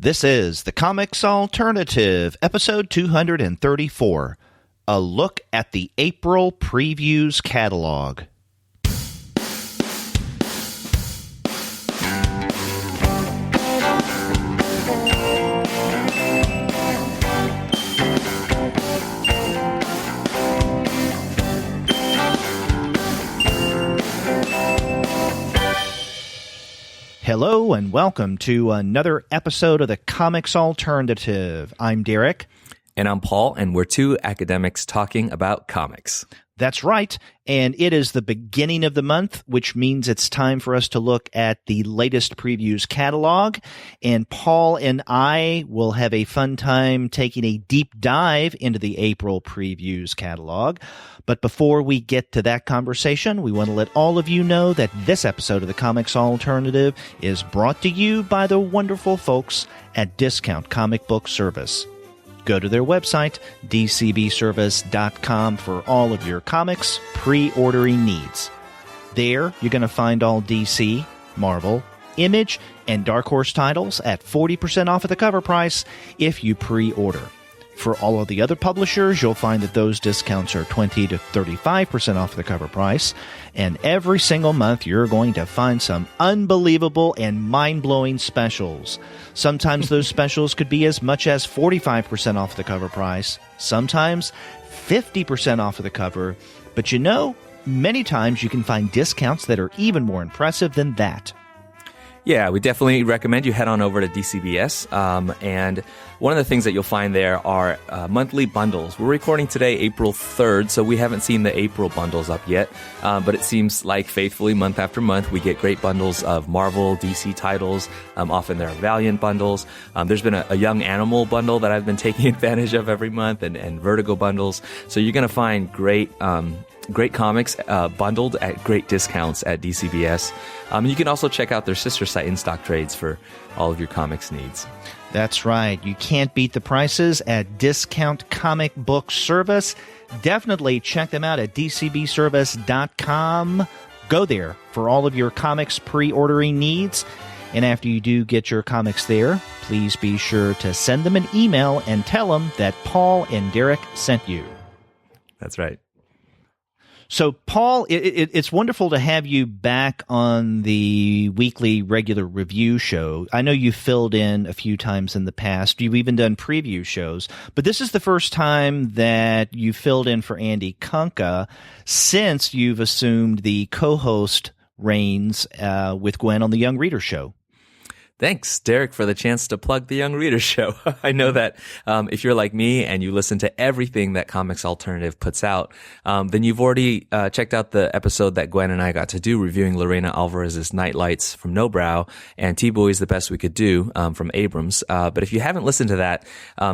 This is The Comics Alternative, episode 234, a look at the April Previews catalog. Hello and welcome to another episode of the Comics Alternative. I'm Derek. And I'm Paul, and we're two academics talking about comics. That's right, and it is the beginning of the month, which means it's time for us to look at the latest previews catalog, and Paul and I will have a fun time taking a deep dive into the April previews catalog. But before we get to that conversation, we want to let all of you know that this episode of the Comics Alternative is brought to you by the wonderful folks at Discount Comic Book Service. Go to their website, dcbservice.com, for all of your comics pre-ordering needs. There, you're going to find all DC, Marvel, Image, and Dark Horse titles at 40% off of the cover price if you pre-order. For all of the other publishers, you'll find that those discounts are 20 to 35% off the cover price. And every single month, you're going to find some unbelievable and mind-blowing specials. Sometimes those specials could be as much as 45% off the cover price. Sometimes 50% off of the cover. But you know, many times you can find discounts that are even more impressive than that. Yeah, we definitely recommend you head on over to DCBS. And one of the things that you'll find there are monthly bundles. We're recording today, April 3rd, so we haven't seen the April bundles up yet. But it seems like faithfully, month after month, we get great bundles of Marvel, DC titles. Often there are Valiant bundles. There's been a Young Animal bundle that I've been taking advantage of every month, and Vertigo bundles. So you're going to find great comics bundled at great discounts at DCBS. You can also check out their sister site, In Stock Trades, for all of your comics needs. That's right. You can't beat the prices at Discount Comic Book Service. Definitely check them out at dcbservice.com. Go there for all of your comics pre-ordering needs. And after you do get your comics there, please be sure to send them an email and tell them that Paul and Derek sent you. That's right. So, Paul, it's wonderful to have you back on the weekly regular review show. I know you filled in a few times in the past. You've even done preview shows. But this is the first time that you filled in for Andy Kunka since you've assumed the co-host reins with Gwen on the Young Reader Show. Thanks, Derek, for the chance to plug the Young Reader Show. I know that if you're like me and you listen to everything that Comics Alternative puts out, then you've already checked out the episode that Gwen and I got to do reviewing Lorena Alvarez's Nightlights from No Brow and T-Boy's The Best We Could Do from Abrams. But if you haven't listened to that,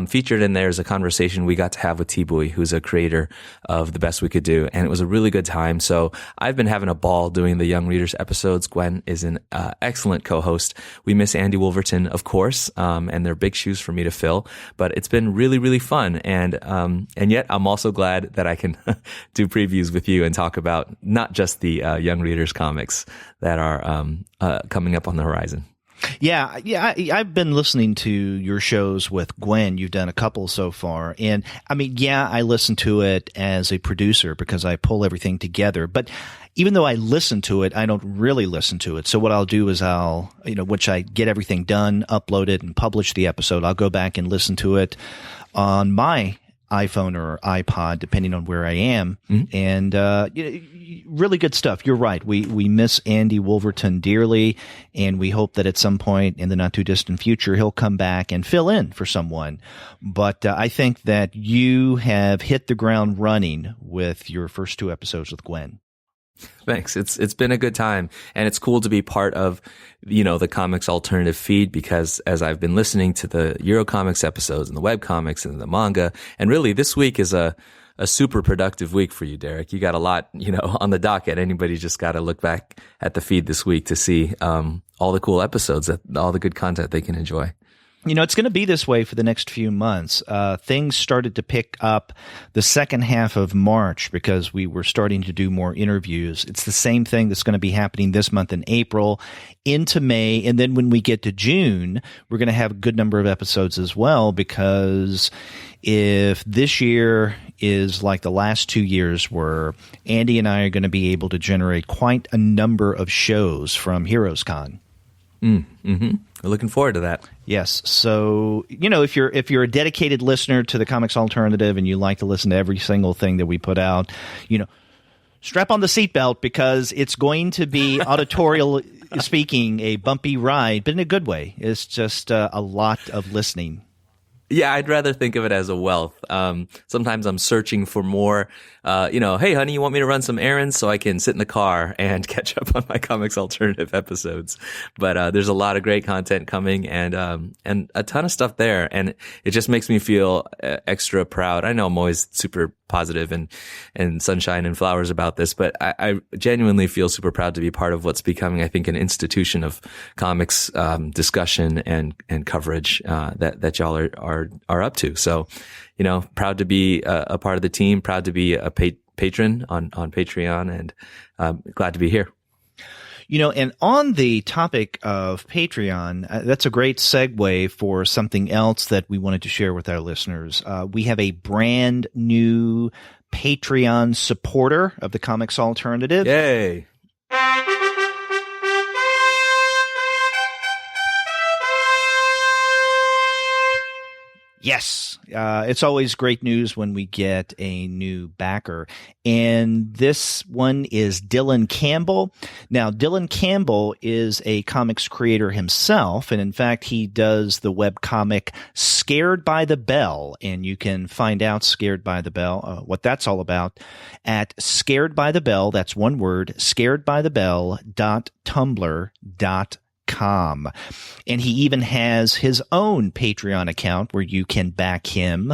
featured in there is a conversation we got to have with T-Boy, who's a creator of The Best We Could Do, and it was a really good time. So I've been having a ball doing the Young Readers episodes. Gwen is an excellent co-host. We miss Andy Wolverton, of course, and they're big shoes for me to fill, but it's been really, really fun. And yet I'm also glad that I can do previews with you and talk about not just the Young Readers comics that are coming up on the horizon. Yeah, I've been listening to your shows with Gwen. You've done a couple so far. And I mean, yeah, I listen to it as a producer because I pull everything together. But even though I listen to it, I don't really listen to it. So what I'll do is once I get everything done, upload it and publish the episode, I'll go back and listen to it on my iPhone or iPod, depending on where I am. Mm-hmm. And really good stuff. You're right. We miss Andy Wolverton dearly, and we hope that at some point in the not too distant future he'll come back and fill in for someone. But I think that you have hit the ground running with your first two episodes with Gwen. Thanks. It's been a good time, and it's cool to be part of, the Comics Alternative feed, because as I've been listening to the Eurocomics episodes and the webcomics and the manga, and really this week is a super productive week for you, Derek. You got a lot, on the docket. Anybody just got to look back at the feed this week to see all the cool episodes, all the good content they can enjoy. It's going to be this way for the next few months. Things started to pick up the second half of March because we were starting to do more interviews. It's the same thing that's going to be happening this month in April into May. And then when we get to June, we're going to have a good number of episodes as well, because if this year is like the last 2 years were, Andy and I are going to be able to generate quite a number of shows from Heroes Con. Mm-hmm. We're looking forward to that. Yes. So, if you're a dedicated listener to the Comics Alternative and you like to listen to every single thing that we put out, strap on the seatbelt, because it's going to be auditorial speaking a bumpy ride, but in a good way. It's just a lot of listening. Yeah, I'd rather think of it as a wealth. Sometimes I'm searching for more, hey, honey, you want me to run some errands so I can sit in the car and catch up on my Comics Alternative episodes. But there's a lot of great content coming and a ton of stuff there. And it just makes me feel extra proud. I know I'm always super positive and sunshine and flowers about this, but I genuinely feel super proud to be part of what's becoming, I think, an institution of comics discussion and coverage that y'all are up to. So, proud to be a part of the team, proud to be a patron on Patreon, and glad to be here. And on the topic of Patreon, that's a great segue for something else that we wanted to share with our listeners. We have a brand new Patreon supporter of the Comics Alternative. Yay! Yes. It's always great news when we get a new backer. And this one is Dylan Campbell. Now, Dylan Campbell is a comics creator himself. And in fact, he does the webcomic Scared by the Bell. And you can find out Scared by the Bell, what that's all about, at Scared by the Bell. That's one word, scaredbythebell.tumblr.com. And he even has his own Patreon account where you can back him.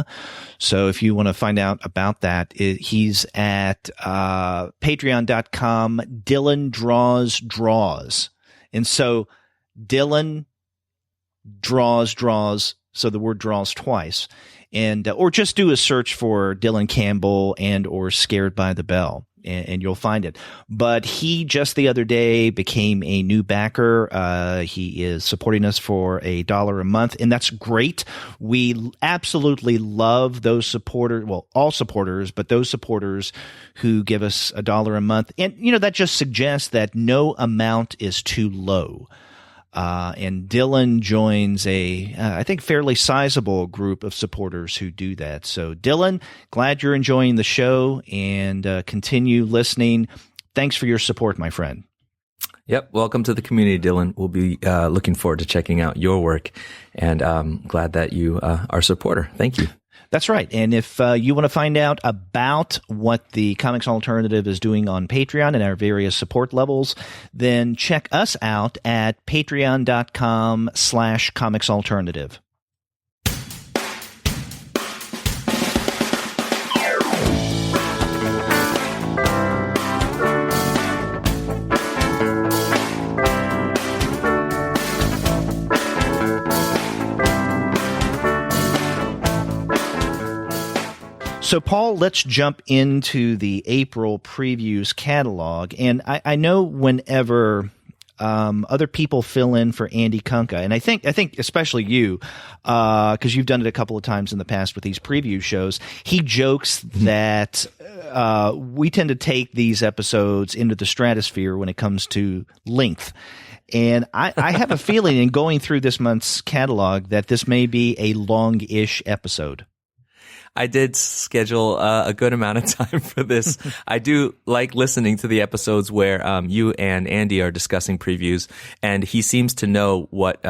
So if you want to find out about that, he's at patreon.com Dylan Draws. And so Dylan draws, so the word draws twice. And or just do a search for Dylan Campbell and or Scared by the Bell. And you'll find it. But he just the other day became a new backer. He is supporting us for $1 a month, and that's great. We absolutely love those supporters. Well, all supporters, but those supporters who give us $1 a month. And, that just suggests that no amount is too low. And Dylan joins I think, fairly sizable group of supporters who do that. So, Dylan, glad you're enjoying the show and continue listening. Thanks for your support, my friend. Yep. Welcome to the community, Dylan. We'll be looking forward to checking out your work, and glad that you are a supporter. Thank you. That's right. And if you want to find out about what the Comics Alternative is doing on Patreon and our various support levels, then check us out at patreon.com/comicsalternative. So, Paul, let's jump into the April previews catalog. And I know whenever other people fill in for Andy Kunka, and I think especially you, because you've done it a couple of times in the past with these preview shows, he jokes that we tend to take these episodes into the stratosphere when it comes to length. And I have a feeling in going through this month's catalog that this may be a long-ish episode. I did schedule a good amount of time for this. I do like listening to the episodes where you and Andy are discussing previews, and he seems to know what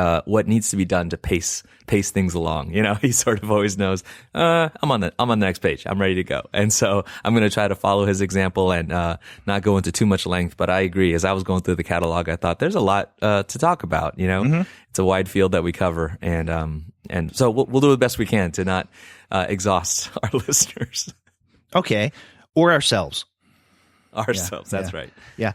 needs to be done to pace things along. He sort of always knows, I'm on the next page. I'm ready to go. And so I'm going to try to follow his example and not go into too much length. But I agree. As I was going through the catalog, I thought there's a lot to talk about. Mm-hmm. It's a wide field that we cover, and so we'll do the best we can to not exhaust our listeners. Okay, or ourselves. ourselves. That's right. Yeah.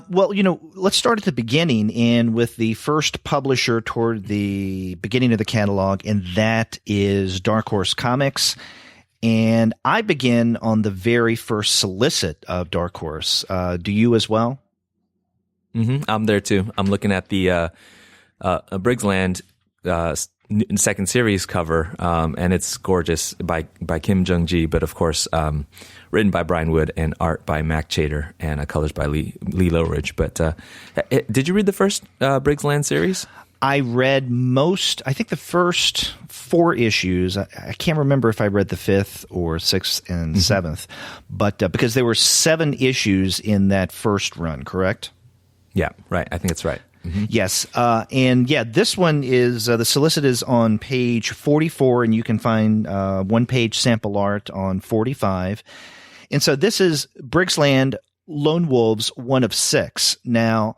Well, let's start at the beginning and with the first publisher toward the beginning of the catalog, and that is Dark Horse Comics. And I begin on the very first solicit of Dark Horse. Do you as well? Mm-hmm. I'm there too. I'm looking at the Briggs Land second series cover, and it's gorgeous by Kim Jung-ji, but of course written by Brian Wood and art by Mac Chater and colors by Lee Lowridge. But did you read the first Briggs Land series? I read I think the first 4 issues. I can't remember if I read the 5th or 6th and 7th, but because there were 7 issues in that first run, correct? Yeah, right. I think it's right. Mm-hmm. Yes. This one is the solicit is on page 44, and you can find one-page sample art on 45. And so this is Briggs Land Lone Wolves 1 of 6. Now,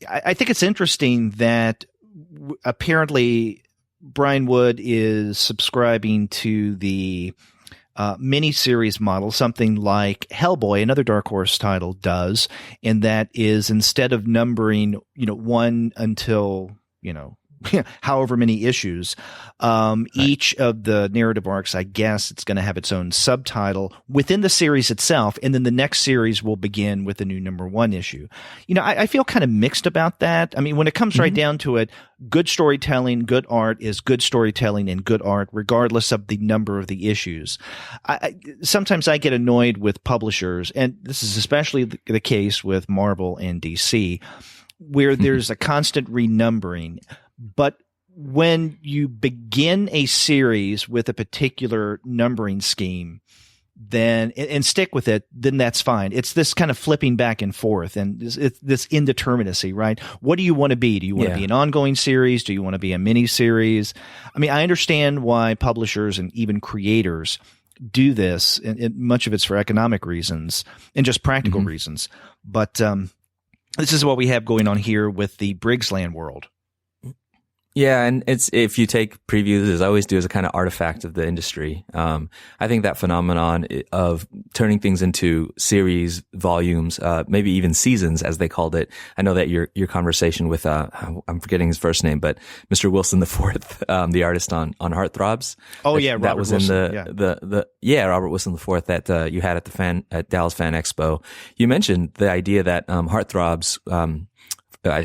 I think it's interesting that apparently Brian Wood is subscribing to the mini-series model, something like Hellboy, another Dark Horse title, does, and that is instead of numbering, 1 until, however many issues, each of the narrative arcs, I guess it's going to have its own subtitle within the series itself, and then the next series will begin with a new number 1 issue. I feel kind of mixed about that. I mean, when it comes right down to it, good storytelling, good art is good storytelling and good art, regardless of the number of the issues. Sometimes I get annoyed with publishers, and this is especially the case with Marvel and DC, where there's a constant renumbering. But when you begin a series with a particular numbering scheme, then and stick with it, then that's fine. It's this kind of flipping back and forth, and it's this indeterminacy, right? What do you want to be? Do you want to be an ongoing series? Do you want to be a mini series? I mean, I understand why publishers and even creators do this, and much of it's for economic reasons and just practical reasons. But this is what we have going on here with the Briggs Land world. Yeah, and if you take previews, as I always do, as a kind of artifact of the industry. I think that phenomenon of turning things into series, volumes, maybe even seasons, as they called it. I know that your conversation with I'm forgetting his first name, but Mr. Wilson IV, the artist on Heartthrobs. Oh yeah, that was Wilson, in the Robert Wilson IV that you had at Dallas Fan Expo. You mentioned the idea that Heartthrobs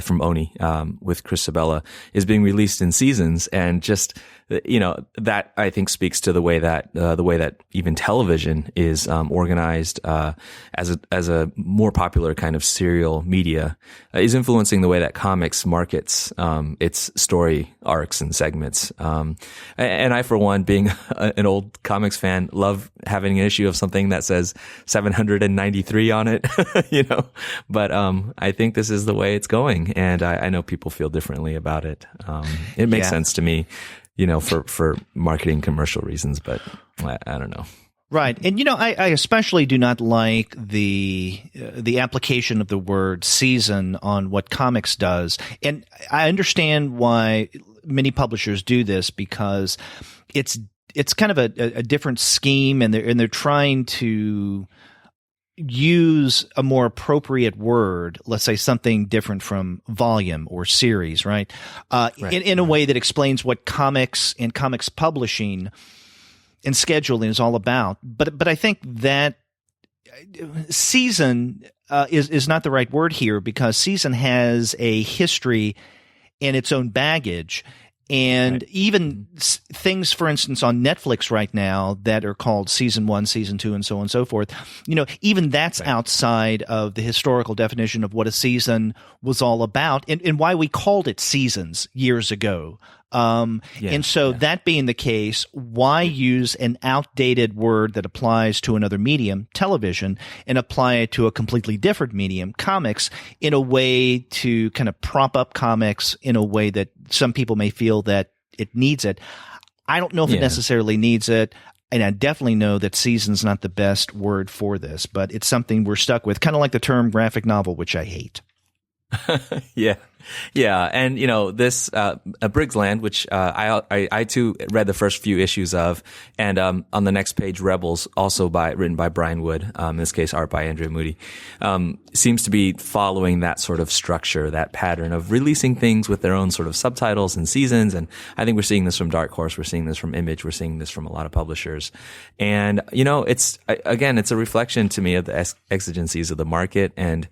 from Oni, with Chris Sabella, is being released in seasons, and just, that I think speaks to the way that even television is, organized, as a more popular kind of serial media, is influencing the way that comics markets, its story arcs and segments. And I, for one, being an old comics fan, love having an issue of something that says 793 on it, but, I think this is the way it's going. And I know people feel differently about it. It makes sense to me, for marketing commercial reasons, but I don't know. Right. And, I especially do not like the application of the word season on what comics does. And I understand why many publishers do this, because it's kind of a different scheme, and they're trying to use a more appropriate word, let's say something different from volume or series, right? In a way that explains what comics and comics publishing and scheduling is all about. But I think that season is not the right word here, because season has a history and its own baggage. And even things, for instance, on Netflix right now that are called season 1, season 2, and so on and so forth, even that's outside of the historical definition of what a season was all about, and why we called it seasons years ago. That being the case, why use an outdated word that applies to another medium, television, and apply it to a completely different medium, comics, in a way to kind of prop up comics in a way that some people may feel that it needs it. I don't know if it necessarily needs it. And I definitely know that season's not the best word for this, but it's something we're stuck with, kind of like the term graphic novel, which I hate. Yeah. Yeah. And, this, Briggs Land, which, I too read the first few issues of, and, on the next page, Rebels, also written by Brian Wood, in this case, art by Andrea Moody, seems to be following that sort of structure, that pattern of releasing things with their own sort of subtitles and seasons. And I think we're seeing this from Dark Horse. We're seeing this from Image. We're seeing this from a lot of publishers. And, it's a reflection to me of the exigencies of the market. And,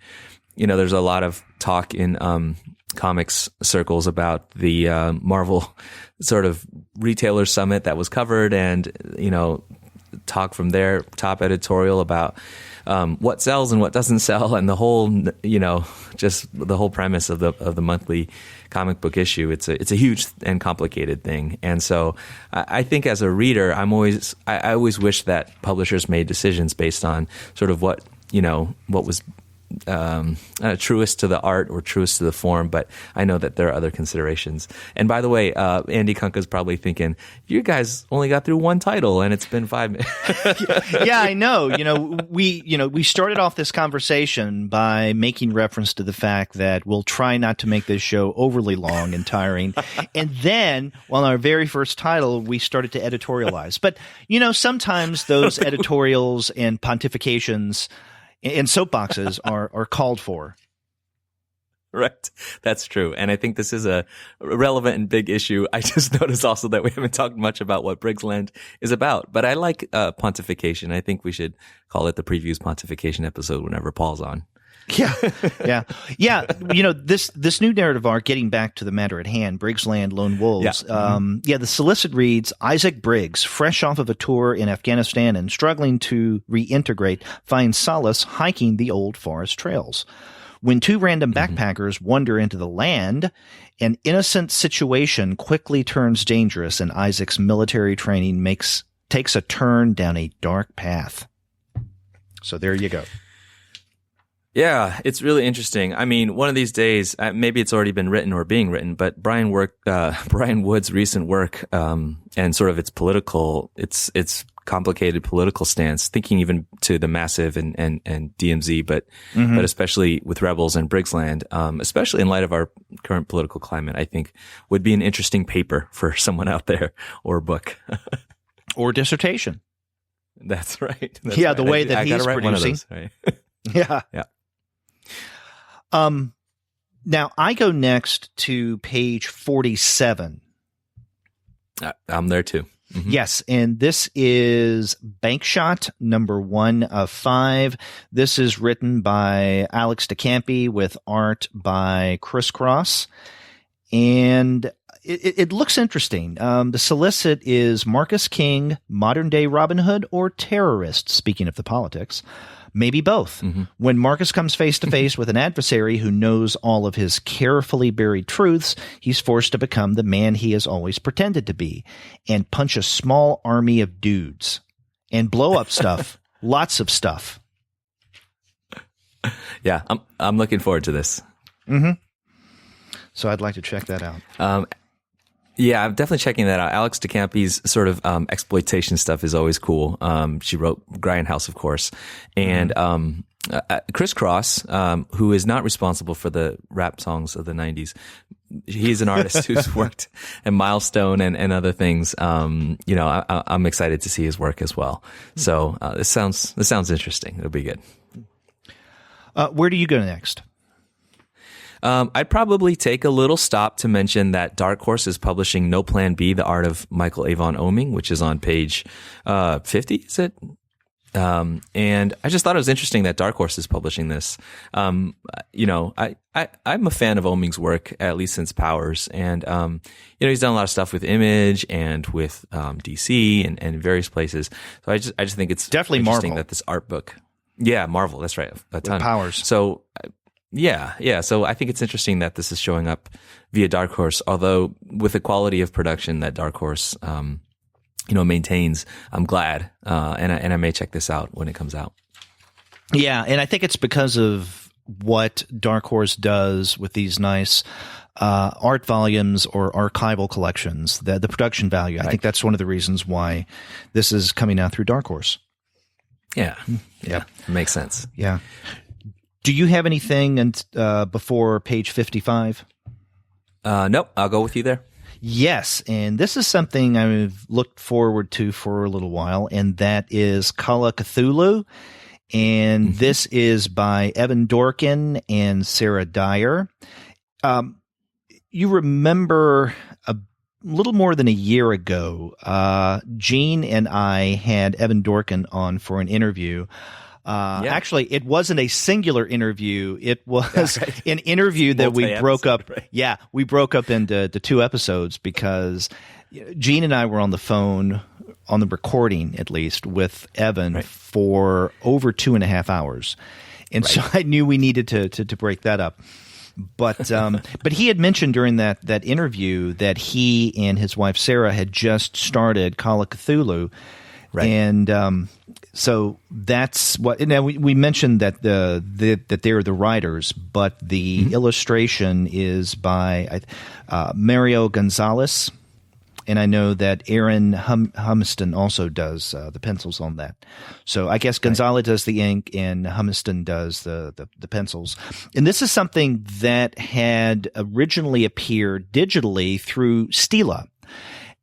there's a lot of talk in, comics circles about the Marvel sort of retailer summit that was covered, and talk from their top editorial about what sells and what doesn't sell, and the whole just the whole premise of the monthly comic book issue. It's a huge and complicated thing, and so I think as a reader, I always wish that publishers made decisions based on sort of what was truest to the art or truest to the form, but I know that there are other considerations. And by the way, Andy Kunka's probably thinking, you guys only got through one title and it's been 5 minutes. Yeah, I know. We started off this conversation by making reference to the fact that we'll try not to make this show overly long and tiring. And then on our very first title, we started to editorialize. But, sometimes those editorials and pontifications and soapboxes are called for. Right. That's true. And I think this is a relevant and big issue. I just noticed also that we haven't talked much about what Briggs Land is about, but I like pontification. I think we should call it the Previews Pontification episode whenever Paul's on. Yeah. This new narrative arc, getting back to the matter at hand, Briggs Land, Lone Wolves. The solicit reads, Isaac Briggs, fresh off of a tour in Afghanistan and struggling to reintegrate, finds solace hiking the old forest trails. When two random backpackers wander into the land, an innocent situation quickly turns dangerous, and Isaac's military training takes a turn down a dark path. So there you go. Yeah, it's really interesting. I mean, one of these days, maybe it's already been written or being written, but Brian Wood's recent work, and sort of its complicated political stance, thinking even to the Massive and DMZ, but especially with Rebels and Briggs Land, especially in light of our current political climate, I think would be an interesting paper for someone out there, or a book. Or dissertation. That's right. The way that he's producing. One of those, right? Yeah. Now I go next to page 47. I'm there too. Mm-hmm. Yes, and this is Bankshot number 1 of 5. This is written by Alex DeCampi with art by Chris Cross, and it looks interesting. The solicit is Marcus King, modern day Robin Hood, or terrorist, speaking of the politics. Maybe both. When Marcus comes face to face with an adversary who knows all of his carefully buried truths, he's forced to become the man he has always pretended to be and punch a small army of dudes and blow up stuff. Lots of stuff. Yeah, I'm looking forward to this. So I'd like to check that out. Yeah, I'm definitely checking that out. Alex DeCampi's sort of exploitation stuff is always cool. She wrote Grindhouse, of course. And Chris Cross, who is not responsible for the rap songs of the 90s, he's an artist who's worked at Milestone and other things. I'm excited to see his work as well. So this sounds interesting. It'll be good. Where do you go next? I'd probably take a little stop to mention that Dark Horse is publishing No Plan B, the art of Michael Avon Oeming, which is on page 50, is it? And I just thought it was interesting that Dark Horse is publishing this. I'm a fan of Oeming's work, at least since Powers. And, he's done a lot of stuff with Image and with DC and various places. So I just think it's definitely interesting Marvel. That this art book. Yeah, Marvel, that's right. A ton. With Powers. So Yeah. So I think it's interesting that this is showing up via Dark Horse, although with the quality of production that Dark Horse, maintains, I'm glad. And I may check this out when it comes out. Yeah. And I think it's because of what Dark Horse does with these nice, art volumes or archival collections, the production value. I think that's one of the reasons why this is coming out through Dark Horse. Yeah. It makes sense. Yeah. Do you have anything before page 55? Nope, I'll go with you there. Yes, and this is something I've looked forward to for a little while, and that is Calla Cthulhu. And this is by Evan Dorkin and Sarah Dyer. You remember a little more than a year ago, Gene and I had Evan Dorkin on for an interview. Actually, it wasn't a singular interview. It was an interview that we broke up. Right? Yeah, we broke up into two episodes because Gene and I were on the phone, on the recording at least, with Evan for over 2.5 hours. And so I knew we needed to break that up. But he had mentioned during that interview that he and his wife Sarah had just started Calla Cthulhu. Right. And so that's what. Now we mentioned that that they're the writers, but the illustration is by Mario Gonzalez, and I know that Aaron Humiston also does the pencils on that. So I guess Gonzalez does the ink and Humiston does the pencils. And this is something that had originally appeared digitally through Stila.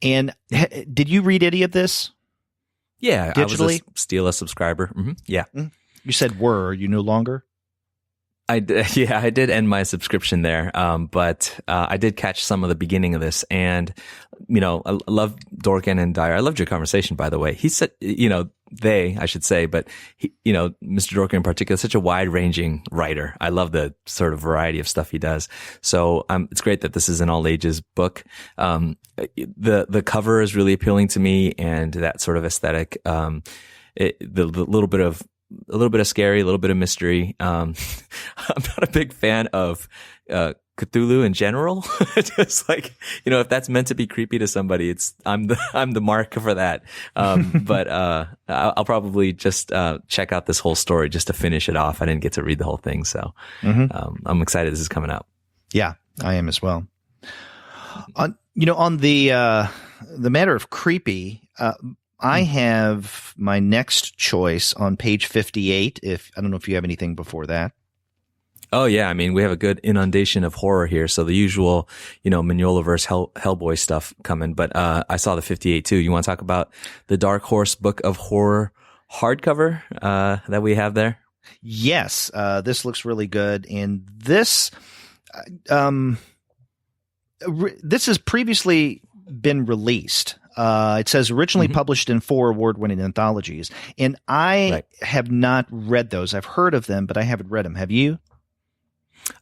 And did you read any of this? Yeah, digitally? I was a Stila subscriber. Yeah. You said were. Are you no longer? I did end my subscription there, but I did catch some of the beginning of this, and I love Dorkin and Dyer. I loved your conversation, by the way. He said, I should say, but Mr. Dorkin in particular is such a wide-ranging writer. I love the sort of variety of stuff he does. So it's great that this is an all-ages book. The cover is really appealing to me, and that sort of aesthetic. The little bit of scary, a little bit of mystery. I'm not a big fan of Cthulhu in general. Just like, if that's meant to be creepy to somebody, I'm the mark for that. But I'll probably just check out this whole story just to finish it off. I didn't get to read the whole thing, so I'm excited this is coming out. Yeah, I am as well. On the matter of creepy, I have my next choice on page 58. I don't know if you have anything before that. Oh yeah, I mean we have a good inundation of horror here, so the usual, Mignola-verse Hellboy stuff coming. But I saw the 58 too. You want to talk about the Dark Horse Book of Horror hardcover that we have there? Yes, this looks really good, and this has previously been released. It says originally published in 4 award-winning anthologies, and I have not read those. I've heard of them, but I haven't read them. Have you?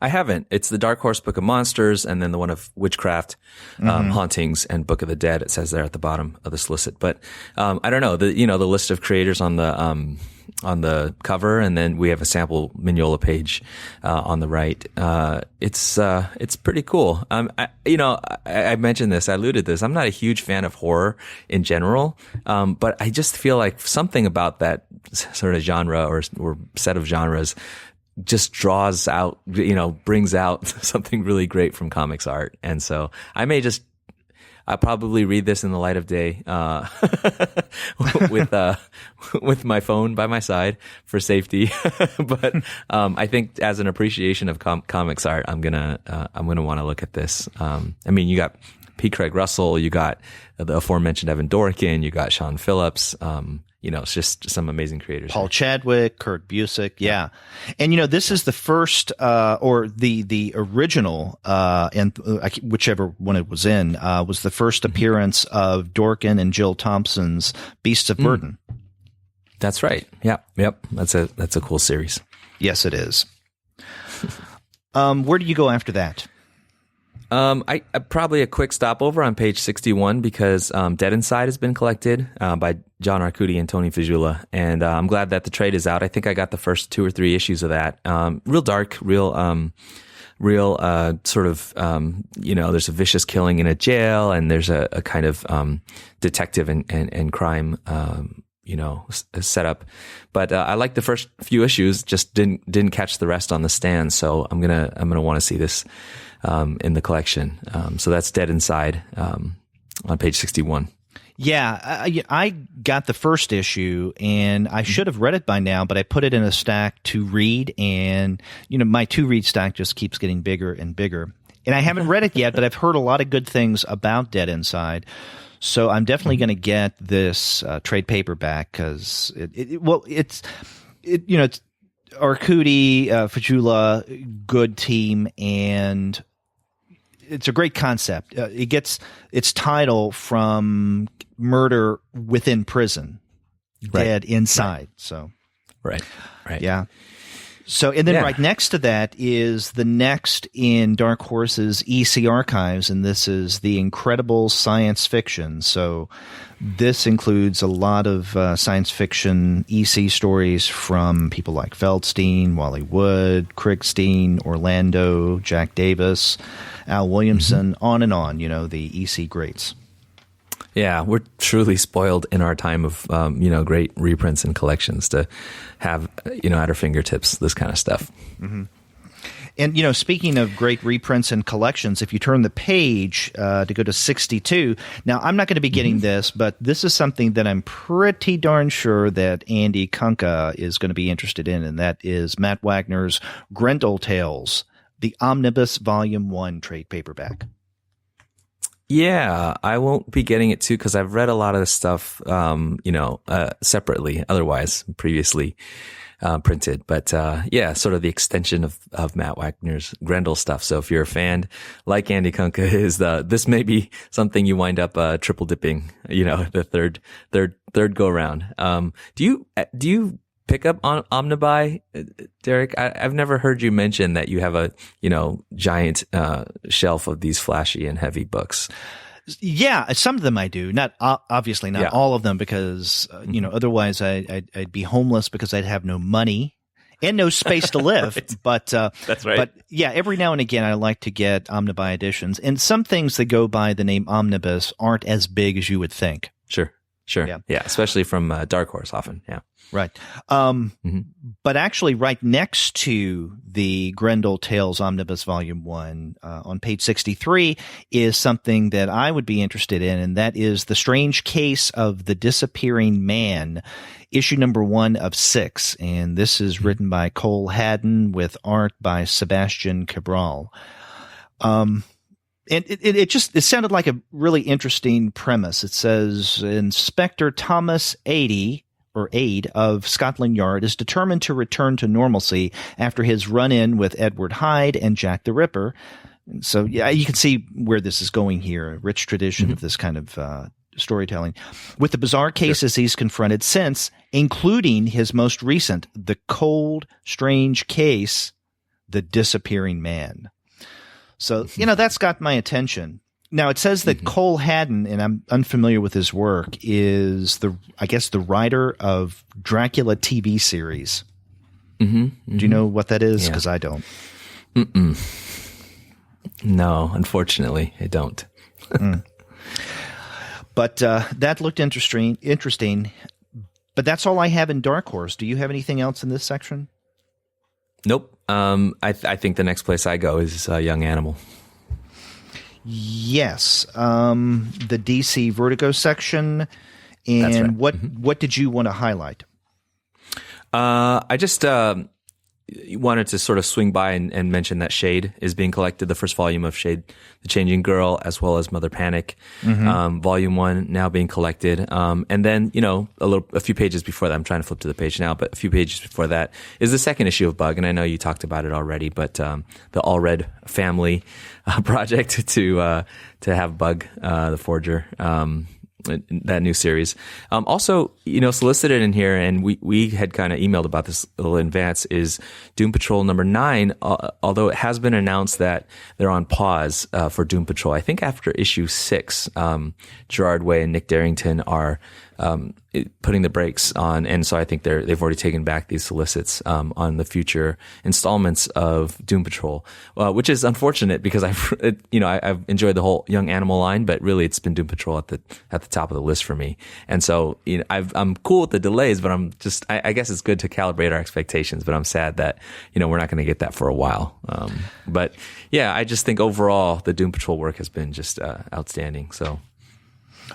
I haven't. It's the Dark Horse Book of Monsters, and then the one of Witchcraft, Hauntings, and Book of the Dead. It says there at the bottom of the solicit. But I don't know. The list of creators on the cover, and then we have a sample Mignola page on the right. It's pretty cool. I mentioned this, I alluded to this. I'm not a huge fan of horror in general, but I just feel like something about that sort of genre or set of genres just draws out, brings out something really great from comics art. And so I'll probably read this in the light of day, with my phone by my side for safety. But, I think as an appreciation of comics art, I'm going to want to look at this. You got P. Craig Russell, you got the aforementioned Evan Dorkin, you got Sean Phillips, it's just some amazing creators. Paul Chadwick, Kurt Busiek, yeah. And this is the first, or the original, and whichever one it was in, was the first appearance of Dorkin and Jill Thompson's Beasts of Burden. That's right. Yeah. Yep. That's a cool series. Yes, it is. Where do you go after that? I probably a quick stopover on page 61 because Dead Inside has been collected by John Arcudi and Tony Fajula, and I'm glad that the trade is out. I think I got the first 2 or 3 issues of that. Real dark, real sort of there's a vicious killing in a jail, and there's a kind of detective and crime setup. But I like the first few issues, just didn't catch the rest on the stand. So I'm gonna want to see this in the collection. So that's Dead Inside on page 61. Yeah, I got the first issue, and I should have read it by now, but I put it in a stack to read, and my to-read stack just keeps getting bigger and bigger. And I haven't read it yet, but I've heard a lot of good things about Dead Inside, so I'm definitely going to get this trade paperback because it's Arcudi, Fajula, good team, and it's a great concept. It gets its title from Murder Within Prison, Dead Inside. So, right, yeah. So, and then right next to that is the next in Dark Horse's EC Archives, and this is the Incredible Science Fiction. So, this includes a lot of science fiction EC stories from people like Feldstein, Wally Wood, Krigstein, Orlando, Jack Davis, Al Williamson, on and on, the EC greats. Yeah, we're truly spoiled in our time of, great reprints and collections to have, at our fingertips, this kind of stuff. Mm-hmm. And, speaking of great reprints and collections, if you turn the page to go to 62, now I'm not going to be getting this, but this is something that I'm pretty darn sure that Andy Kunka is going to be interested in, and that is Matt Wagner's Grendel Tales, the Omnibus Volume 1 trade paperback. Yeah, I won't be getting it too because I've read a lot of this stuff, separately, otherwise previously printed. But sort of the extension of Matt Wagner's Grendel stuff. So if you're a fan like Andy Kunka is, this may be something you wind up triple dipping, the third go around. Do you pick up on Omnibuy, Derek? I've never heard you mention that you have a giant shelf of these flashy and heavy books. Yeah, some of them I do. Not obviously not all of them because otherwise I'd be homeless because I'd have no money and no space to live. Right. But that's right. But yeah, every now and again I like to get Omnibuy editions, and some things that go by the name Omnibus aren't as big as you would think. Sure. Yeah, especially from Dark Horse often. Yeah. Right. But actually right next to the Grendel Tales Omnibus Volume 1 on page 63 is something that I would be interested in, and that is The Strange Case of the Disappearing Man, issue number 1 of 6. And this is written by Cole Haddon with art by Sebastian Cabral. And it sounded like a really interesting premise. It says Inspector Thomas Ade of Scotland Yard is determined to return to normalcy after his run-in with Edward Hyde and Jack the Ripper. And so, yeah, you can see where this is going here, a rich tradition of this kind of storytelling. With the bizarre cases he's confronted since, including his most recent, The Cold, Strange Case, The Disappearing Man. So, that's got my attention. Now, it says that Cole Haddon, and I'm unfamiliar with his work, is the writer of Dracula TV series. Do you know what that is? Because I don't. No, unfortunately, I don't. But that looked interesting. But that's all I have in Dark Horse. Do you have anything else in this section? Nope. I think the next place I go is Young Animal. Yes. The DC Vertigo section. And right. What did you want to highlight? I just wanted to sort of swing by and mention that Shade is being collected, the first volume of Shade, The Changing Girl, as well as Mother Panic, volume 1 now being collected. And then, a few pages before that, I'm trying to flip to the page now, but a few pages before that is the second issue of Bug. And I know you talked about it already, but the All Red family project to have Bug, the Forger, that new series. Also, solicited in here, and we had kind of emailed about this a little in advance, is Doom Patrol number 9, although it has been announced that they're on pause for Doom Patrol. I think after issue 6, Gerard Way and Nick Darrington are putting the brakes on, and so I think they've already taken back these solicits on the future installments of Doom Patrol, which is unfortunate because I've enjoyed the whole Young Animal line, but really it's been Doom Patrol at the top of the list for me. And so I'm cool with the delays, but I guess it's good to calibrate our expectations. But I'm sad that we're not going to get that for a while. But yeah, I just think overall the Doom Patrol work has been just outstanding. So.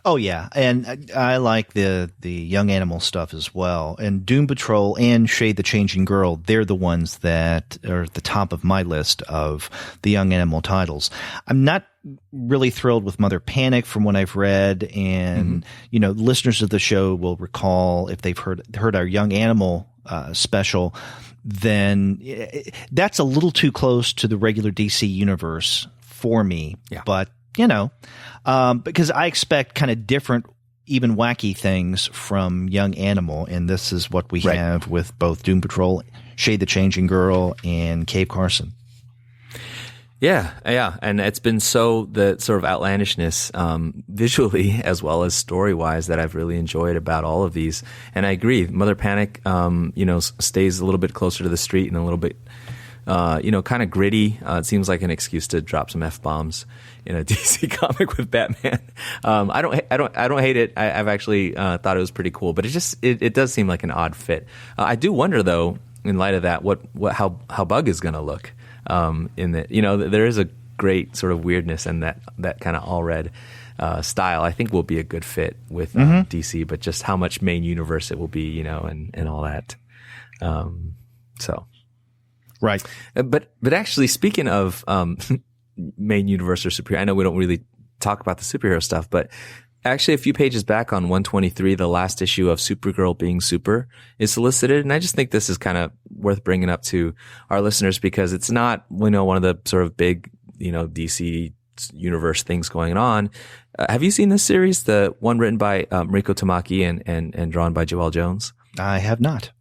Oh yeah, and I like the Young Animal stuff as well. And Doom Patrol and Shade the Changing Girl, they're the ones that are at the top of my list of the Young Animal titles. I'm not really thrilled with Mother Panic from what I've read, and listeners of the show will recall if they've heard our Young Animal special, then that's a little too close to the regular DC universe for me. Yeah. But because I expect kind of different, even wacky things from Young Animal, and this is what we have with both Doom Patrol, Shade the Changing Girl, and Cave Carson. Yeah, and it's been the sort of outlandishness visually as well as story-wise that I've really enjoyed about all of these. And I agree, Mother Panic, stays a little bit closer to the street and a little bit, kind of gritty. It seems like an excuse to drop some F-bombs in a DC comic with Batman. I don't hate it. I've actually thought it was pretty cool, but it does seem like an odd fit. I do wonder though, in light of that, how Bug is going to look. In that, there is a great sort of weirdness and that kind of all red style. I think will be a good fit with DC, but just how much main universe it will be, and all that. Right. But actually, speaking of main universe or superhero, I know we don't really talk about the superhero stuff, but actually a few pages back on 123, the last issue of Supergirl Being Super is solicited. And I just think this is kind of worth bringing up to our listeners because it's not, one of the sort of big, DC universe things going on. Have you seen this series? The one written by Mariko Tamaki and drawn by Joelle Jones? I have not.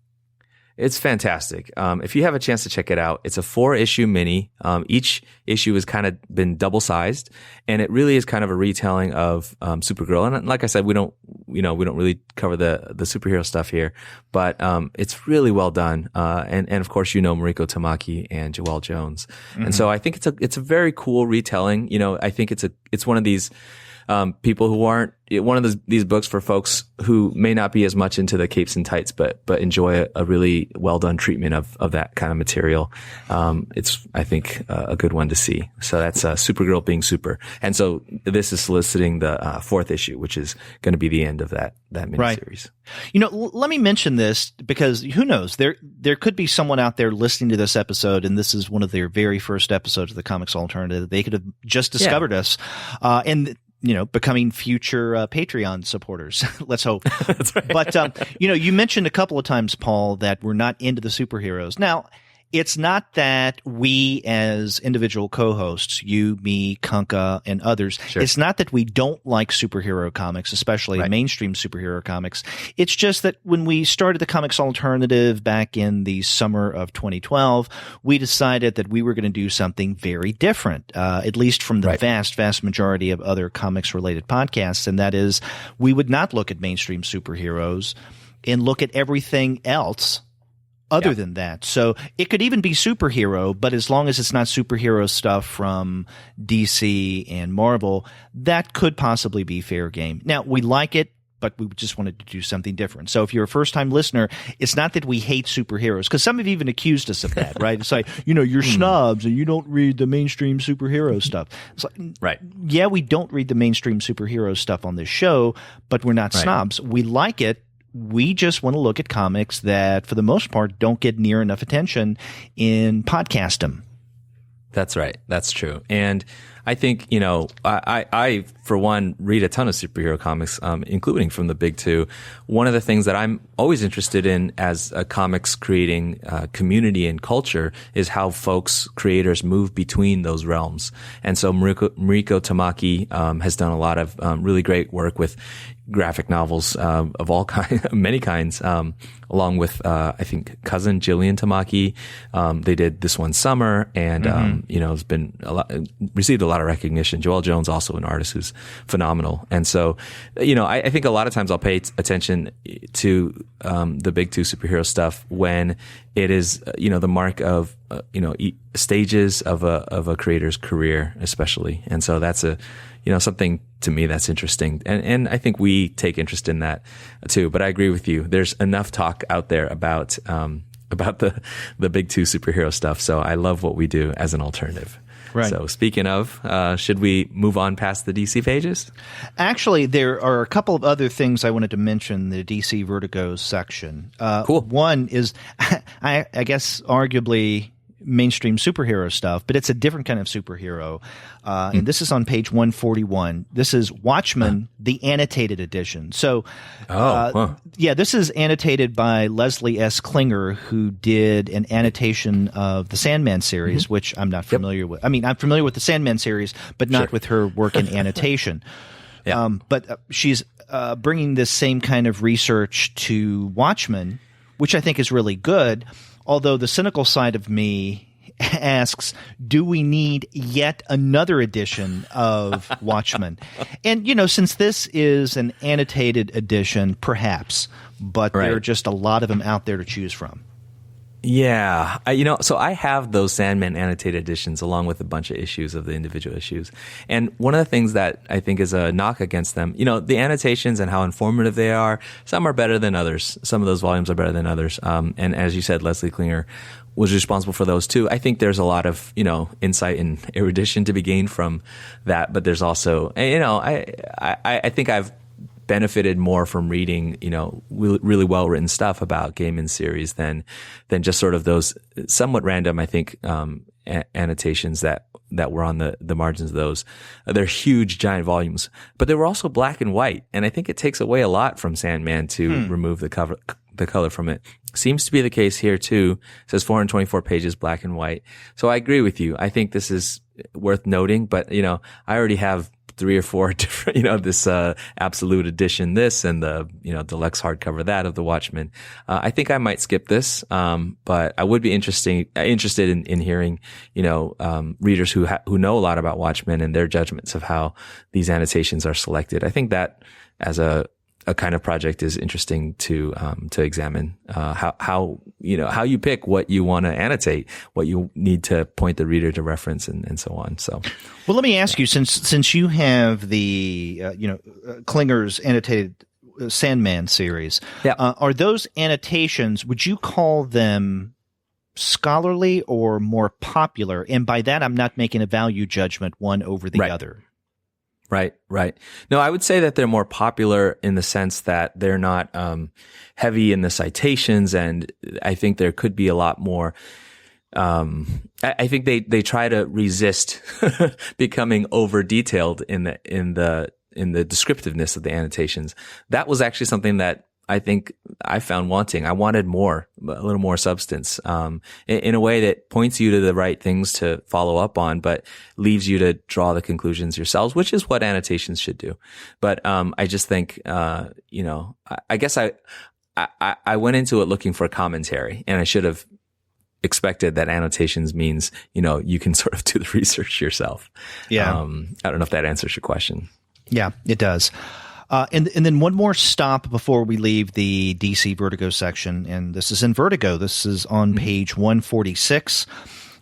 It's fantastic. If you have a chance to check it out, it's a 4-issue mini. Each issue has kind of been double-sized, and it really is kind of a retelling of Supergirl. And like I said, we don't really cover the superhero stuff here, but it's really well done. And of course, Mariko Tamaki and Joelle Jones. And so I think it's a very cool retelling. I think it's one of these people who aren't one of these books for folks who may not be as much into the capes and tights, but enjoy a really well done treatment of that kind of material. It's, I think, a good one to see. So that's Supergirl Being Super. And so this is soliciting the 4th issue, which is going to be the end of that miniseries. Right. Let me mention this because who knows, there could be someone out there listening to this episode, and this is one of their very first episodes of the Comics Alternative. They could have just discovered us, and becoming future Patreon supporters. Let's hope. That's right. But, you mentioned a couple of times, Paul, that we're not into the superheroes. Now, it's not that we as individual co-hosts, you, me, Kunka, and others, it's not that we don't like superhero comics, especially mainstream superhero comics. It's just that when we started the Comics Alternative back in the summer of 2012, we decided that we were going to do something very different, at least from the vast majority of other comics-related podcasts, and that is we would not look at mainstream superheroes and look at everything else other than that. So it could even be superhero, but as long as it's not superhero stuff from DC and Marvel, that could possibly be fair game. Now, we like it, but we just wanted to do something different. So if you're a first-time listener, it's not that we hate superheroes, because some have even accused us of that, right? It's like, you're snobs and you don't read the mainstream superhero stuff. It's like, yeah, we don't read the mainstream superhero stuff on this show, but we're not snobs. We like it. We just want to look at comics that, for the most part, don't get near enough attention in podcastdom. That's right. That's true. And I think, I for one, read a ton of superhero comics, including from the big two. One of the things that I'm always interested in as a comics creating community and culture is how creators move between those realms. And so Mariko Tamaki has done a lot of really great work with graphic novels of all kinds, many kinds, along with I think cousin Jillian Tamaki. They did This One Summer, and it's been received a lot of recognition. Joelle Jones, also an artist who's phenomenal. And so, I think a lot of times I'll pay attention to the big two superhero stuff when it is the mark of stages of a creator's career, especially. And so that's something to me that's interesting. And I think we take interest in that too. But I agree with you. There's enough talk out there about the big two superhero stuff. So I love what we do as an alternative. Right. So speaking of, should we move on past the DC pages? Actually, there are a couple of other things I wanted to mention in the DC Vertigo section. Cool. One is, I guess, arguably mainstream superhero stuff, but it's a different kind of superhero. And this is on page 141. This is Watchmen, the annotated edition. So, yeah, this is annotated by Leslie S. Klinger, who did an annotation of the Sandman series, which I'm not familiar with. I mean, I'm familiar with the Sandman series, but not with her work in annotation. But she's bringing this same kind of research to Watchmen, which I think is really good. Although the cynical side of me asks, do we need yet another edition of Watchmen? And, since this is an annotated edition, perhaps, but there are just a lot of them out there to choose from. Yeah. So I have those Sandman annotated editions along with a bunch of issues of the individual issues. And one of the things that I think is a knock against them, the annotations and how informative they are, some are better than others. Some of those volumes are better than others. And as you said, Leslie Klinger was responsible for those too. I think there's a lot of, insight and erudition to be gained from that. But there's also, I think I've benefited more from reading, really well written stuff about Gaiman's series than just sort of those somewhat random, I think, annotations that were on the margins of those. They're huge, giant volumes, but they were also black and white, and I think it takes away a lot from Sandman to remove the color from it. Seems to be the case here too. It says 424 pages, black and white. So I agree with you. I think this is worth noting, but I already have 3 or 4 different, this absolute edition, this, and the deluxe hardcover that of the Watchmen. I think I might skip this, but I would be interested in hearing, readers who know a lot about Watchmen and their judgments of how these annotations are selected. I think that as a kind of project is interesting to examine, how you pick what you want to annotate, what you need to point the reader to reference and so on. So, well, let me ask you, since you have the, Klinger's annotated Sandman series, are those annotations, would you call them scholarly or more popular? And by that, I'm not making a value judgment one over the other. Right. No, I would say that they're more popular in the sense that they're not heavy in the citations, and I think there could be a lot more. I think they try to resist becoming over detailed in the descriptiveness of the annotations. That was actually something that I think I found wanting. I wanted more, a little more substance, in a way that points you to the right things to follow up on, but leaves you to draw the conclusions yourselves, which is what annotations should do. But, I just think, I guess I went into it looking for commentary, and I should have expected that annotations means, you can sort of do the research yourself. Yeah. I don't know if that answers your question. Yeah, it does. And then one more stop before we leave the DC Vertigo section, and this is in Vertigo. This is on page 146.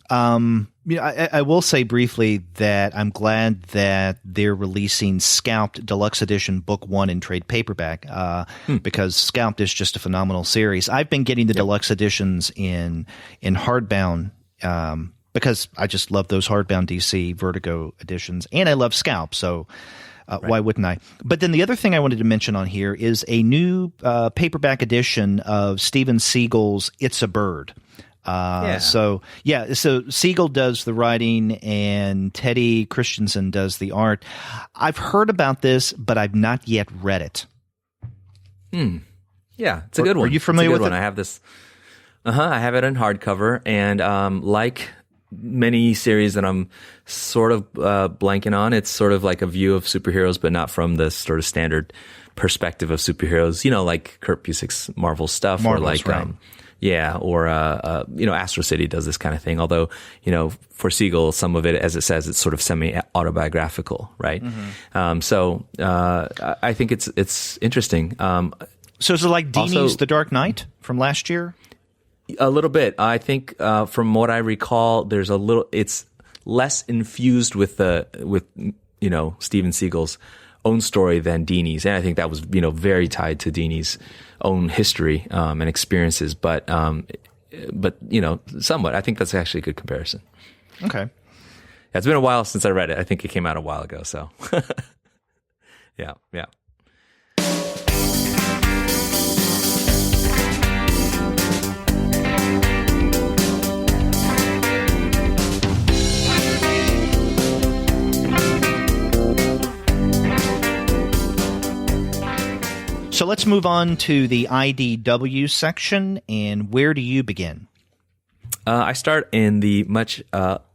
I will say briefly that I'm glad that they're releasing Scalped Deluxe Edition Book 1 in trade paperback, because Scalped is just a phenomenal series. I've been getting the deluxe editions in hardbound, because I just love those hardbound DC Vertigo editions, and I love Scalp, so why wouldn't I? But then the other thing I wanted to mention on here is a new paperback edition of Steven Siegel's It's a Bird. So Siegel does the writing and Teddy Christensen does the art. I've heard about this, but I've not yet read it. Yeah, it's a good one. Are you familiar with it? I have this. I have it in hardcover, and like many series that I'm sort of blanking on, it's sort of like a view of superheroes, but not from the sort of standard perspective of superheroes. Like Kurt Busiek's Marvel stuff, or like Astro City does this kind of thing. Although, for Siegel, some of it, as it says, it's sort of semi-autobiographical, right? So I think it's interesting. So is it like Dini's The Dark Knight from last year? A little bit. I think from what I recall, there's a little. It's less infused with Steven Siegel's own story than Dini's, and I think that was very tied to Dini's own history and experiences. But somewhat. I think that's actually a good comparison. Okay. It's been a while since I read it. I think it came out a while ago. So yeah. So let's move on to the IDW section, and where do you begin? I start in the much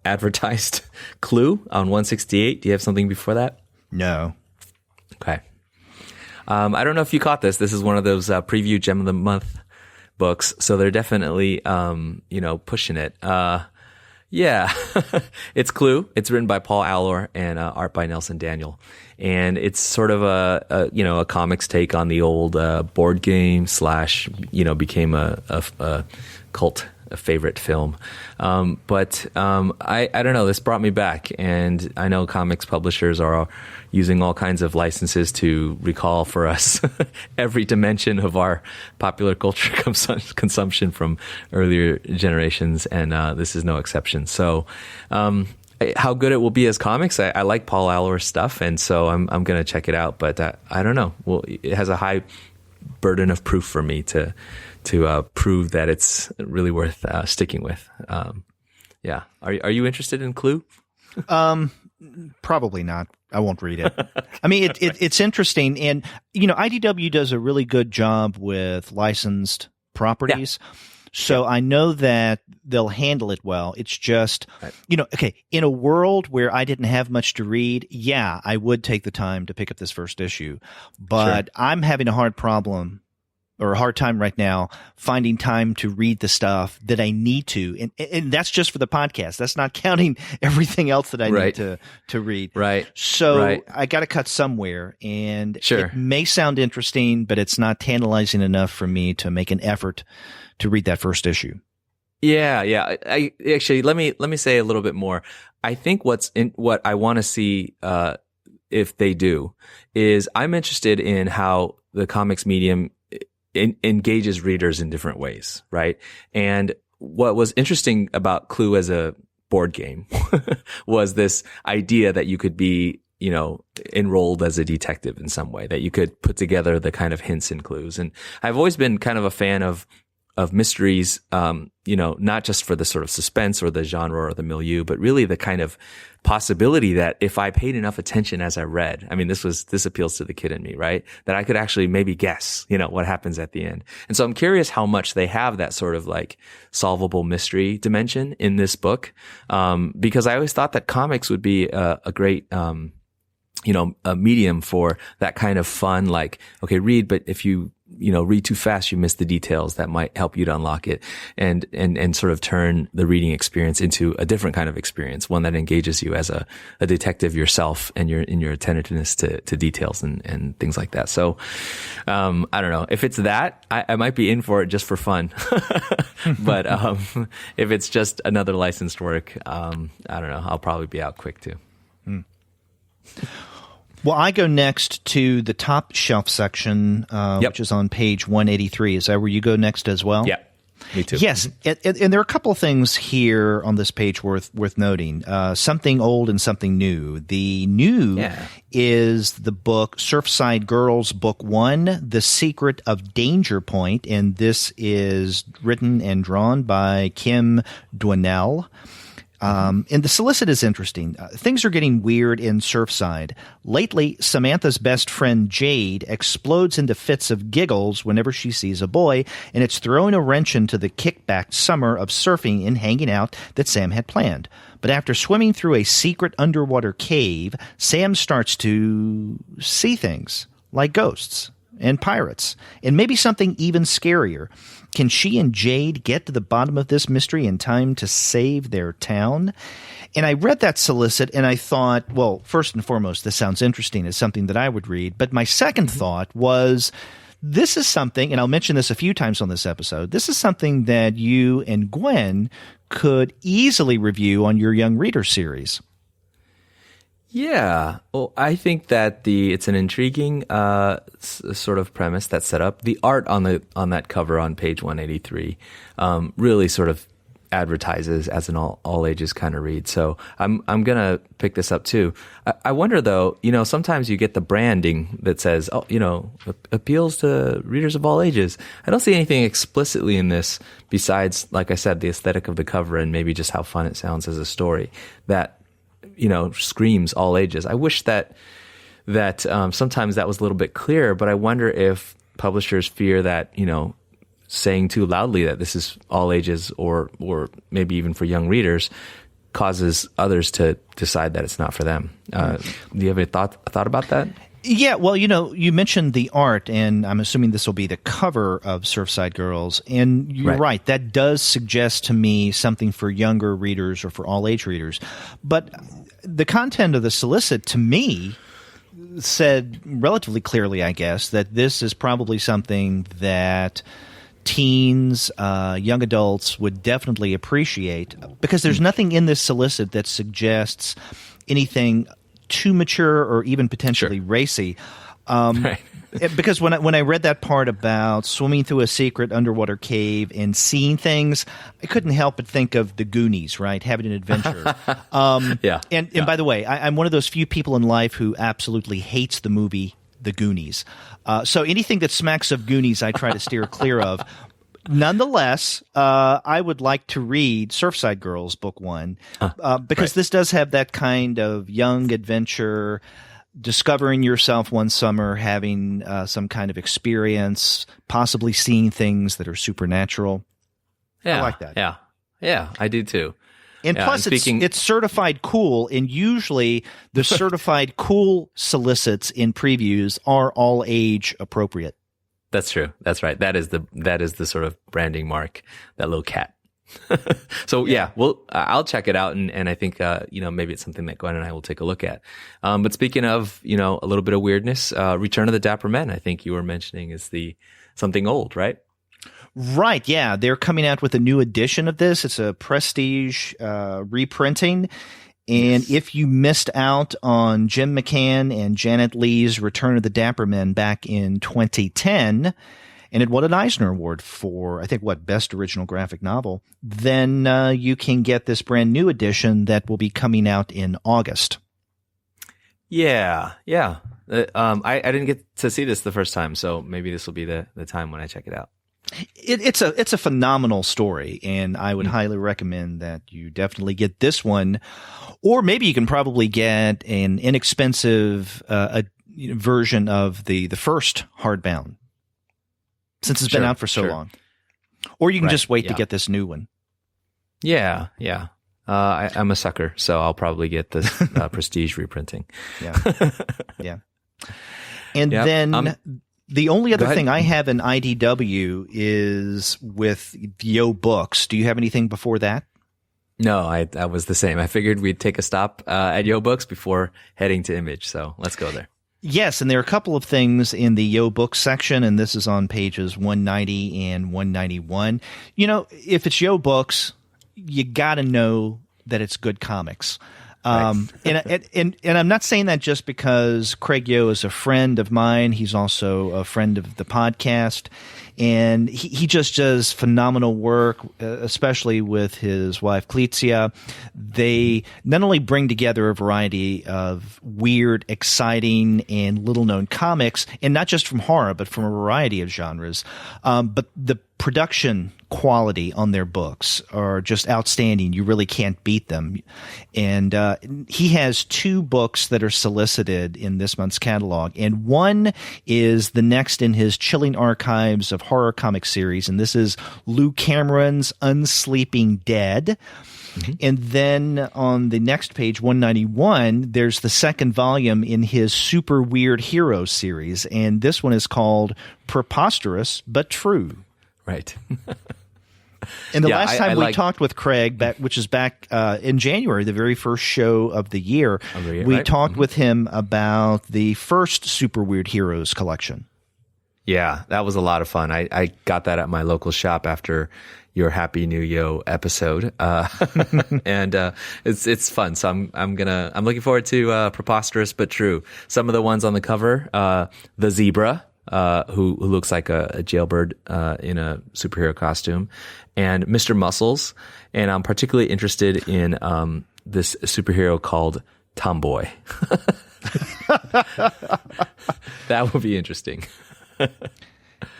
advertised Clue on 168. Do you have something before that? No. Okay. I don't know if you caught this. This is one of those preview Gem of the Month books, so they're definitely pushing it. Yeah, it's Clue. It's written by Paul Allor and art by Nelson Daniel, and it's sort of a comics take on the old board game / became a cult favorite film. But I don't know. This brought me back, and I know comics publishers are using all kinds of licenses to recall for us every dimension of our popular culture consumption from earlier generations, and this is no exception. So how good it will be as comics, I like Paul Allor's stuff, and so I'm going to check it out. But I don't know. Well, it has a high burden of proof for me to prove that it's really worth sticking with. Yeah. Are you interested in Clue? Probably not. I won't read it. I mean, it's interesting. And, IDW does a really good job with licensed properties. Yeah. So I know that they'll handle it well. It's just, okay, in a world where I didn't have much to read, yeah, I would take the time to pick up this first issue. But sure. I'm having a hard time right now finding time to read the stuff that I need to. And that's just for the podcast. That's not counting everything else that I need to read. Right. So I got to cut somewhere, and it may sound interesting, but it's not tantalizing enough for me to make an effort to read that first issue. Yeah. I actually, let me say a little bit more. I think what I want to see, if they do, is I'm interested in how the comics medium engages readers in different ways, right? And what was interesting about Clue as a board game was this idea that you could be, enrolled as a detective in some way, that you could put together the kind of hints and clues. And I've always been kind of a fan of mysteries, not just for the sort of suspense or the genre or the milieu, but really the kind of possibility that if I paid enough attention as I read, I mean, this appeals to the kid in me, right? That I could actually maybe guess, what happens at the end. And so I'm curious how much they have that sort of like solvable mystery dimension in this book. Because I always thought that comics would be a great, a medium for that kind of fun, like, okay, read, but if you read too fast, you miss the details that might help you to unlock it, and sort of turn the reading experience into a different kind of experience, one that engages you as a detective yourself and your attentiveness to details and things like that. So, I don't know if it's that, I might be in for it just for fun, but, if it's just another licensed work, I don't know, I'll probably be out quick too. Well, I go next to the top shelf section, which is on page 183. Is that where you go next as well? Yeah, me too. Yes, and there are a couple of things here on this page worth noting. Something old and something new. The new is the book Surfside Girls, Book 1, The Secret of Danger Point, and this is written and drawn by Kim Dwinell. And the solicit is interesting. Things are getting weird in Surfside. Lately, Samantha's best friend Jade explodes into fits of giggles whenever she sees a boy, and it's throwing a wrench into the kickback summer of surfing and hanging out that Sam had planned. But after swimming through a secret underwater cave, Sam starts to see things like ghosts and pirates, and maybe something even scarier. Can she and Jade get to the bottom of this mystery in time to save their town? And I read that solicit and I thought, well, first and foremost, this sounds interesting. It's something that I would read. But my second thought was, this is something, and I'll mention this a few times on this episode, this is something that you and Gwen could easily review on your Young Reader series. Yeah, well, I think that it's an intriguing sort of premise that's set up. The art on that cover on page 183 really sort of advertises as an all ages kind of read. So I'm gonna pick this up too. I wonder though, sometimes you get the branding that says, appeals to readers of all ages. I don't see anything explicitly in this besides, like I said, the aesthetic of the cover and maybe just how fun it sounds as a story that, screams all ages. I wish that sometimes that was a little bit clearer, but I wonder if publishers fear that, saying too loudly that this is all ages or maybe even for young readers causes others to decide that it's not for them. Do you have any thought about that? Yeah, well, you mentioned the art, and I'm assuming this will be the cover of Surfside Girls, and you're right. That does suggest to me something for younger readers or for all-age readers. But the content of the solicit, to me, said relatively clearly, I guess, that this is probably something that teens, young adults would definitely appreciate, because there's nothing in this solicit that suggests anything too mature or even potentially racy. Right. Because when I read that part about swimming through a secret underwater cave and seeing things, I couldn't help but think of the Goonies, right? Having an adventure. And by the way, I'm one of those few people in life who absolutely hates the movie The Goonies. So anything that smacks of Goonies, I try to steer clear of. Nonetheless, I would like to read Surfside Girls Book 1 because this does have that kind of young adventure, discovering yourself one summer, having some kind of experience, possibly seeing things that are supernatural. I like that. Yeah, I do too. And plus, it's certified cool, and usually the certified cool solicits in previews are all age appropriate. That's true. That's right. That is the sort of branding mark, that little cat. So well, I'll check it out, and I think maybe it's something that Gwen and I will take a look at. But speaking of a little bit of weirdness, Return of the Dapper Men, I think you were mentioning, is something old, right? Right, yeah. They're coming out with a new edition of this. It's a prestige reprinting. And if you missed out on Jim McCann and Janet Leigh's Return of the Dapper Men back in 2010, and it won an Eisner Award for, I think, Best Original Graphic Novel, then you can get this brand new edition that will be coming out in August. Yeah. I didn't get to see this the first time, so maybe this will be the time when I check it out. It's a phenomenal story, and I would highly recommend that you definitely get this one, or maybe you can probably get an inexpensive version of the first hardbound, since it's been out for so long. Or you can just wait to get this new one. Yeah. I'm a sucker, so I'll probably get this prestige reprinting. Yeah. And then the only other thing I have in IDW is with Yo Books. Do you have anything before that? No, I was the same. I figured we'd take a stop at Yo Books before heading to Image, so let's go there. Yes, and there are a couple of things in the Yo Books section, and this is on pages 190 and 191. If it's Yo Books, you got to know that it's good comics. And I'm not saying that just because Craig Yo is a friend of mine. He's also a friend of the podcast, and he just does phenomenal work, especially with his wife Cletzia. They not only bring together a variety of weird, exciting, and little-known comics, and not just from horror, but from a variety of genres, but the production quality on their books are just outstanding. You really can't beat them. And he has two books that are solicited in this month's catalog, and one is the next in his Chilling Archives of Horror Comic series, and this is Lou Cameron's Unsleeping Dead. Mm-hmm. And then on the next page, 191, there's the second volume in his Super Weird Heroes series, and this one is called Preposterous But True. Right. And the last time we talked with Craig, which is back in January, the very first show of the year, we talked with him about the first Super Weird Heroes collection. Yeah, that was a lot of fun. I got that at my local shop after your Happy New Yo episode, and it's fun. So I'm looking forward to Preposterous But True. Some of the ones on the cover, the zebra. who looks like a jailbird in a superhero costume, and Mr. Muscles. And I'm particularly interested in this superhero called Tomboy. That would be interesting.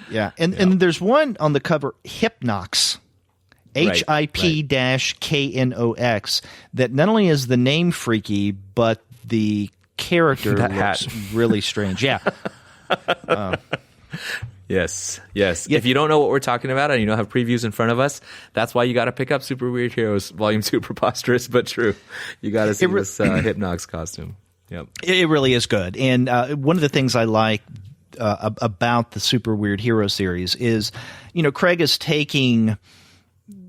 Yeah, and there's one on the cover, Hypnox, HIP-KNOX, that not only is the name freaky, but the character looks really strange. Yeah. Yes. If you don't know what we're talking about and you don't have previews in front of us, that's why you got to pick up Super Weird Heroes Volume 2, Preposterous but True. You got to see this Hypnox costume. Yep. It really is good. And one of the things I like about the Super Weird Hero series is, Craig is taking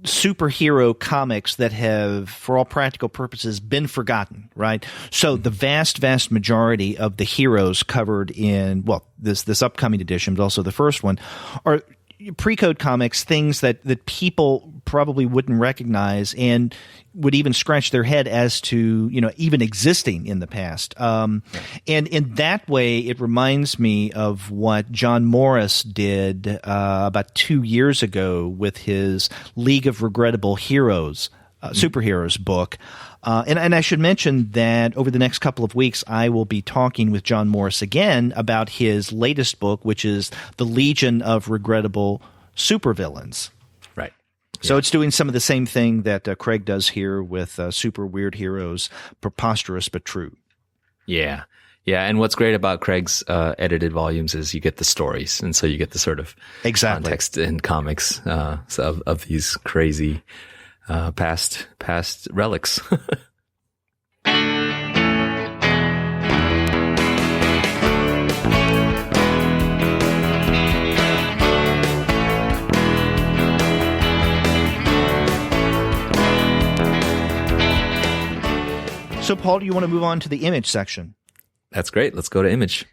superhero comics that have, for all practical purposes, been forgotten, right? So the vast majority of the heroes covered in, this upcoming edition, but also the first one, are pre-code comics, things that people probably wouldn't recognize and would even scratch their head as to, even existing in the past. And in that way, it reminds me of what John Morris did about 2 years ago with his League of Regrettable Heroes, Superheroes book. And I should mention that over the next couple of weeks, I will be talking with John Morris again about his latest book, which is The Legion of Regrettable Supervillains. Right. So it's doing some of the same thing that Craig does here with Super Weird Heroes, Preposterous but True. Yeah. Yeah, and what's great about Craig's edited volumes is you get the stories, and so you get the sort of context in comics of these crazy past relics. So, Paul, do you want to move on to the image section? That's great. Let's go to image.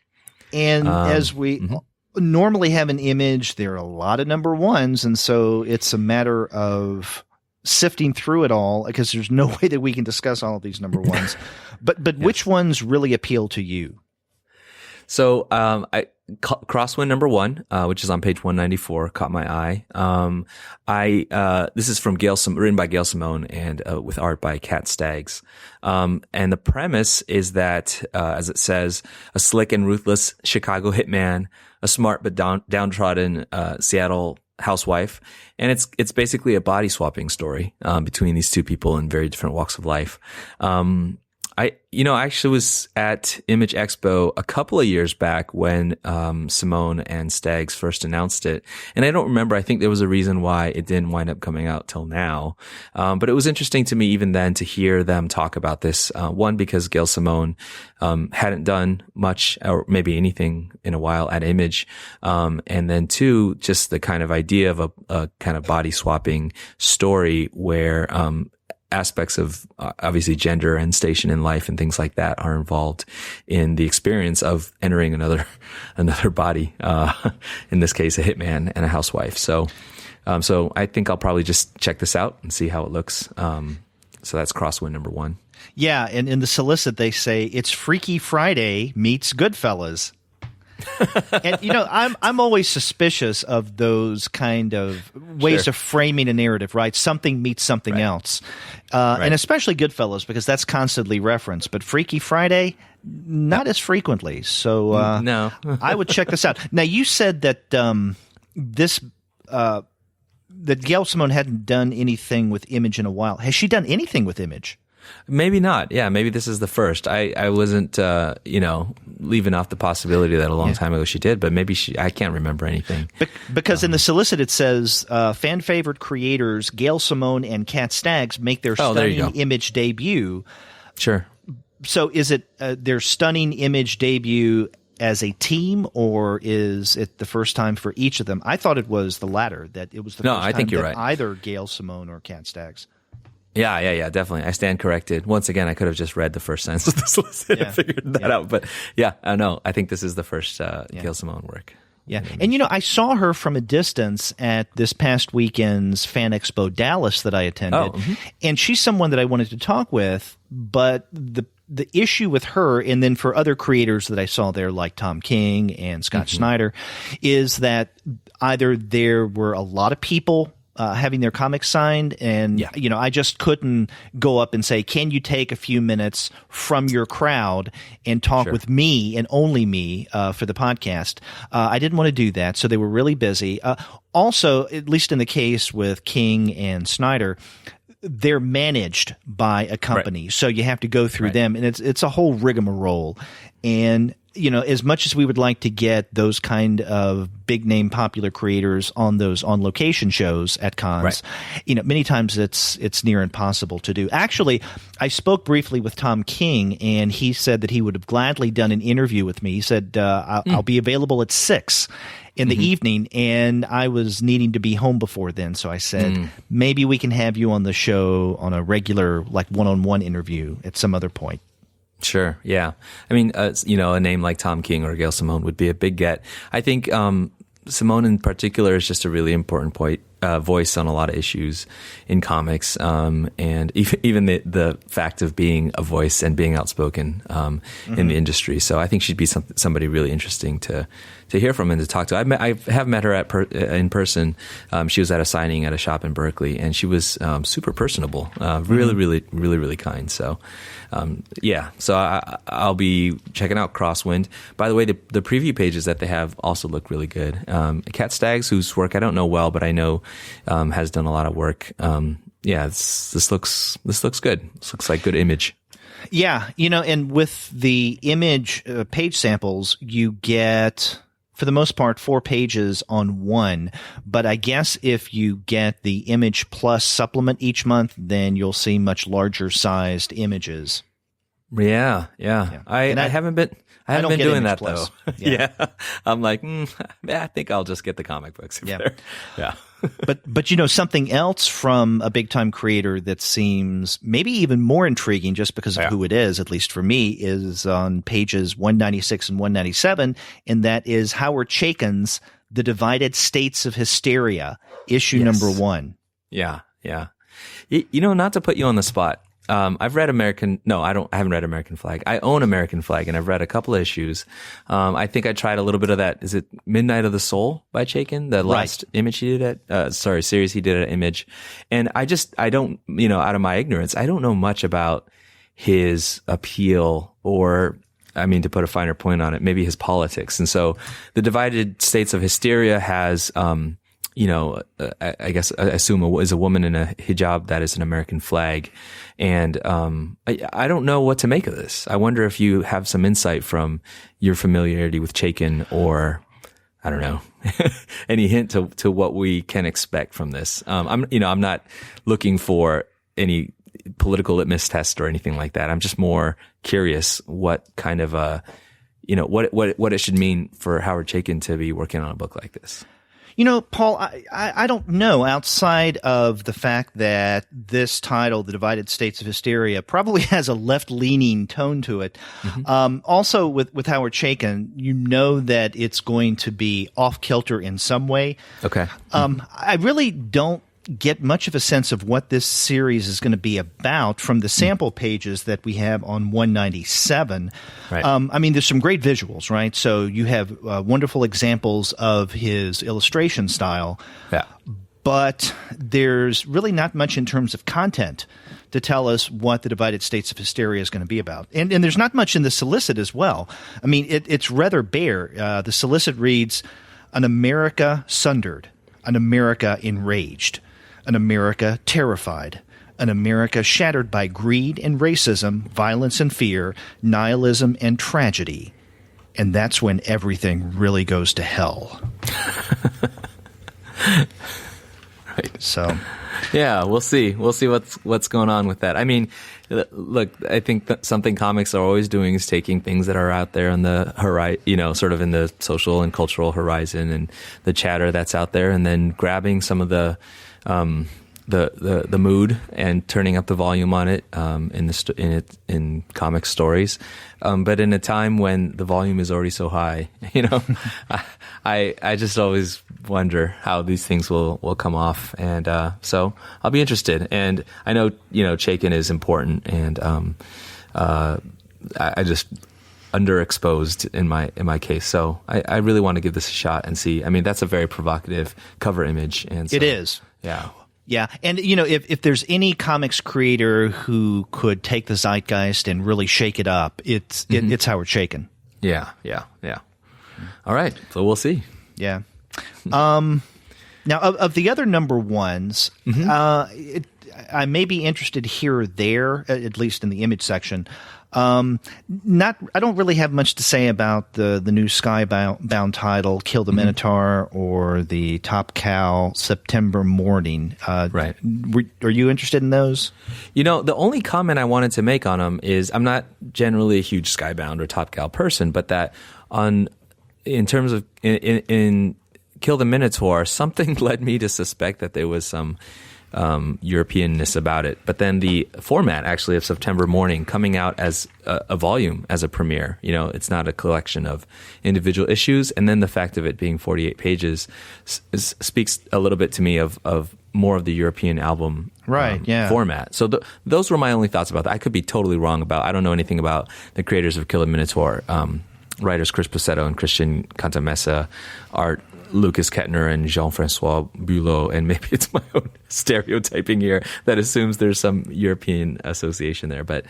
And as we normally have an image, there are a lot of number ones, and so it's a matter of sifting through it all, because there's no way that we can discuss all of these number ones. But yes. Which ones really appeal to you? So Crosswind number 1, which is on page 194, caught my eye. This is from written by Gail Simone and with art by Kat Staggs. And the premise is that, as it says, a slick and ruthless Chicago hitman, a smart but downtrodden Seattle housewife, and it's basically a body swapping story between these two people in very different walks of life. I actually was at Image Expo a couple of years back when Simone and Staggs first announced it, and I don't remember. I think there was a reason why it didn't wind up coming out till now, but it was interesting to me even then to hear them talk about this. One, because Gail Simone hadn't done much or maybe anything in a while at Image, and then two, just the kind of idea of a kind of body swapping story where aspects of obviously gender and station in life and things like that are involved in the experience of entering another body, in this case a hitman and a housewife. So I think I'll probably just check this out and see how it looks. So that's Crosswind number 1. Yeah, and in the solicit they say it's Freaky Friday meets Goodfellas. And I'm always suspicious of those kind of ways of framing a narrative, right? Something meets something else, and especially Goodfellas, because that's constantly referenced. But Freaky Friday, not as frequently. So no, I would check this out. Now, you said that that Gail Simone hadn't done anything with Image in a while. Has she done anything with Image? Maybe not. Yeah, maybe this is the first. I wasn't, leaving off the possibility that a long time ago she did, but maybe I can't remember anything. Because in the solicit it says, fan favorite creators Gail Simone and Kat Staggs make their stunning Image debut. Sure. So is it their stunning Image debut as a team, or is it the first time for each of them? I thought it was the latter, that it was the first time that either Gail Simone or Kat Staggs. Yeah, definitely. I stand corrected. Once again, I could have just read the first sentence of the solicit and figured that out. But no, I think this is the first Gail Simone work. Yeah. And, I saw her from a distance at this past weekend's Fan Expo Dallas that I attended. And she's someone that I wanted to talk with, but the the issue with her, and then for other creators that I saw there, like Tom King and Scott Snyder, is that either there were a lot of people having their comics signed, and I just couldn't go up and say, "Can you take a few minutes from your crowd and talk with me and only me for the podcast?" I didn't want to do that, so they were really busy. Also, at least in the case with King and Snyder, they're managed by a company, so you have to go through them, and it's a whole rigmarole. And as much as we would like to get those kind of big name popular creators on those on location shows at cons, many times it's near impossible to do. Actually, I spoke briefly with Tom King, and he said that he would have gladly done an interview with me. He said, I'll be available at 6 in the evening, and I was needing to be home before then. So I said, maybe we can have you on the show on a regular, like, one-on-one interview at some other point. Sure. Yeah. I mean, a name like Tom King or Gail Simone would be a big get. I think Simone in particular is just a really important voice on a lot of issues in comics, and even the fact of being a voice and being outspoken in the industry. So I think she'd be somebody really interesting to hear from and to talk to. I have met her in person. She was at a signing at a shop in Berkeley, and she was super personable, really kind. So so I'll be checking out Crosswind. By the way, the preview pages that they have also look really good. Kat Staggs, whose work I don't know well, but I know has done a lot of work. This looks good. This looks like good image. Yeah, and with the image page samples, you get, for the most part, 4 pages on one. But I guess if you get the Image Plus supplement each month, then you'll see much larger sized images. Yeah. I haven't been doing that Plus. though. Yeah. I'm like, I think I'll just get the comic books. Yeah. But something else from a big time creator that seems maybe even more intriguing just because of who it is, at least for me, is on pages 196 and 197, and that is Howard Chaykin's The Divided States of Hysteria, issue number 1. Yeah. Not to put you on the spot, I've read I haven't read American Flag. I own American Flag, and I've read a couple of issues. I think I tried a little bit of that. Is it Midnight of the Soul by Chaykin? The last image he did series he did at Image. And I don't, out of my ignorance, I don't know much about his appeal or, to put a finer point on it, maybe his politics. And so the Divided States of Hysteria has, I guess I assume is a woman in a hijab that is an American flag. And I don't know what to make of this. I wonder if you have some insight from your familiarity with Chaykin, or I don't know, any hint to what we can expect from this. I'm not looking for any political litmus test or anything like that. I'm just more curious what kind of what it should mean for Howard Chaykin to be working on a book like this. Paul, I don't know, outside of the fact that this title, The Divided States of Hysteria, probably has a left-leaning tone to it. Also, with Howard Chaykin, that it's going to be off-kilter in some way. Okay. I really don't get much of a sense of what this series is going to be about from the sample pages that we have on 197. Right. There's some great visuals, right? So you have wonderful examples of his illustration style. Yeah. But there's really not much in terms of content to tell us what the Divided States of Hysteria is going to be about. And there's not much in the solicit as well. It's rather bare. The solicit reads, "An America sundered, an America enraged, an America terrified, an America shattered by greed and racism, violence and fear, nihilism and tragedy. And that's when everything really goes to hell." Right. So, yeah, we'll see. We'll see what's going on with that. Look, I think that something comics are always doing is taking things that are out there on the horizon, sort of in the social and cultural horizon and the chatter that's out there, and then grabbing some of the mood and turning up the volume on it in comic stories, but in a time when the volume is already so high, I just always wonder how these things will come off, and so I'll be interested. And I know Chaykin is important, and I just underexposed in my case. So I really want to give this a shot and see. I mean, that's a very provocative cover image. And so, it is. Yeah. Yeah. And, if there's any comics creator who could take the zeitgeist and really shake it up, it's Howard Chaykin. Yeah. All right. So we'll see. Yeah. Now, of the other number ones, I may be interested here or there, at least in the image section. I don't really have much to say about the new Skybound title, Kill the Minotaur, or the Top Cow, September Morning. Right. Are you interested in those? The only comment I wanted to make on them is I'm not generally a huge Skybound or Top Cow person, but that in terms of in Kill the Minotaur, something led me to suspect that there was some Europeanness about it. But then the format actually of September Morning coming out as a volume, as a premiere, it's not a collection of individual issues. And then the fact of it being 48 pages speaks a little bit to me of more of the European album format. So those were my only thoughts about that. I could be totally wrong I don't know anything about the creators of Kill the Minotaur, writers Chris Pacetto and Christian Cantamessa, art Lucas Kettner and Jean-Francois Bulot, and maybe it's my own stereotyping here that assumes there's some European association there. But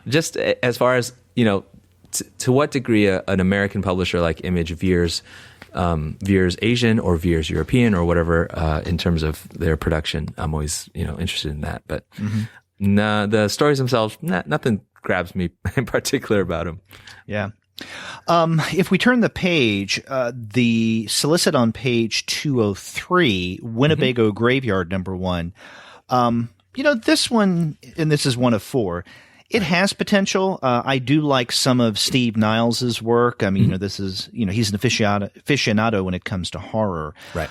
just as far as, to what degree an American publisher like Image veers Asian or veers European or whatever in terms of their production, I'm always, interested in that. But the stories themselves, nothing grabs me in particular about them. Yeah. If we turn the page, the solicit on page 203, Winnebago Graveyard #1. This one, and this is one of 4. It has potential. I do like some of Steve Niles's work. I mean, this is, he's an aficionado when it comes to horror. Right.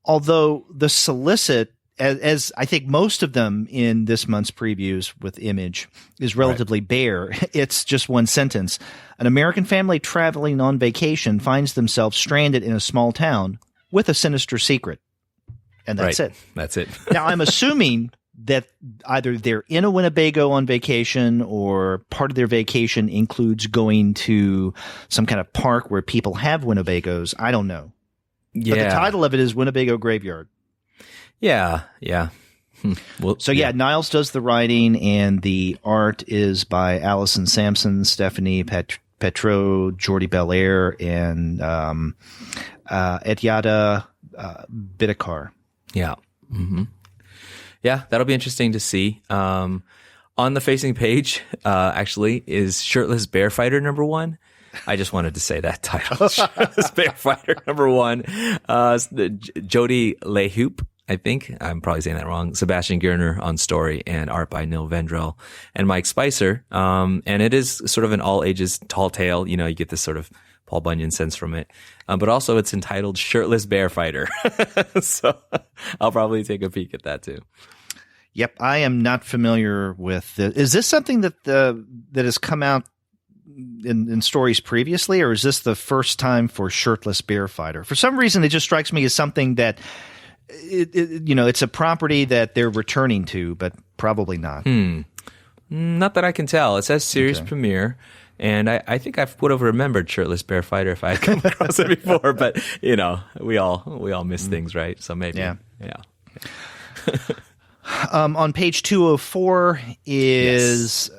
Although the solicit, as I think most of them in this month's previews with Image, is relatively bare. It's just one sentence. An American family traveling on vacation finds themselves stranded in a small town with a sinister secret. And that's it. That's it. Now, I'm assuming that either they're in a Winnebago on vacation or part of their vacation includes going to some kind of park where people have Winnebagos. I don't know. Yeah. But the title of it is Winnebago Graveyard. Yeah. Well, Niles does the writing, and the art is by Allison Sampson, Stephanie Petro, Jordi Belair, and Etyada Bidikar. Yeah. Mm-hmm. Yeah, that'll be interesting to see. On the facing page, actually, is Shirtless Bear-Fighter #1. I just wanted to say that title. Shirtless Bear-Fighter #1. Jody LeHoop, I think I'm probably saying that wrong. Sebastian Gurner on story, and art by Neil Vendrell and Mike Spicer. And it is sort of an all ages tall tale. You get this sort of Paul Bunyan sense from it. But also it's entitled Shirtless Bear-Fighter. So I'll probably take a peek at that too. Yep. I am not familiar with this. Is this something that has come out in stories previously, or is this the first time for Shirtless Bear-Fighter? For some reason, it just strikes me as something that it's a property that they're returning to, but probably not. Not that I can tell. It says series premiere, and I think I would have remembered Shirtless Bear-Fighter if I had come across it before. But we all miss things, right? So maybe, yeah. On page 204 is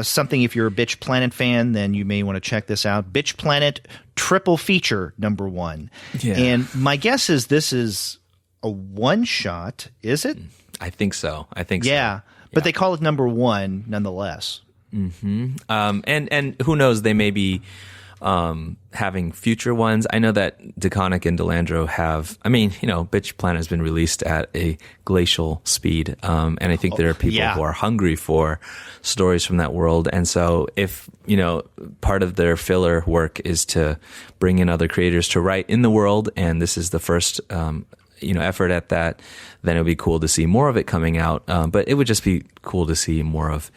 something. If you're a Bitch Planet fan, then you may want to check this out. Bitch Planet Triple Feature #1. Yeah. And my guess is this is a one-shot, is it? I think so. Yeah, but they call it #1 nonetheless. Mm-hmm. And who knows, they may be having future ones. I know that DeConnick and DeLandro have, Bitch Planet has been released at a glacial speed. And I think there are people who are hungry for stories from that world. And so if, part of their filler work is to bring in other creators to write in the world, and this is the first, effort at that, then it would be cool to see more of it coming out. But it would just be cool to see more of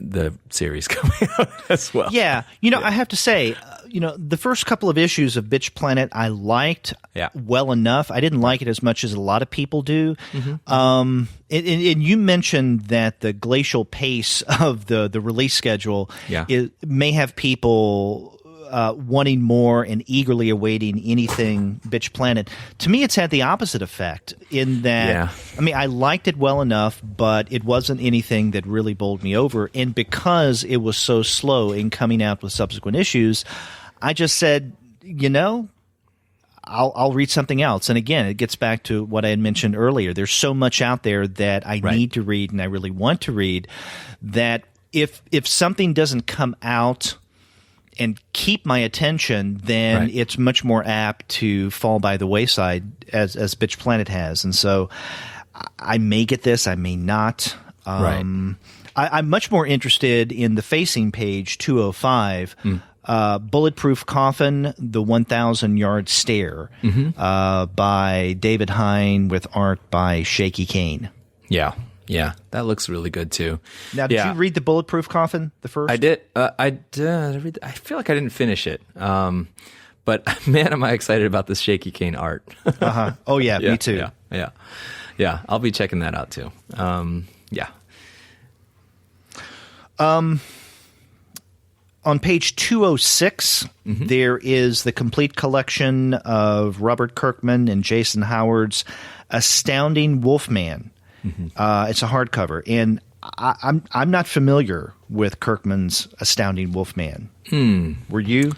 the series coming out as well. Yeah. I have to say, the first couple of issues of Bitch Planet I liked well enough. I didn't like it as much as a lot of people do. And you mentioned that the glacial pace of the release schedule may have people wanting more and eagerly awaiting anything Bitch Planet. To me, it's had the opposite effect in that, I liked it well enough, but it wasn't anything that really bowled me over. And because it was so slow in coming out with subsequent issues, I just said, I'll read something else. And again, it gets back to what I had mentioned earlier. There's so much out there that I need to read and I really want to read, that if something doesn't come out and keep my attention, then it's much more apt to fall by the wayside as Bitch Planet has. And so I may get this, I may not. I'm much more interested in the facing page 205, Bulletproof Coffin, The 1,000-Yard Stare, by David Hine with art by Shaky Kane. Yeah, that looks really good too. Now, did you read the Bulletproof Coffin, the first? I did. I feel like I didn't finish it. But man, am I excited about this Shaky Kane art. Oh yeah, me too. Yeah. I'll be checking that out too. On page 206, there is the complete collection of Robert Kirkman and Jason Howard's Astounding Wolfman. It's a hardcover, and I'm not familiar with Kirkman's Astounding Wolfman. Were you?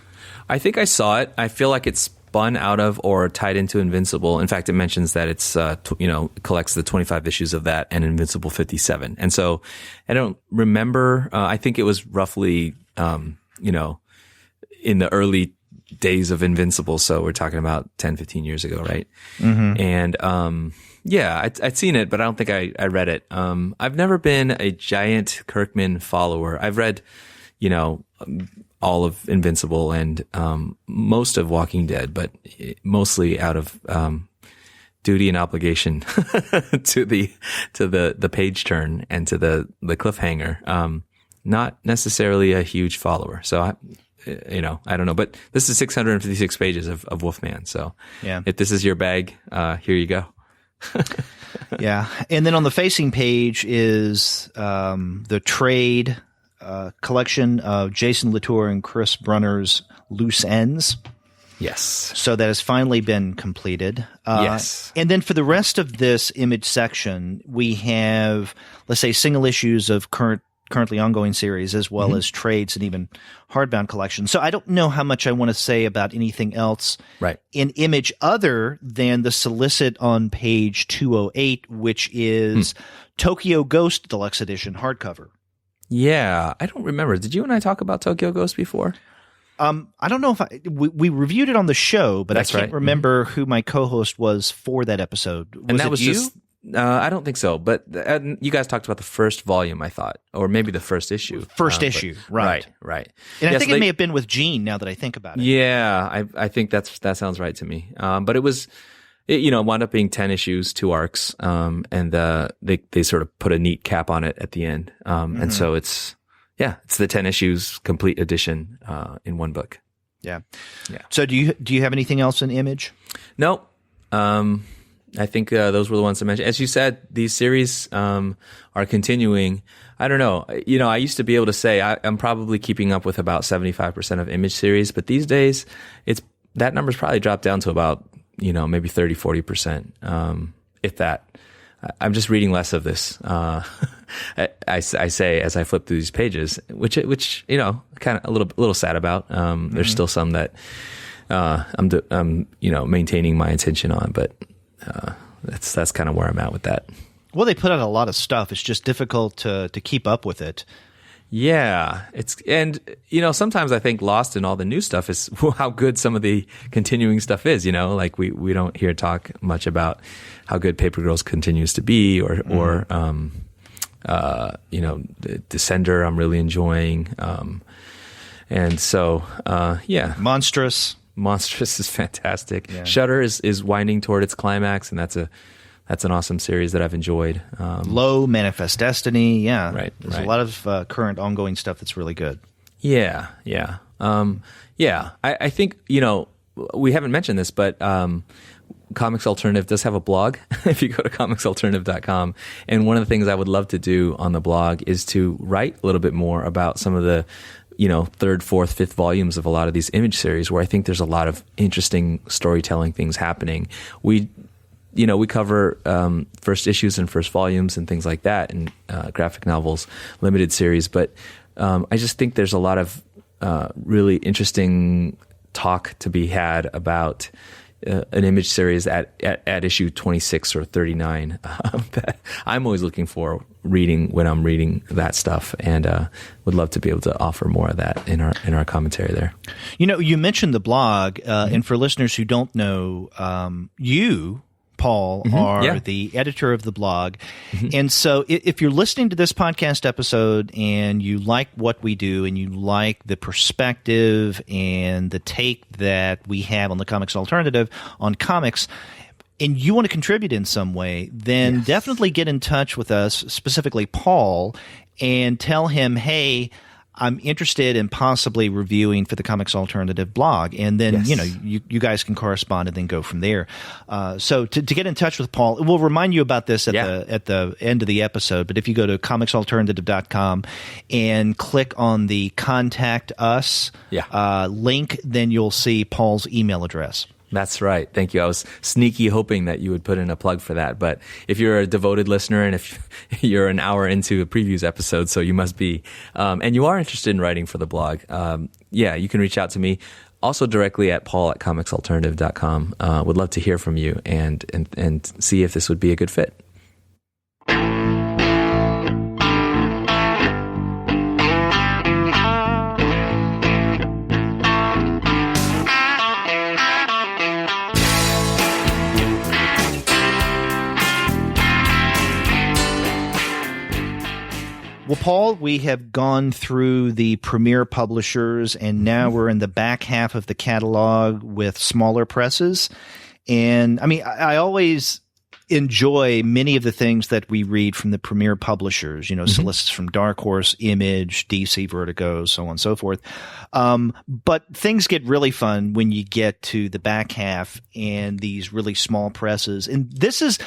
I think I saw it. I feel like it's spun out of or tied into Invincible. In fact, it mentions that it's collects the 25 issues of that and Invincible 57. And so I don't remember. I think it was roughly in the early days of Invincible. So we're talking about 10, 15 years ago, right? And I'd seen it, but I don't think I read it. I've never been a giant Kirkman follower. I've read, all of Invincible and most of Walking Dead, but mostly out of duty and obligation to the page turn and to the cliffhanger. Not necessarily a huge follower. So I don't know, but this is 656 pages of Wolfman. So if this is your bag, here you go. And then on the facing page is the trade collection of Jason Latour and Chris Brunner's Loose Ends. Yes. So that has finally been completed. Yes. And then for the rest of this image section, we have, let's say, single issues of currently ongoing series, as well as trades and even hardbound collections. So I don't know how much I want to say about anything else in image other than the solicit on page 208, which is Tokyo Ghost Deluxe Edition hardcover. Yeah, I don't remember. Did you and I talk about Tokyo Ghost before? I don't know if we reviewed it on the show, but That's I can't remember who my co-host was for that episode. Was you? I don't think so, but you guys talked about the first volume, I thought, or maybe the first issue. First issue, right. And I think it may have been with Gene, now that I think about it. Yeah, I think that sounds right to me. But it wound up being 10 issues, 2 arcs, and they sort of put a neat cap on it at the end. And so it's the 10 issues complete edition in one book. Yeah. So do you have anything else in image? No. I think those were the ones I mentioned. As you said, these series are continuing. I don't know. I used to be able to say I'm probably keeping up with about 75% of image series, but these days that number's probably dropped down to about maybe 30, 40%, if that. I'm just reading less of this. I say as I flip through these pages, which kind of a little sad about. There's still some that I'm maintaining my attention on, but that's kind of where I'm at with that. Well, they put out a lot of stuff. It's just difficult to keep up with it. Yeah, sometimes I think lost in all the new stuff is how good some of the continuing stuff is. Like we don't hear talk much about how good Paper Girls continues to be, or Descender I'm really enjoying, and so Monstrous is fantastic. Yeah. Shudder is winding toward its climax, and that's That's an awesome series that I've enjoyed. Low, Manifest Destiny, yeah. Right. There's a lot of current ongoing stuff that's really good. Yeah. I think, we haven't mentioned this, but Comics Alternative does have a blog if you go to comicsalternative.com. And one of the things I would love to do on the blog is to write a little bit more about some of the, third, fourth, fifth volumes of a lot of these image series where I think there's a lot of interesting storytelling things happening. We cover first issues and first volumes and things like that in graphic novels, limited series. But I just think there's a lot of really interesting talk to be had about an image series at issue 26 or 39 that I'm always looking for reading when I'm reading that stuff, and would love to be able to offer more of that in our commentary there. You mentioned the blog, and for listeners who don't know, you, Paul, are the editor of the blog. And so if you're listening to this podcast episode and you like what we do and you like the perspective and the take that we have on the Comics Alternative on comics, and you want to contribute in some way, then definitely get in touch with us, specifically Paul, and tell him, hey, I'm interested in possibly reviewing for the Comics Alternative blog. And then, you guys can correspond and then go from there. So to get in touch with Paul, we'll remind you about this at the end of the episode. But if you go to comicsalternative.com and click on the Contact Us link, then you'll see Paul's email address. That's right. Thank you. I was sneaky hoping that you would put in a plug for that. But if you're a devoted listener and if you're an hour into a previews episode, so you must be, and you are interested in writing for the blog, you can reach out to me. Also directly at paul@comicsalternative.com. Would love to hear from you and see if this would be a good fit. Well, Paul, we have gone through the premier publishers, and now we're in the back half of the catalog with smaller presses. And I mean, I always enjoy many of the things that we read from the premier publishers, solicits from Dark Horse, Image, DC, Vertigo, so on and so forth. But things get really fun when you get to the back half and these really small presses. And this is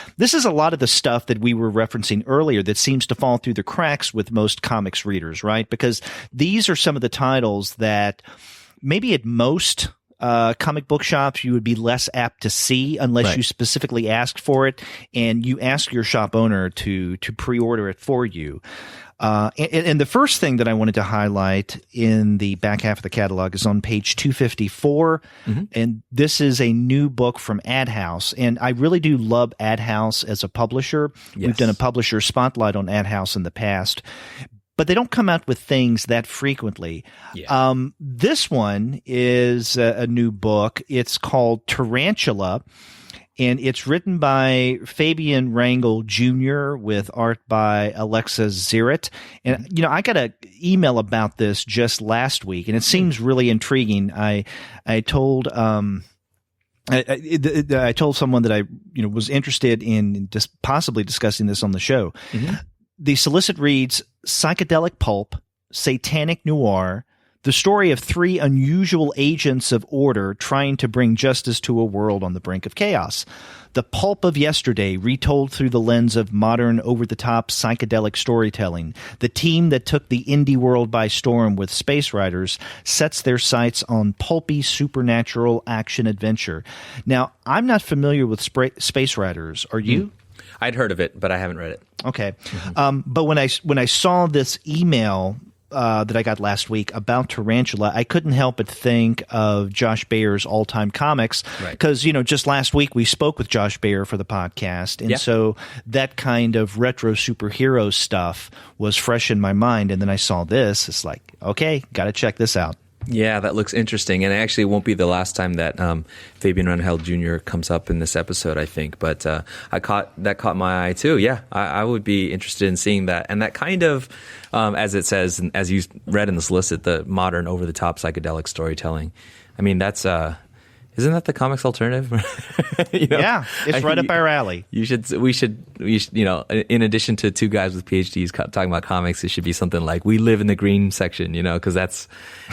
a lot of the stuff that we were referencing earlier that seems to fall through the cracks with most comics readers, right? Because these are some of the titles that maybe at most comic book shops you would be less apt to see unless you specifically asked for it and you ask your shop owner to pre-order it for you. And the first thing that I wanted to highlight in the back half of the catalog is on page 254. And this is a new book from AdHouse. And I really do love AdHouse as a publisher. We've done a publisher spotlight on AdHouse in the past, but they don't come out with things that frequently. This one is a new book. It's called Tarantula, and it's written by Fabian Rangel Jr. with art by Alexa Zirit. And, I got an email about this just last week, and it seems really intriguing. I told I told someone that I was interested in just possibly discussing this on the show. The solicit reads, psychedelic pulp, satanic noir, the story of three unusual agents of order trying to bring justice to a world on the brink of chaos. The pulp of yesterday retold through the lens of modern over-the-top psychedelic storytelling. The team that took the indie world by storm with Space Riders sets their sights on pulpy supernatural action-adventure. Now, I'm not familiar with Space Riders. Are you? I'd heard of it, but I haven't read it. Okay. But when I saw this email that I got last week about Tarantula, I couldn't help but think of Josh Bayer's All Time Comics because, just last week we spoke with Josh Bayer for the podcast. And so that kind of retro superhero stuff was fresh in my mind. And then I saw this. It's like, okay, got to check this out. Yeah, that looks interesting, and it actually won't be the last time that Fabian Rangel Jr. comes up in this episode, I think. But that caught my eye too. Yeah, I would be interested in seeing that, and that kind of, as it says, and as you read in the solicit, the modern over-the-top psychedelic storytelling. I mean, that's Isn't that the comics alternative? Yeah, it's right up our alley. We should, in addition to two guys with PhDs talking about comics, it should be something like "We live in the green section," because that's,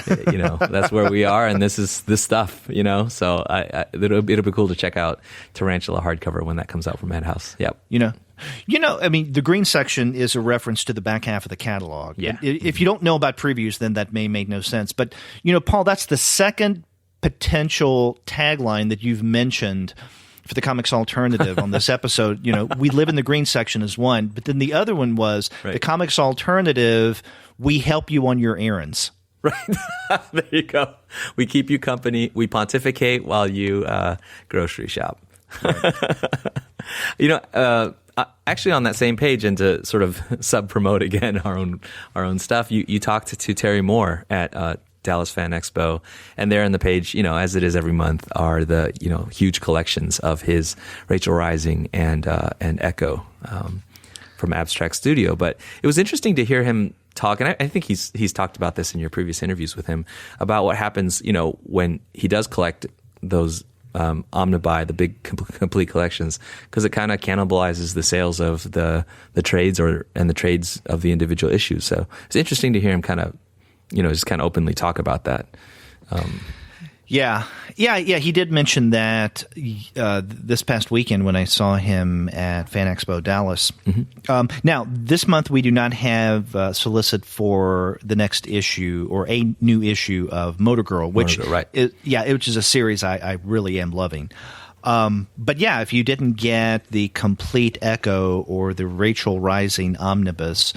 that's where we are, and this is this stuff, So it'll be cool to check out Tarantula hardcover when that comes out from AdHouse. Yep. I mean, the green section is a reference to the back half of the catalog. Yeah. If you don't know about previews, then that may make no sense. But, Paul, that's the second potential tagline that you've mentioned for the comics alternative on this episode. We live in the green section is one, but then the other one was the comics alternative. We help you on your errands. Right. There you go. We keep you company. We pontificate while you grocery shop. Right. Actually, on that same page, and to sort of sub-promote again our own stuff, you talked to Terry Moore at Dallas Fan Expo, and there on the page, as it is every month, are the huge collections of his Rachel Rising and Echo from Abstract Studio. But it was interesting to hear him talk, and I think he's talked about this in your previous interviews with him, about what happens when he does collect those omnibuy, the big complete collections, because it kind of cannibalizes the sales of the trades and the trades of the individual issues. So it's interesting to hear him kind of just kind of openly talk about that. Yeah. He did mention that this past weekend when I saw him at Fan Expo Dallas. Mm-hmm. Now, this month we do not have solicit for the next issue or a new issue of Motor Girl, which which is a series I really am loving. But yeah, if you didn't get the complete Echo or the Rachel Rising Omnibus,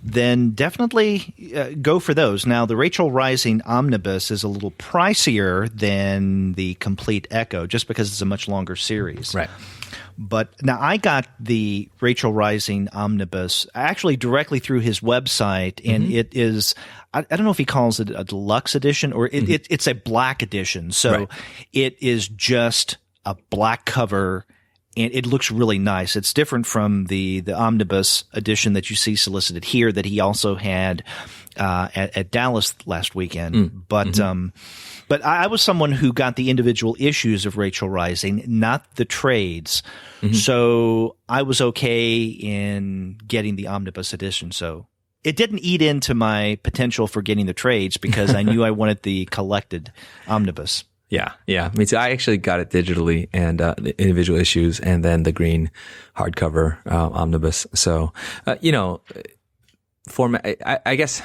then definitely go for those. Now, the Rachel Rising Omnibus is a little pricier than the complete Echo, just because it's a much longer series. Right. But now I got the Rachel Rising Omnibus actually directly through his website, and it is, I don't know if he calls it a deluxe edition or it's a black edition. So it is just a black cover, and it looks really nice. It's different from the omnibus edition that you see solicited here that he also had at Dallas last weekend. But I was someone who got the individual issues of Rachel Rising, not the trades. So I was okay in getting the omnibus edition. So it didn't eat into my potential for getting the trades because I knew I wanted the collected omnibus. Yeah, me too. I actually got it digitally and the individual issues, and then the green hardcover omnibus. So, format. I guess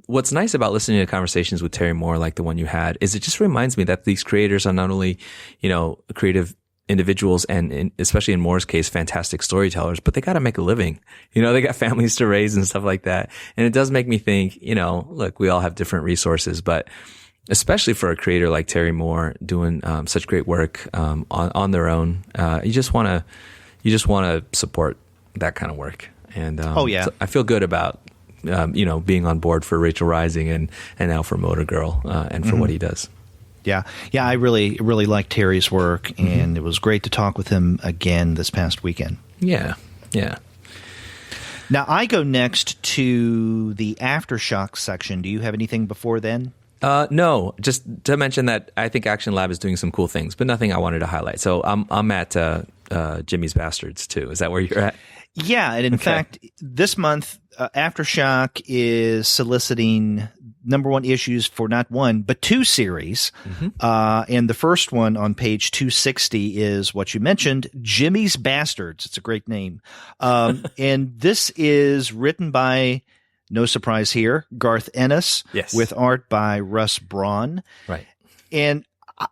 what's nice about listening to conversations with Terry Moore, like the one you had, is it just reminds me that these creators are not only creative individuals and especially in Moore's case, fantastic storytellers, but they got to make a living. They got families to raise and stuff like that. And it does make me think, look, we all have different resources, but especially for a creator like Terry Moore doing such great work on their own, you just want to support that kind of work. And so I feel good about being on board for Rachel Rising and now for Motor Girl and for what he does. Yeah, I really like Terry's work, and it was great to talk with him again this past weekend. Yeah. Now I go next to the Aftershock section. Do you have anything before then? No, just to mention that I think Action Lab is doing some cool things, but nothing I wanted to highlight. So I'm at Jimmy's Bastards too. Is that where you're at? Yeah, and in fact, this month Aftershock is soliciting #1 issues for not one but two series. And the first one on page 260 is what you mentioned, Jimmy's Bastards. It's a great name. And this is written by, no surprise here, Garth Ennis, with art by Russ Braun. Right. And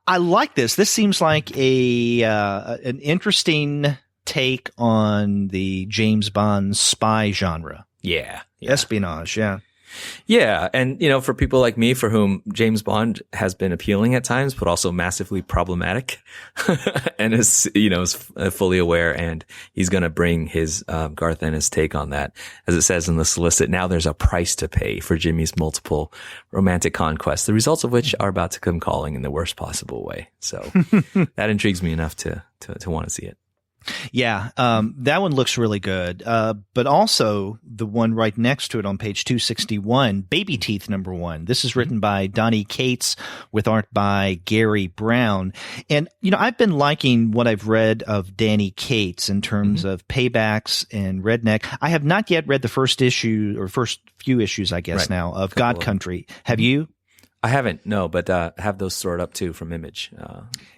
I like this. This seems like an interesting take on the James Bond spy genre. Yeah. Espionage, Yeah, and for people like me for whom James Bond has been appealing at times, but also massively problematic, and is fully aware, and he's going to bring his Garth Ennis take on that. As it says in the solicit, now there's a price to pay for Jimmy's multiple romantic conquests, the results of which are about to come calling in the worst possible way. So that intrigues me enough to want to see it. Yeah, that one looks really good. But also the one right next to it on page 261, Baby Teeth #1. This is written by Donnie Cates with art by Gary Brown. And, I've been liking what I've read of Danny Cates in terms of Paybacks and Redneck. I have not yet read the first issue or first few issues, I guess, now of God Country. Have you? I haven't, no, but have those stored up too from Image.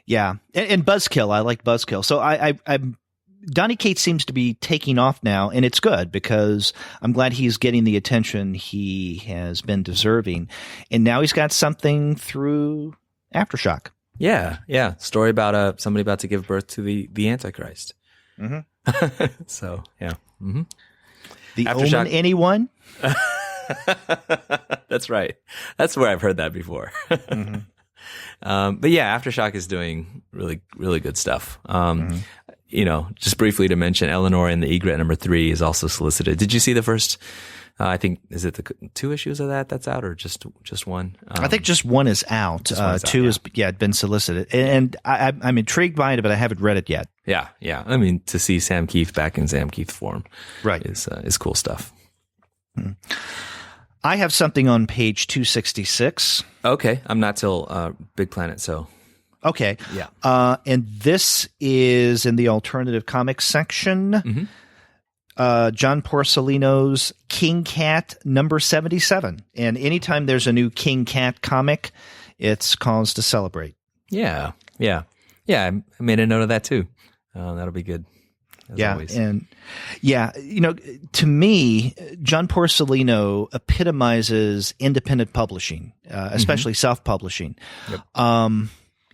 Yeah, and Buzzkill. I like Buzzkill. So I'm Donnie Cates seems to be taking off now, and it's good because I'm glad he's getting the attention he has been deserving. And now he's got something through Aftershock. Yeah. Story about somebody about to give birth to the Antichrist. Mm-hmm. So, yeah. Mm-hmm. The Aftershock. Omen anyone? That's right. That's where I've heard that before. Mm-hmm. But yeah, Aftershock is doing really, really good stuff. Just briefly to mention, Eleanor and the Egret #3 is also solicited. Did you see the first? I think is it the 2 issues of that's out, or just one? I think just one is out. Two is been solicited, and I'm intrigued by it, but I haven't read it yet. Yeah. I mean, to see Sam Keith back in Sam Keith form, right, is cool stuff. I have something on page 266. Okay, I'm not till Big Planet, so. Okay. Yeah. And this is in the alternative comics section. Mm-hmm. John Porcelino's King Cat #77. And anytime there's a new King Cat comic, it's cause to celebrate. Yeah. I made a note of that too. That'll be good. Always. To me, John Porcelino epitomizes independent publishing, especially self-publishing. Yep.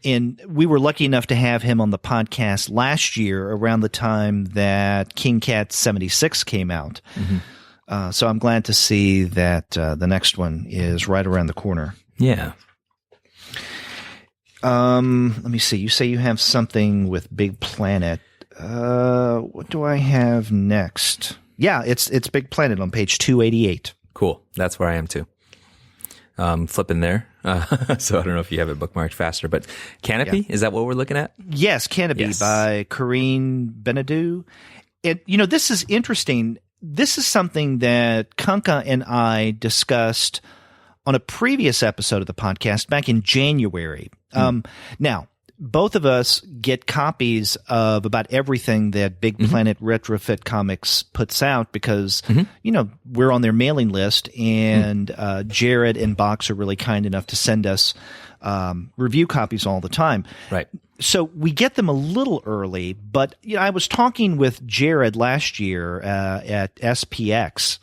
And we were lucky enough to have him on the podcast last year around the time that King Cat 76 came out. Mm-hmm. So I'm glad to see that the next one is right around the corner. Yeah. Let me see. You say you have something with Big Planet. What do I have next? Yeah, it's Big Planet on page 288. Cool. That's where I am too. Flipping there. So I don't know if you have it bookmarked faster, but Canopy, is that what we're looking at? Yes, Canopy by Corinne Benedou. This is interesting. This is something that Kanka and I discussed on a previous episode of the podcast back in January. Now, both of us get copies of about everything that Big Planet Retrofit Comics puts out because, we're on their mailing list, and Jared and Box are really kind enough to send us review copies all the time. Right. So we get them a little early, but I was talking with Jared last year at SPX,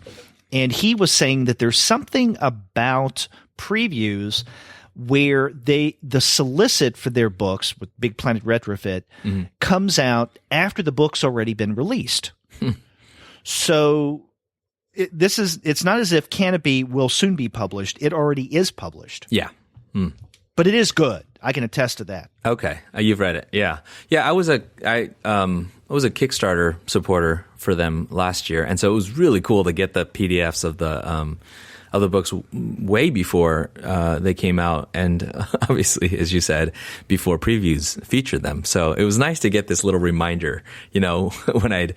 and he was saying that there's something about previews where the solicit for their books with Big Planet Retrofit comes out after the book's already been released. So it's not as if Canopy will soon be published. It already is published. Yeah. But it is good. I can attest to that. Okay. You've read it. Yeah. Yeah. I was a Kickstarter supporter for them last year. And so it was really cool to get the PDFs of the books way before they came out, and obviously, as you said, before previews featured them. So it was nice to get this little reminder, when I'd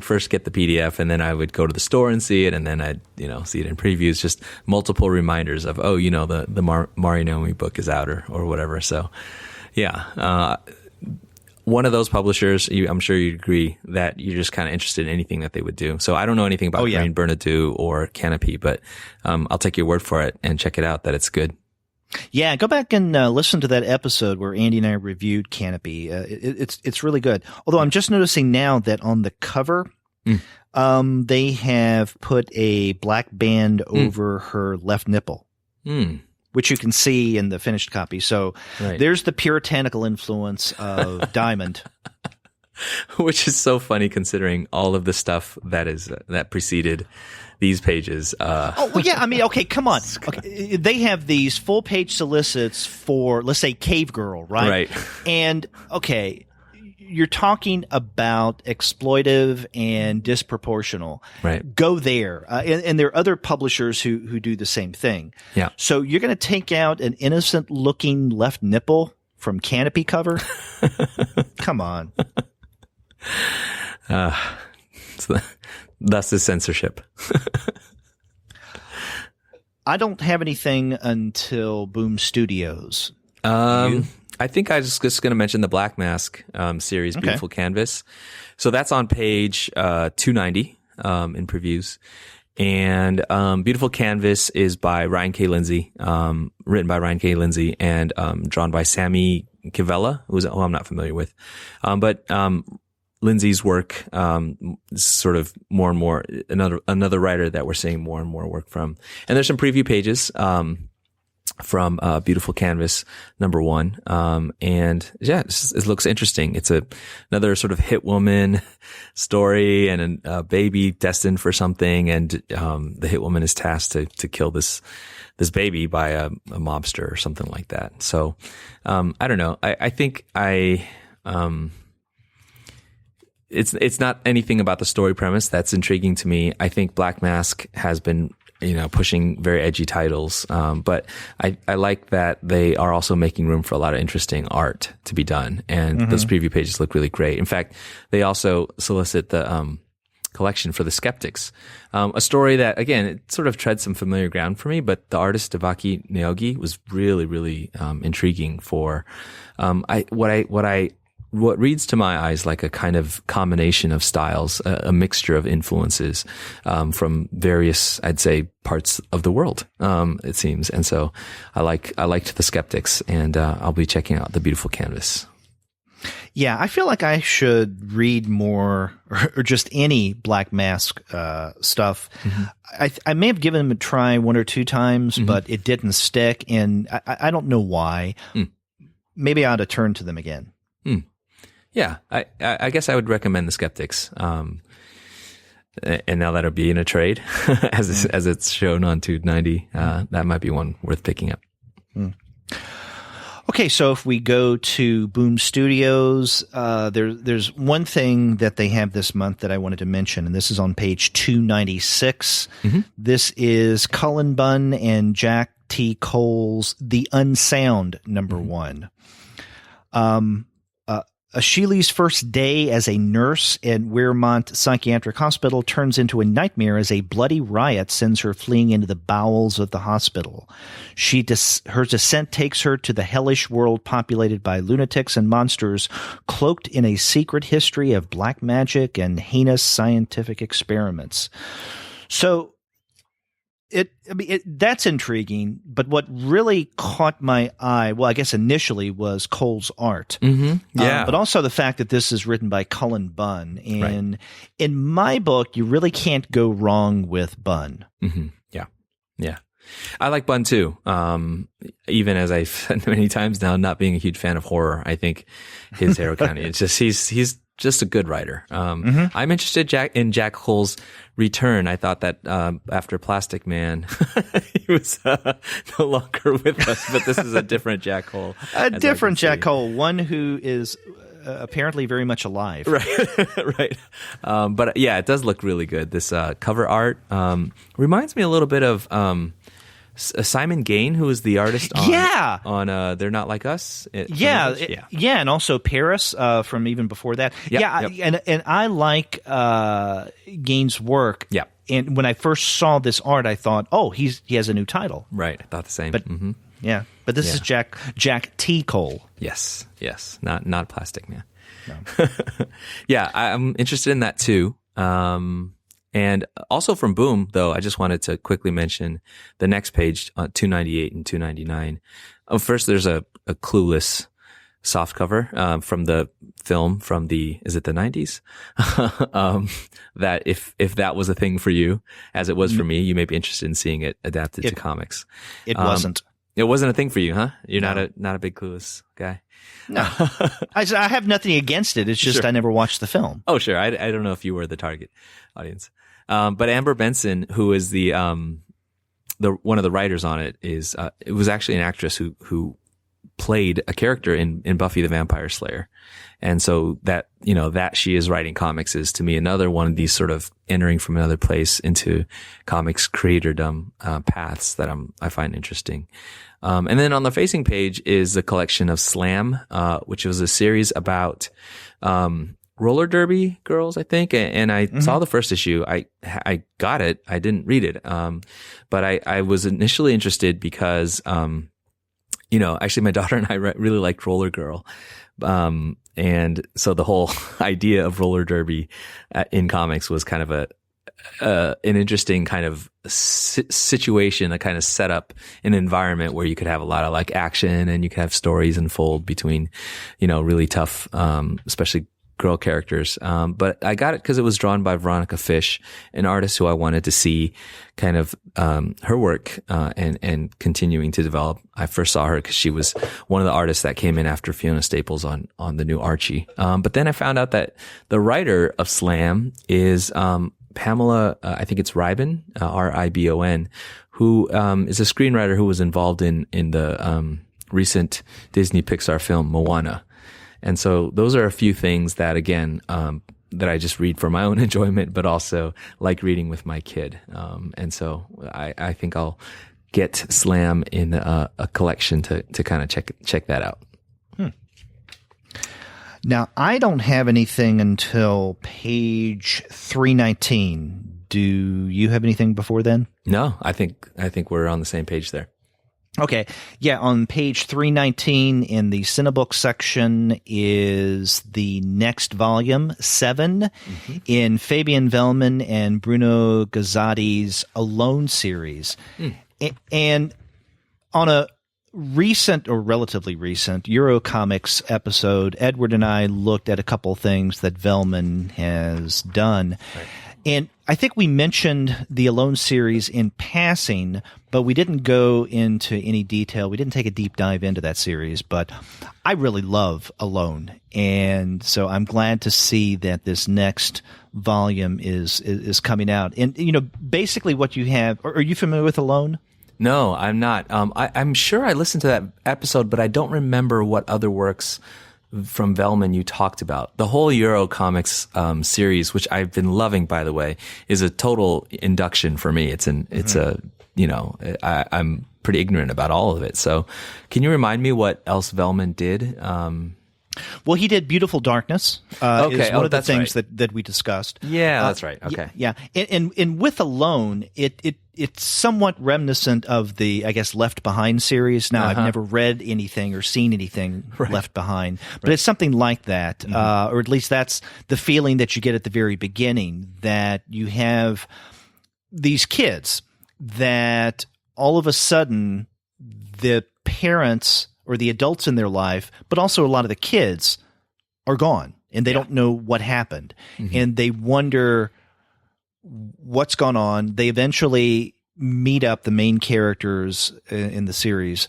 first get the PDF, and then I would go to the store and see it, and then I'd see it in previews. Just multiple reminders of the Marinomi book is out or whatever. So yeah. One of those publishers, I'm sure you'd agree that you're just kind of interested in anything that they would do. So I don't know anything about Green Bernadou or Canopy, but I'll take your word for it and check it out that it's good. Yeah, go back and listen to that episode where Andy and I reviewed Canopy. It's really good. Although I'm just noticing now that on the cover, they have put a black band over her left nipple. Which you can see in the finished copy. So there's the puritanical influence of Diamond. Which is so funny considering all of the stuff that preceded these pages. Okay, come on. Okay, they have these full-page solicits for, let's say, Cave Girl, right? Right. And, okay, you're talking about exploitive and disproportional. Right. Go there. And there are other publishers who do the same thing. Yeah. So you're going to take out an innocent looking left nipple from Canopy cover? Come on. Thus is censorship. I don't have anything until Boom Studios. I think I was just going to mention the Black Mask series, Beautiful Canvas. So that's on page 290 in previews. And Beautiful Canvas is by Ryan K. Lindsay, written by Ryan K. Lindsay, and drawn by Sammy Kivella, who I'm not familiar with. But Lindsay's work is sort of more and more another writer that we're seeing more and more work from. And there's some preview pages from Beautiful Canvas #1. And yeah, it looks interesting. It's another sort of hit woman story and a baby destined for something. And the hit woman is tasked to kill this baby by a mobster or something like that. So I don't know. I think it's not anything about the story premise that's intriguing to me. I think Black Mask has been pushing very edgy titles. But I like that they are also making room for a lot of interesting art to be done. And those preview pages look really great. In fact, they also solicit the collection for The Skeptics, a story that, again, it sort of treads some familiar ground for me, but the artist Devaki Naogi was really, really intriguing for what reads to my eyes like a kind of combination of styles, a mixture of influences from various, I'd say, parts of the world, it seems. And so I liked The Skeptics, and I'll be checking out the Beautiful Canvas. Yeah, I feel like I should read more or just any Black Mask stuff. I may have given them a try 1 or 2 times, but it didn't stick, and I don't know why. Maybe I ought to turn to them again. Yeah, I guess I would recommend The Skeptics. And now that'll be in a trade as it's shown on 290. That might be one worth picking up. Okay, so if we go to Boom Studios, there's one thing that they have this month that I wanted to mention, and this is on page 296. This is Cullen Bunn and Jack T. Cole's The Unsound #1. Sheely's first day as a nurse at Wearmont Psychiatric Hospital turns into a nightmare as a bloody riot sends her fleeing into the bowels of the hospital. Her descent takes her to the hellish world populated by lunatics and monsters cloaked in a secret history of black magic and heinous scientific experiments. So that's intriguing, but what really caught my eye, well, I guess initially was Cole's art. Yeah. But also the fact that this is written by Cullen Bunn. And in my book, you really can't go wrong with Bunn. Yeah. I like Bunn too. Even as I've said many times now, not being a huge fan of horror, I think his Harrow County, it's just, he's just a good writer. I'm interested in Jack Cole's return. I thought that after Plastic Man, he was no longer with us, but this is a different Jack Cole. A different Jack Cole, one who is apparently very much alive. Right. But yeah, it does look really good. This cover art reminds me a little bit of Simon Gain, who is the artist on They're Not Like Us. And also Paris from even before that. And I like Gain's work. Yeah. And when I first saw this art, I thought, oh, he has a new title. Right. I thought the same. But but this is Jack T. Cole. Yes. Not Plastic Man. No. Yeah, I'm interested in that too. And also from Boom, though, I just wanted to quickly mention the next page, 298 and 299. First, there's a Clueless softcover from the film from is it the 90s? That if that was a thing for you, as it was for me, you may be interested in seeing it adapted to comics. It wasn't. It wasn't a thing for you, huh? You're not a big Clueless guy. No, I have nothing against it. It's just I never watched the film. Oh, sure. I don't know if you were the target audience. But Amber Benson, who is the one of the writers on it, it was actually an actress who played a character in Buffy the Vampire Slayer. And so that she is writing comics is to me another one of these sort of entering from another place into comics creatordom paths that I find interesting. And then on the facing page is a collection of Slam, which was a series about Roller Derby Girls, I think, and I saw the first issue. I got it. I didn't read it, but I was initially interested because, actually my daughter and I really liked Roller Girl, and so the whole idea of roller derby in comics was kind of an interesting kind of situation, a kind of setup, an environment where you could have a lot of like action and you could have stories unfold between, really tough, especially girl characters. But I got it because it was drawn by Veronica Fish, an artist who I wanted to see kind of, her work, and continuing to develop. I first saw her because she was one of the artists that came in after Fiona Staples on the new Archie. But then I found out that the writer of Slam is, Pamela, I think it's Ribon, Ribon, who, is a screenwriter who was involved in the, recent Disney Pixar film Moana. And so those are a few things that, again, that I just read for my own enjoyment, but also like reading with my kid. And so I think I'll get Slam in a collection to kind of check that out. Now, I don't have anything until page 319. Do you have anything before then? No, I think we're on the same page there. Okay. Yeah, on page 319 in the Cinebook section is the next volume, 7, in Fabian Vellman and Bruno Gazzotti's Alone series. And on a recent or relatively recent Eurocomics episode, Edward and I looked at a couple things that Vellman has done. Right. And I think we mentioned the Alone series in passing, but we didn't go into any detail. We didn't take a deep dive into that series, but I really love Alone. And so I'm glad to see that this next volume is coming out. And, basically what you have, are you familiar with Alone? No, I'm not. I'm sure I listened to that episode, but I don't remember what other works from Vellman you talked about. The whole Eurocomics series, which I've been loving, by the way, is a total induction for me. I'm pretty ignorant about all of it. So can you remind me what else Vellman did? Well, he did Beautiful Darkness. Is one of the things right. that we discussed. Yeah, that's right. Okay. Yeah. And with Alone, it's somewhat reminiscent of the, I guess, Left Behind series. Now, I've never read anything or seen anything Left Behind, but it's something like that, or at least that's the feeling that you get at the very beginning, that you have these kids that all of a sudden the parents or the adults in their life, but also a lot of the kids are gone and they don't know what happened. And they wonder what's gone on. They eventually meet up, the main characters in the series,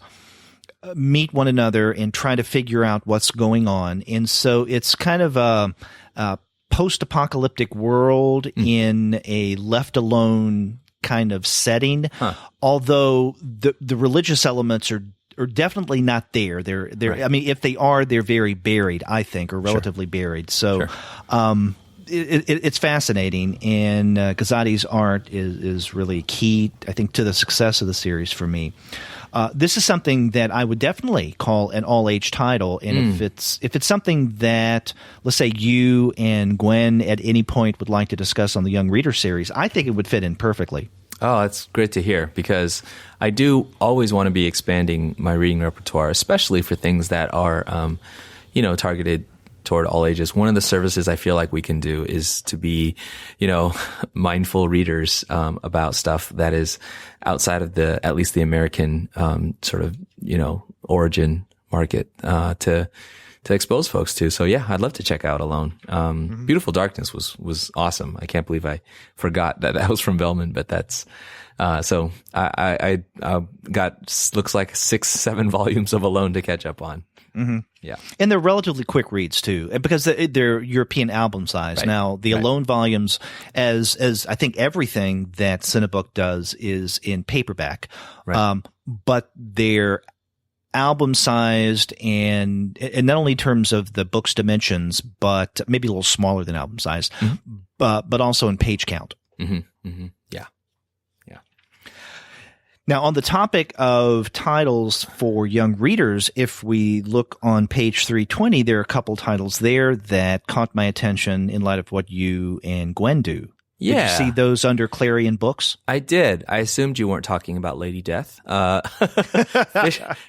meet one another and try to figure out what's going on. And so it's kind of a post-apocalyptic world in a left alone kind of setting. Although the religious elements are definitely not there. They're right. I mean, if they are, they're very buried, I think, or relatively buried. So, it's fascinating, and Gazzotti's art is really key, I think, to the success of the series for me. This is something that I would definitely call an all-age title, and if it's something that, let's say, you and Gwen at any point would like to discuss on the Young Reader series, I think it would fit in perfectly. Oh, that's great to hear, because I do always want to be expanding my reading repertoire, especially for things that are, targeted toward all ages. One of the services I feel like we can do is to be, mindful readers about stuff that is outside of at least the American origin market to expose folks to. So yeah, I'd love to check out Alone. Beautiful Darkness was awesome. I can't believe I forgot that was from Vellman, but that's, so I got, looks like 6-7 volumes of Alone to catch up on. Yeah. And they're relatively quick reads too, because they're European album size. Right. Now, the Alone volumes, as I think everything that Cinebook does, is in paperback. Right. But they're album sized and not only in terms of the book's dimensions, but maybe a little smaller than album size, but also in page count. Yeah. Now, on the topic of titles for young readers, if we look on page 320, there are a couple titles there that caught my attention in light of what you and Gwen do. Yeah. Did you see those under Clarion Books? I did. I assumed you weren't talking about Lady Death.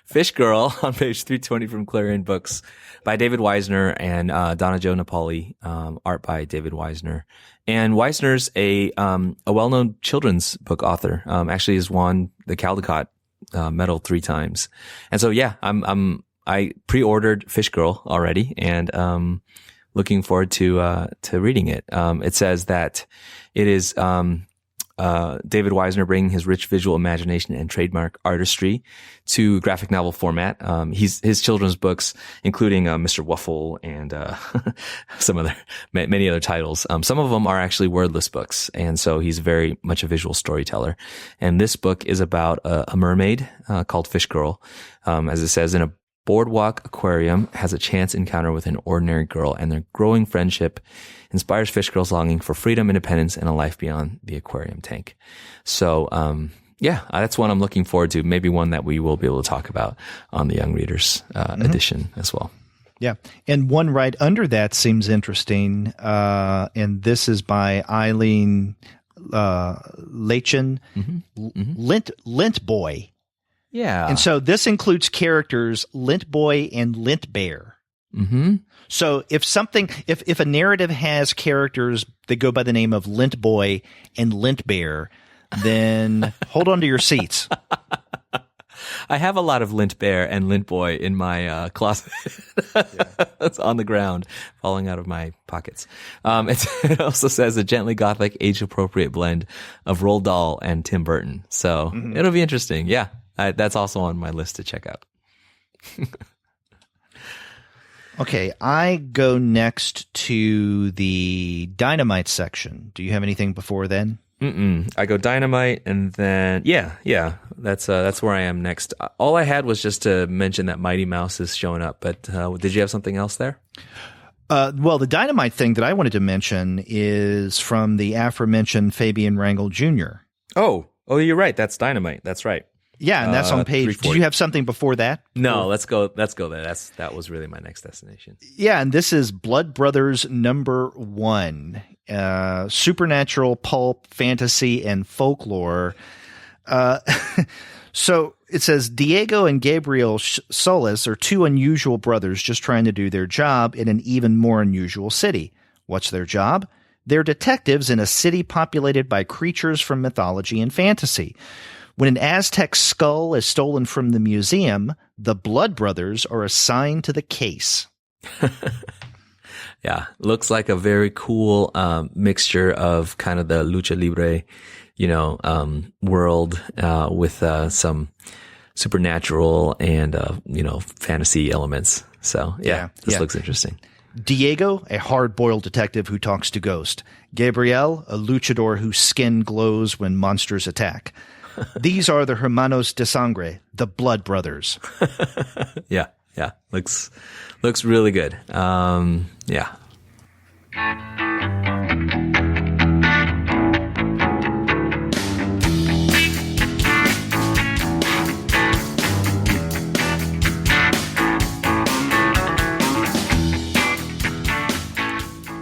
Fish Girl on page 320 from Clarion Books by David Weisner and Donna Jo Napoli, art by David Weisner. And Weisner's a well-known children's book author. Actually has won the Caldecott medal 3 times. And so yeah, I pre-ordered Fish Girl already, and looking forward to reading it. It says that it is David Weisner bringing his rich visual imagination and trademark artistry to graphic novel format. His children's books, including Mr. Wuffle and many other titles. Some of them are actually wordless books, and so he's very much a visual storyteller. And this book is about a mermaid called Fish Girl, as it says, in a boardwalk aquarium has a chance encounter with an ordinary girl, and their growing friendship inspires Fish Girl's longing for freedom, independence, and a life beyond the aquarium tank. So, yeah, that's one I'm looking forward to. Maybe one that we will be able to talk about on the Young Readers edition as well. Yeah. And one right under that seems interesting. And this is by Eileen Lachin, Lint Boy. Yeah. And so this includes characters Lint Boy and Lint Bear. Mm-hmm. So if a narrative has characters that go by the name of Lint Boy and Lint Bear, then hold on to your seats. I have a lot of Lint Bear and Lint Boy in my closet. It's on the ground, falling out of my pockets. It also says a gently gothic, age-appropriate blend of Roald Dahl and Tim Burton. So it'll be interesting. Yeah. That's also on my list to check out. Okay, I go next to the Dynamite section. Do you have anything before then? I go Dynamite, and then yeah. That's where I am next. All I had was just to mention that Mighty Mouse is showing up. But did you have something else there? Well, the Dynamite thing that I wanted to mention is from the aforementioned Fabian Rangel Jr. Oh, you're right. That's Dynamite. That's right. Yeah, and that's on page. Did you have something before that? No, let's go there. That was really my next destination. Yeah, and this is Blood Brothers #1. Supernatural, pulp, fantasy, and folklore. So it says Diego and Gabriel Solis are 2 unusual brothers just trying to do their job in an even more unusual city. What's their job? They're detectives in a city populated by creatures from mythology and fantasy. When an Aztec skull is stolen from the museum, the Blood Brothers are assigned to the case. Yeah, looks like a very cool mixture of kind of the lucha libre, world with some supernatural and fantasy elements. So this looks interesting. Diego, a hard-boiled detective who talks to ghosts. Gabriel, a luchador whose skin glows when monsters attack. These are the Hermanos de Sangre, the Blood Brothers. Yeah. Looks really good. Yeah.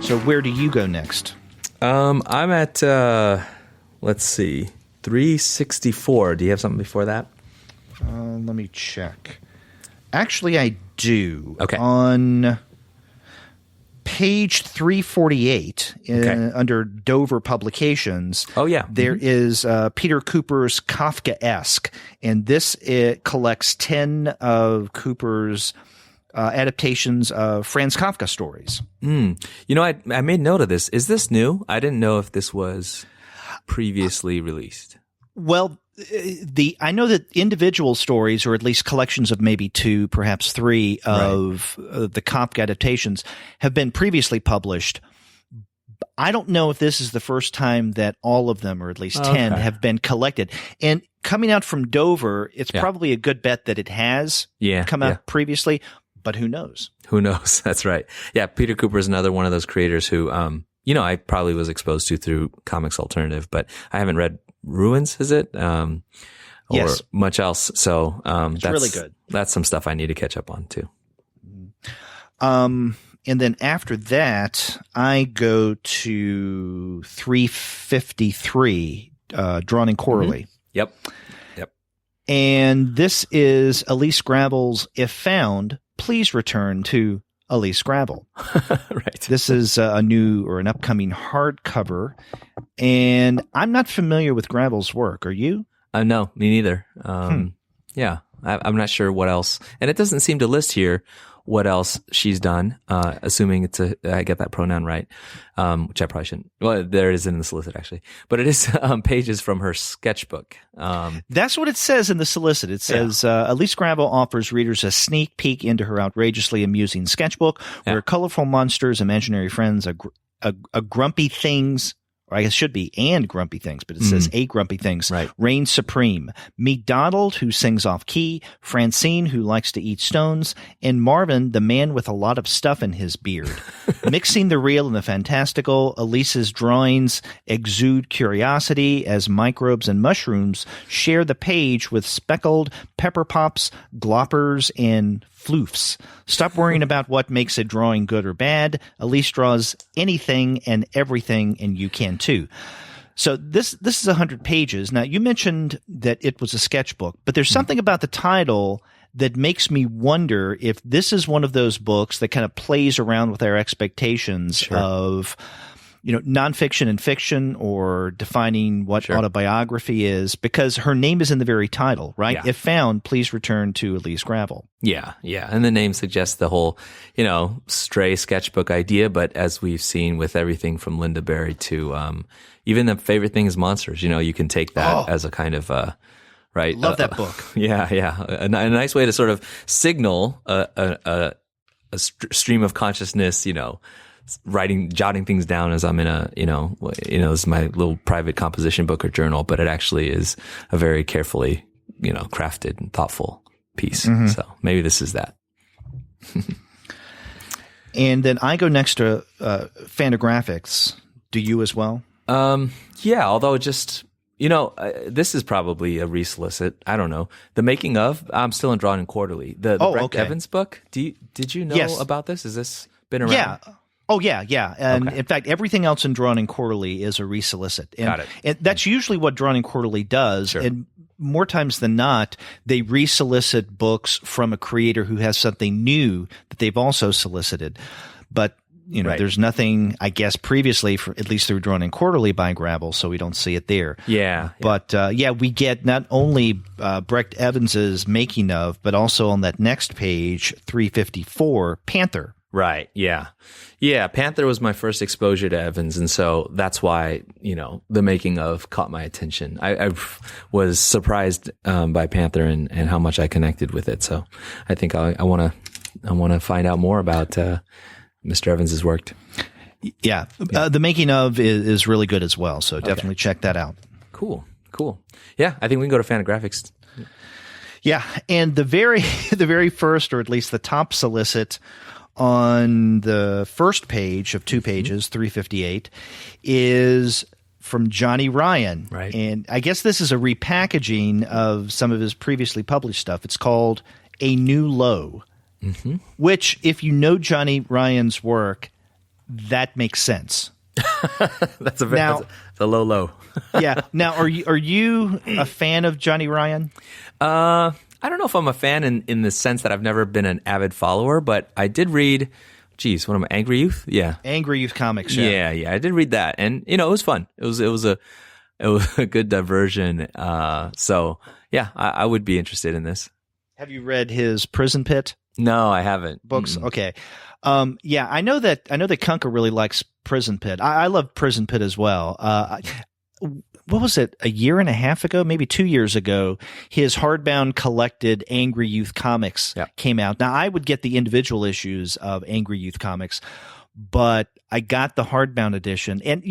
So where do you go next? I'm at, let's see, 364. Do you have something before that? Let me check. Actually, I do. Okay. On page 348, under Dover Publications, there is Peter Cooper's Kafkaesque, and it collects 10 of Cooper's adaptations of Franz Kafka stories. I made note of this. Is this new? I didn't know if this was previously released. Well, I know that individual stories, or at least collections of maybe 2, perhaps 3 of the Kafka adaptations, have been previously published. I don't know if this is the first time that all of them, or at least 10, have been collected. And coming out from Dover, it's probably a good bet that it has come out previously, but who knows? Who knows? That's right. Yeah, Peter Cooper is another one of those creators who, I probably was exposed to through Comics Alternative, but I haven't read Ruins, is it? Yes. much else. So that's really good. That's some stuff I need to catch up on too. And then after that, I go to 353, Drawn and Quarterly. Yep. And this is Elise Gravel's If Found, Please Return to Elise Gravel. Right. This is a new or an upcoming hardcover. And I'm not familiar with Gravel's work. Are you? No, me neither. Yeah, I'm not sure what else. And it doesn't seem to list here what else she's done, assuming I get that pronoun right, which I probably shouldn't. Well, there it is in the solicit, actually. But it is pages from her sketchbook. That's what it says in the solicit. It says, Elise Gravel offers readers a sneak peek into her outrageously amusing sketchbook, where colorful monsters, imaginary friends, a grumpy things, or I guess it should be and grumpy things, but it says a grumpy things, reign supreme. Meet Donald, who sings off key, Francine, who likes to eat stones, and Marvin, the man with a lot of stuff in his beard. Mixing the real and the fantastical, Elise's drawings exude curiosity as microbes and mushrooms share the page with speckled pepper pops, gloppers, and floofs. Stop worrying about what makes a drawing good or bad. Elise draws anything and everything, and you can too. So this is 100 pages. Now, you mentioned that it was a sketchbook, but there's something about the title that makes me wonder if this is one of those books that kind of plays around with our expectations of, nonfiction and fiction, or defining what autobiography is, because her name is in the very title, right? If found, please return to Elise Gravel. Yeah. And the name suggests the whole, stray sketchbook idea. But as we've seen with everything from Linda Berry to even the favorite thing is monsters, you can take that as a kind of right. Love that book. Yeah. A nice way to sort of signal a stream of consciousness, jotting things down as I'm in this is my little private composition book or journal, but it actually is a very carefully, crafted and thoughtful piece. So maybe this is that. And then I go next to Fantagraphics. Do you as well? Yeah, although just, this is probably a resolicit. I don't know. The Making of, I'm still in Drawn and Quarterly. The Brett Evans book. Did you know about this? Has this been around? Yeah. Oh, yeah. And in fact, everything else in Drawn and Quarterly is a resolicit. And, Got it. And that's usually what Drawn and Quarterly does. Sure. And more times than not, they resolicit books from a creator who has something new that they've also solicited. But, there's nothing, I guess, previously, at least through Drawn and Quarterly by Gravel, so we don't see it there. Yeah. But, we get not only Brett Evans's Making of, but also on that next page, 354, Panther. Right. Yeah. Panther was my first exposure to Evans. And so that's why, the Making of caught my attention. I was surprised by Panther and how much I connected with it. So I think I want to find out more about Mr. Evans's work. Yeah. The Making of is really good as well. So definitely check that out. Cool. Yeah. I think we can go to Fantagraphics. Yeah. And the very first, or at least the top solicit on the first page of 2 pages, 358, is from Johnny Ryan. Right. And I guess this is a repackaging of some of his previously published stuff. It's called A New Low, which, if you know Johnny Ryan's work, that makes sense. That's a low. Yeah. Now, are you a fan of Johnny Ryan? I don't know if I'm a fan in the sense that I've never been an avid follower, but I did read, what am I, Angry Youth? Yeah. Angry Youth Comics. Yeah. I did read that. And, it was fun. It was a good diversion. So yeah, I would be interested in this. Have you read his Prison Pit? No, I haven't. Books. Okay. I know that Kunka really likes Prison Pit. I love Prison Pit as well. What was it, a year and a half ago, maybe 2 years ago, his hardbound collected Angry Youth Comics came out. Now, I would get the individual issues of Angry Youth Comics, but I got the hardbound edition. And,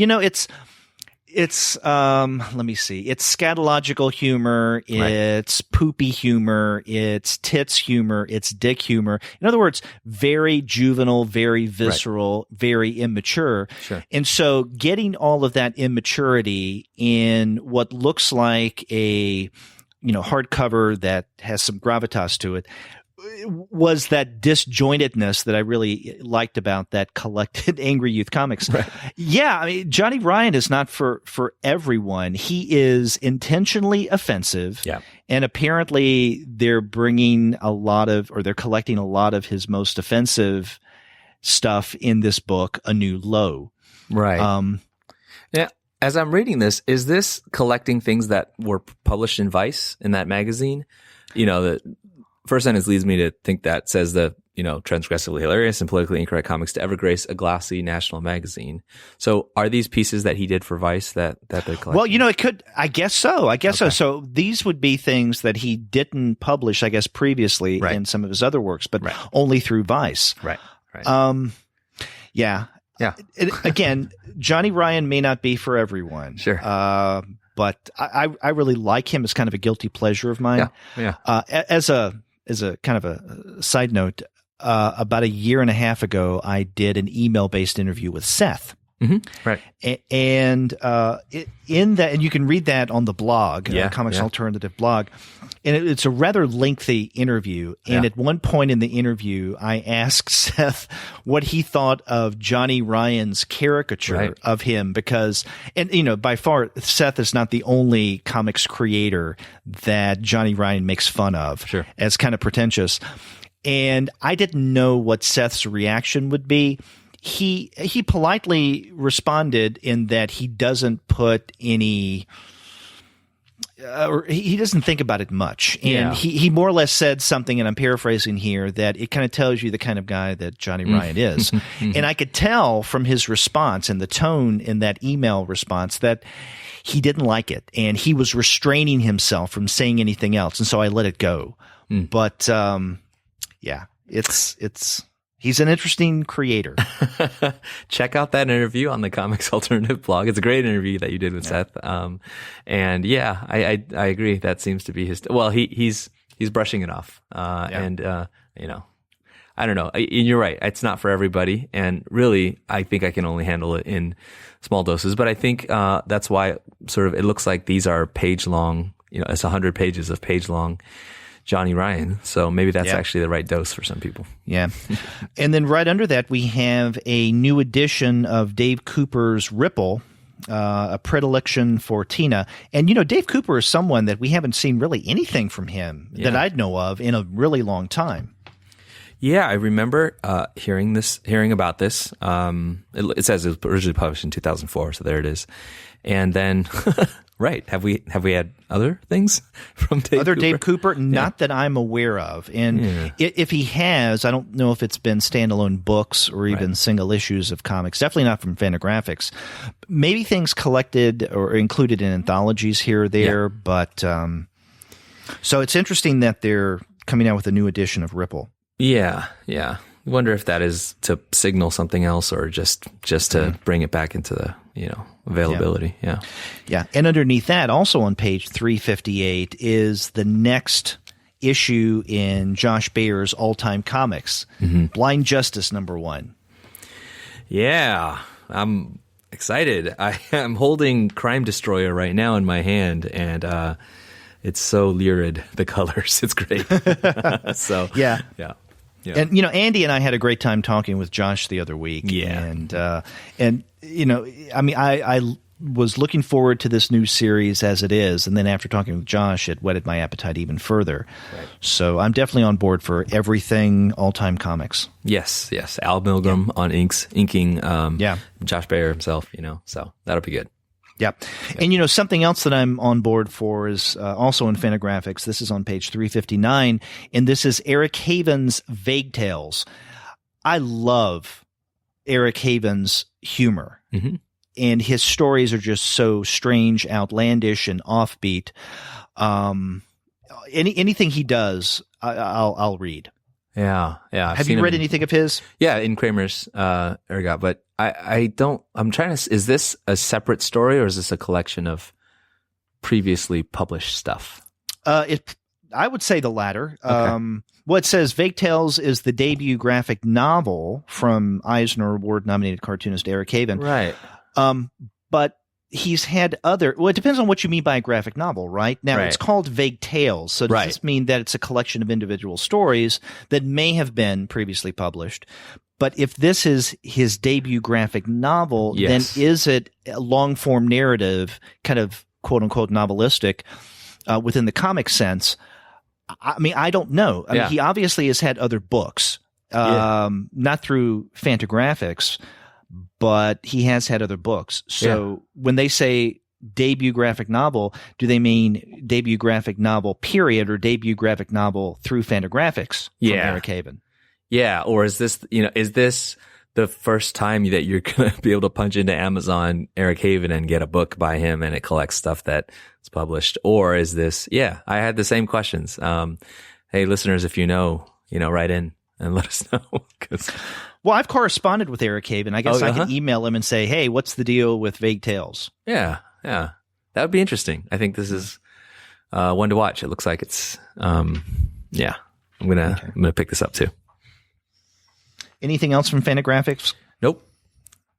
it's let me see. It's scatological humor. It's poopy humor. It's tits humor. It's dick humor. In other words, very juvenile, very visceral, very immature. Sure. And so getting all of that immaturity in what looks like a hardcover that has some gravitas to it, was that disjointedness that I really liked about that collected Angry Youth Comics. Right. Yeah, I mean, Johnny Ryan is not for everyone. He is intentionally offensive. Yeah. And apparently they're collecting a lot of his most offensive stuff in this book, A New Low. Right. Yeah. As I'm reading this, is this collecting things that were published in Vice, in that magazine? The first sentence leads me to think that says the, transgressively hilarious and politically incorrect comics to ever grace a glossy national magazine. So are these pieces that he did for Vice that they're collecting? Well, it could, I guess so. So. So these would be things that he didn't publish, I guess, previously in some of his other works, but only through Vice. Right. Yeah. Yeah. Again, Johnny Ryan may not be for everyone. Sure. But I really like him as kind of a guilty pleasure of mine. Yeah. As a kind of a side note, about a year and a half ago, I did an email-based interview with Seth. Mm-hmm. Right. And in that, and you can read that on the blog, Comics Alternative blog. And it's a rather lengthy interview. And at one point in the interview, I asked Seth what he thought of Johnny Ryan's caricature of him because, by far, Seth is not the only comics creator that Johnny Ryan makes fun of as kind of pretentious. And I didn't know what Seth's reaction would be. He politely responded in that he doesn't put any or he doesn't think about it much. And he more or less said something, and I'm paraphrasing here, that it kind of tells you the kind of guy that Johnny Ryan is. And I could tell from his response and the tone in that email response that he didn't like it, and he was restraining himself from saying anything else. And so I let it go. But he's an interesting creator. Check out that interview on the Comics Alternative blog. It's a great interview that you did with Seth. I agree. That seems to be his. Well, he's brushing it off. And I don't know. And you're right. It's not for everybody. And really, I think I can only handle it in small doses. But I think that's why sort of it looks like these are page long. It's 100 pages of page long Johnny Ryan. So maybe that's actually the right dose for some people. Yeah. And then right under that, we have a new edition of Dave Cooper's Ripple, a predilection for Tina. And, Dave Cooper is someone that we haven't seen really anything from him that I'd know of in a really long time. Yeah, I remember hearing about this. It says it was originally published in 2004, so there it is. And then... Right. Have we had other things from Dave Cooper? Dave Cooper? Not that I'm aware of. And if he has, I don't know if it's been standalone books or even single issues of comics. Definitely not from Fantagraphics. Maybe things collected or included in anthologies here or there. But so it's interesting that they're coming out with a new edition of Ripple. Yeah. I wonder if that is to signal something else or just to bring it back into the availability. Yeah. And underneath that, also on page 358, is the next issue in Josh Bayer's all-time comics, Blind Justice #1. Yeah, I'm excited. I am holding Crime Destroyer right now in my hand, and it's so lurid, the colors. It's great. So yeah. And Andy and I had a great time talking with Josh the other week. And I was looking forward to this new series as it is, and then after talking with Josh, it whetted my appetite even further. Right. So I'm definitely on board for everything all-time comics. Yes. Al Milgrom on inking. Josh Bayer himself. So that'll be good. Yeah. And, something else that I'm on board for is also in Fantagraphics. This is on page 359, and this is Eric Haven's Vague Tales. I love Eric Haven's humor, and his stories are just so strange, outlandish, and offbeat. Anything he does, I'll read. Yeah. Have you read anything of his? Yeah, in Kramer's Ergot, but I don't. I'm trying to. Is this a separate story or is this a collection of previously published stuff? I would say the latter. Okay. Well, it says Vague Tales is the debut graphic novel from Eisner Award nominated cartoonist Eric Haven. Right. But he's had well, it depends on what you mean by a graphic novel, right? Now, It's called Vague Tales. So does this mean that it's a collection of individual stories that may have been previously published? But if this is his debut graphic novel, then is it a long-form narrative, kind of quote-unquote novelistic, within the comic sense? I mean, I don't know. I mean, he obviously has had other books, not through Fantagraphics, but he has had other books. So when they say debut graphic novel, do they mean debut graphic novel period or debut graphic novel through Fantagraphics from Eric Haven? Yeah. Or is this the first time that you're going to be able to punch into Amazon Eric Haven and get a book by him and it collects stuff that's published? Or is this, I had the same questions. Hey, listeners, if you know, write in and let us know. Well, I've corresponded with Eric Haven. I guess I can email him and say, hey, what's the deal with Vague Tales? Yeah. That would be interesting. I think this is one to watch. It looks like it's, I'm gonna pick this up too. Anything else from Fantagraphics? Nope.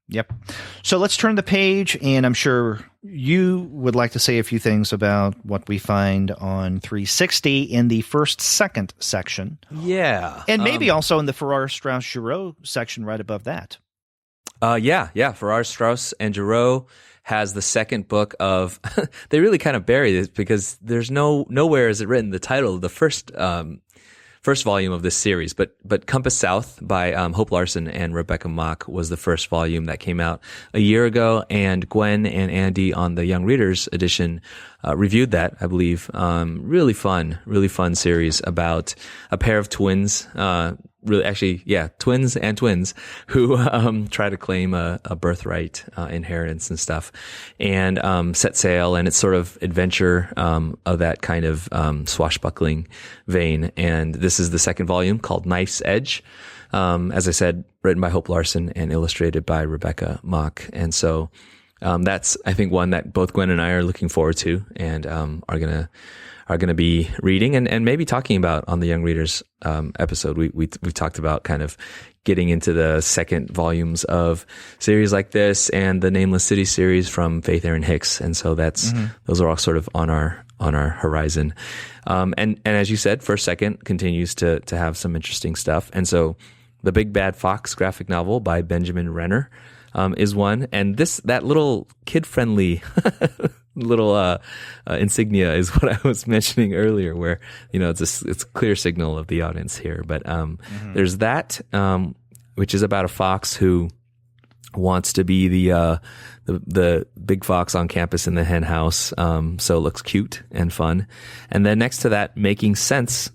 Yep. So let's turn the page, and I'm sure you would like to say a few things about what we find on 360 in the second section. Yeah. And maybe also in the Farrah, Straus, Giroux section right above that. Farrah, Straus, and Giroux has the second book of they really kind of bury this because there's nowhere is it written the title of the first volume of this series, but Compass South by Hope Larson and Rebecca Mock was the first volume that came out a year ago, and Gwen and Andy on the Young Readers edition reviewed that, I believe. Really fun series about a pair of twins, twins and twins who try to claim a birthright inheritance and stuff, and set sail, and it's sort of adventure of that kind of swashbuckling vein. And this is the second volume called Knife's Edge, as I said, written by Hope Larson and illustrated by Rebecca Mock. And so that's, I think, one that both Gwen and I are looking forward to and are gonna be reading and maybe talking about on the Young Readers episode. We've talked about kind of getting into the second volumes of series like this and the Nameless City series from Faith Erin Hicks, and so those are all sort of on our horizon. And as you said, first second continues to have some interesting stuff, and so the Big Bad Fox graphic novel by Benjamin Renner is one, and that little kid-friendly little insignia is what I was mentioning earlier, where it's a clear signal of the audience here. But there's that, which is about a fox who wants to be the big fox on campus in the hen house, so it looks cute and fun. And then next to that, Making Sense,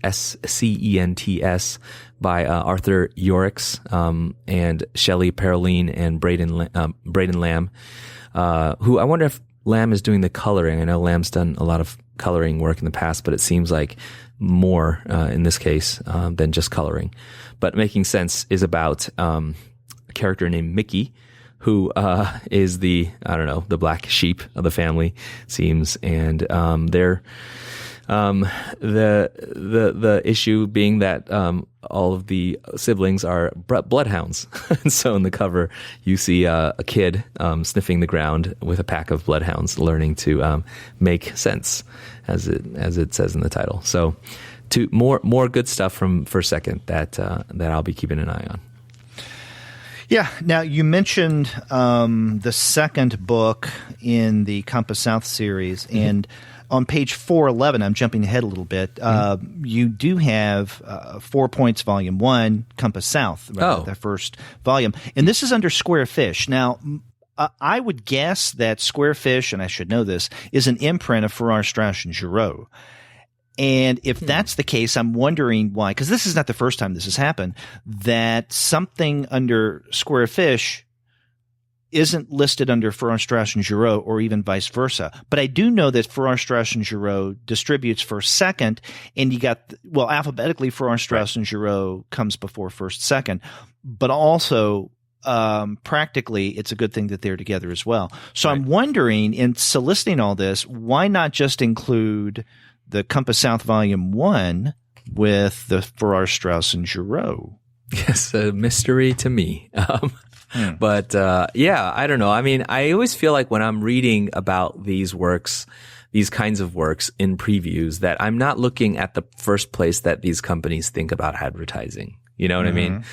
SCENTS, by Arthur Yorix and Shelley Paroline and Braden Lamb, who I wonder if Lamb is doing the coloring. I know Lamb's done a lot of coloring work in the past, but it seems like more in this case than just coloring. But Making Sense is about a character named Mickey, who is the black sheep of the family, seems, and they're the issue being that all of the siblings are bloodhounds. And so in the cover, you see a kid sniffing the ground with a pack of bloodhounds, learning to make sense, as it says in the title. So, more good stuff from First Second that I'll be keeping an eye on. Yeah. Now, you mentioned the second book in the Compass South series, and on page 411, I'm jumping ahead a little bit, you do have 4 Points Volume 1, Compass South, the first volume. And this is under Square Fish. Now, I would guess that Square Fish, and I should know this, is an imprint of Farrah, Straus, and Giroux. And if that's the case, I'm wondering why, because this is not the first time this has happened, that something under Square Fish isn't listed under Farrah, Straus, and Giroux, or even vice versa. But I do know that Farrah, Straus, and Giroux distributes First Second, and you got, alphabetically, Farrah, Straus, and Giroux comes before First Second, but also practically it's a good thing that they're together as well. So I'm wondering, in soliciting all this, why not just include the Compass South Volume 1 with the Farrah, Straus, and Giroux? Yes, a mystery to me. But I don't know. I mean, I always feel like when I'm reading about these works, these kinds of works in previews, that I'm not looking at the first place that these companies think about advertising. You know what I mean?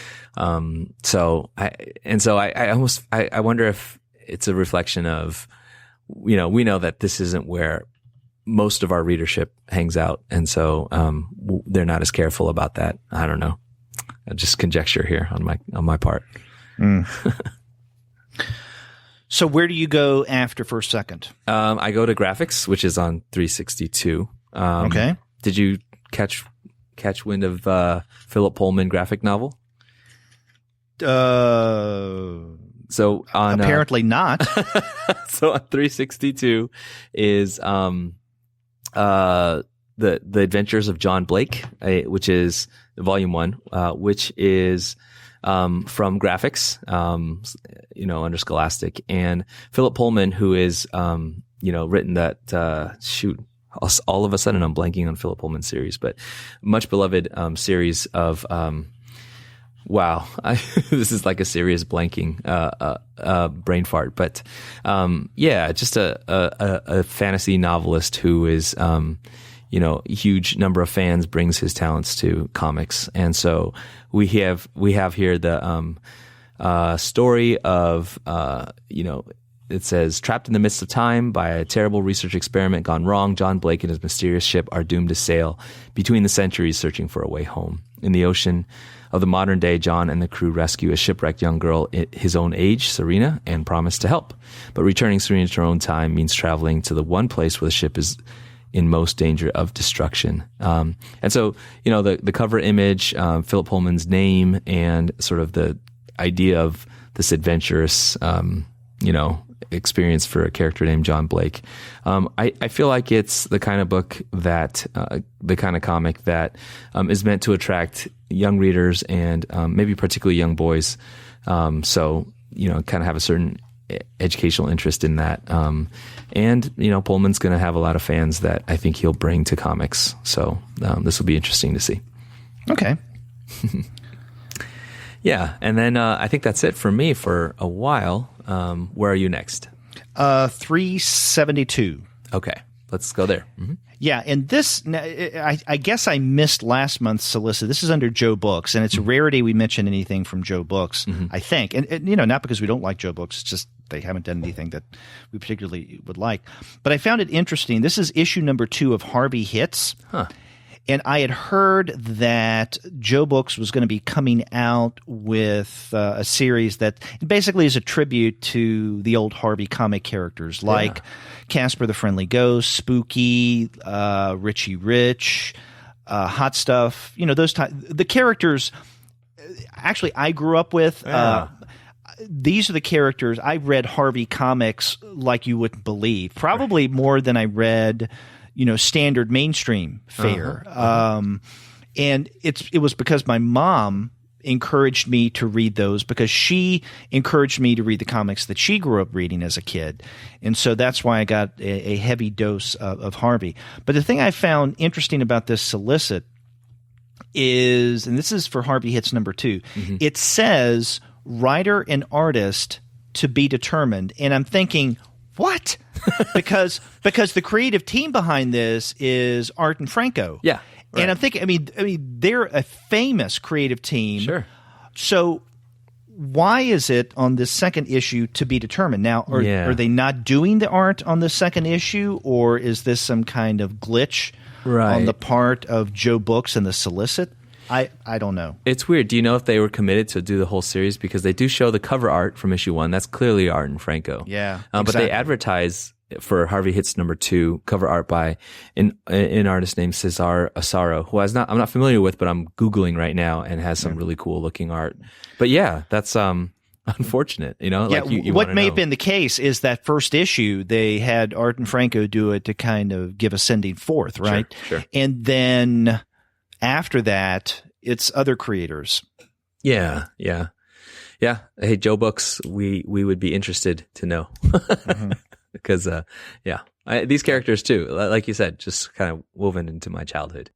So I wonder if it's a reflection of, we know that this isn't where most of our readership hangs out. And so, they're not as careful about that. I don't know. Just conjecture here on my part. So where do you go after First Second? I go to graphics, which is on 362. Okay. Did you catch wind of Philip Pullman graphic novel? So on apparently not. So on 362 is the Adventures of John Blake, which is volume 1, which is from Graphics, under Scholastic, and Philip Pullman, who is written that all of a sudden I'm blanking on Philip Pullman's series, but much beloved series of wow, this is like a serious blanking brain fart, but just a fantasy novelist who is a huge number of fans, brings his talents to comics. And so we have here the story of it says, trapped in the midst of time by a terrible research experiment gone wrong, John Blake and his mysterious ship are doomed to sail between the centuries, searching for a way home. In the ocean of the modern day, John and the crew rescue a shipwrecked young girl his own age, Serena, and promise to help. But returning Serena to her own time means traveling to the one place where the ship is in most danger of destruction. And so, the cover image, Philip Pullman's name, and sort of the idea of this adventurous, experience for a character named John Blake. I feel like it's the kind of book that, the kind of comic that is meant to attract young readers and maybe particularly young boys. So, kind of have a certain educational interest in that. And Pullman's going to have a lot of fans that I think he'll bring to comics. So this will be interesting to see. Okay. Yeah. And then I think that's it for me for a while. Where are you next? 372. Okay. Let's go there. Mm-hmm. Yeah, and this, I guess I missed last month's solicit. This is under Joe Books, and it's a rarity we mention anything from Joe Books, I think. And not because we don't like Joe Books, it's just they haven't done anything that we particularly would like. But I found it interesting. This is issue number 2 of Harvey Hits. Huh. And I had heard that Joe Books was going to be coming out with a series that basically is a tribute to the old Harvey comic characters like Casper the Friendly Ghost, Spooky, Richie Rich, Hot Stuff. Those the characters. Actually, I grew up with. These are the characters. I read Harvey comics like you wouldn't believe. Probably more than I read standard mainstream fare. And it was because my mom encouraged me to read those, because she encouraged me to read the comics that she grew up reading as a kid. And so that's why I got a heavy dose of Harvey. But the thing I found interesting about this solicit is, and this is for Harvey Hits number 2, it says writer and artist to be determined. And I'm thinking, what? because the creative team behind this is Art and Franco. Yeah. Right. And I'm thinking, I mean, they're a famous creative team. Sure. So why is it on this second issue to be determined? Now, are they not doing the art on the second issue, or is this some kind of glitch on the part of Joe Books and the solicit? I don't know. It's weird. Do you know if they were committed to do the whole series? Because they do show the cover art from issue 1. That's clearly Art and Franco. Yeah. But they advertise for Harvey Hits number 2 cover art by an artist named Cesar Asaro, who I'm not familiar with, but I'm Googling right now, and has some really cool looking art. But yeah, that's unfortunate. What may have been the case is that first issue they had Art and Franco do it to kind of give a sending forth, right? Sure. And then after that, it's other creators. Yeah. Hey, Joe Books, we would be interested to know. Because, these characters too, like you said, just kind of woven into my childhood.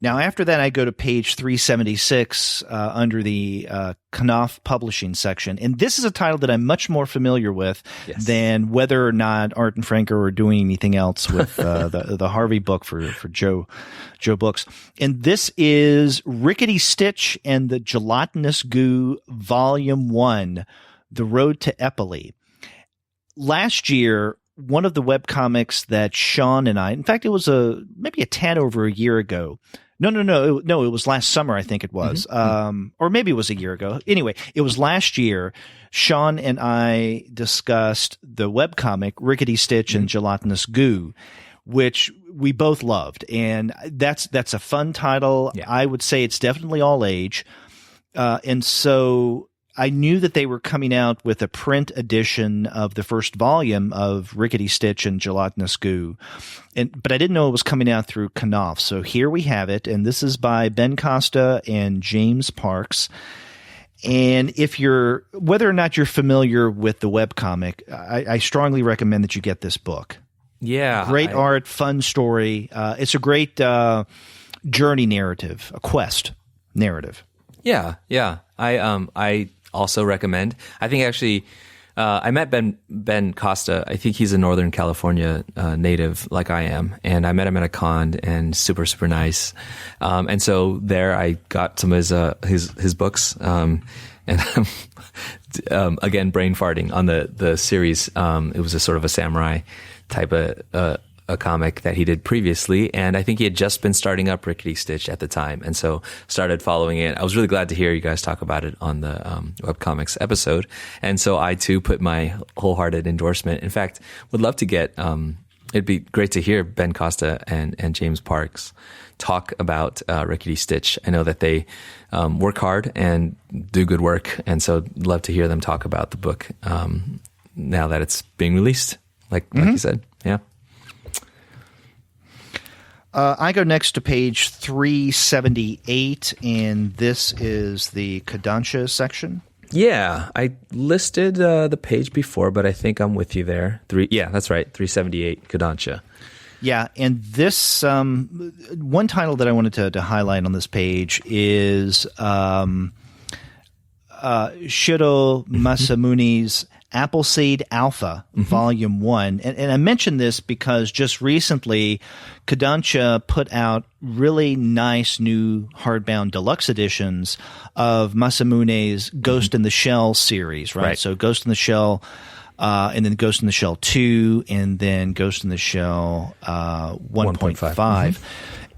Now, after that, I go to page 376 under the Knopf Publishing section. And this is a title that I'm much more familiar with than whether or not Art and Frank are doing anything else with the Harvey book for Joe Books. And this is Rickety Stitch and the Gelatinous Goo, Volume 1, The Road to Epoli. Last year, one of the webcomics that Sean and I, in fact, it was maybe a tad over a year ago. No, it was last summer, I think it was. Or maybe it was a year ago. Anyway, it was last year. Sean and I discussed the webcomic Rickety Stitch and Gelatinous Goo, which we both loved. And that's a fun title. Yeah. I would say it's definitely all age. And so I knew that they were coming out with a print edition of the first volume of Rickety Stitch and Gelatinous Goo, but I didn't know it was coming out through Knopf. So here we have it, and this is by Ben Costa and James Parks. And whether or not you're familiar with the webcomic, I strongly recommend that you get this book. Yeah, great art, fun story. It's a great journey narrative, a quest narrative. Yeah. I also recommend. I think actually, I met Ben Costa. I think he's a Northern California native, like I am, and I met him at a con, and super nice. And so there, I got some of his books, and again, brain farting on the series. It was a sort of a samurai type of a comic that he did previously, and I think he had just been starting up Rickety Stitch at the time, and so started following it. I was really glad to hear you guys talk about it on the webcomics episode, and so I too put my wholehearted endorsement. In fact, would love to get it'd be great to hear Ben Costa and James Parks talk about Rickety Stitch. I know that they work hard and do good work, and so love to hear them talk about the book now that it's being released, like you said. Yeah. I go next to page 378, and this is the Kodansha section. Yeah, I listed the page before, but I think I'm with you there. That's right, 378, Kodansha. Yeah, and this one title that I wanted to highlight on this page is Shiro Masamune's Appleseed Alpha, Volume 1. And I mentioned this because just recently, Kodansha put out really nice new hardbound deluxe editions of Masamune's Ghost in the Shell series, right? So Ghost in the Shell, and then Ghost in the Shell 2, and then Ghost in the Shell 1.5.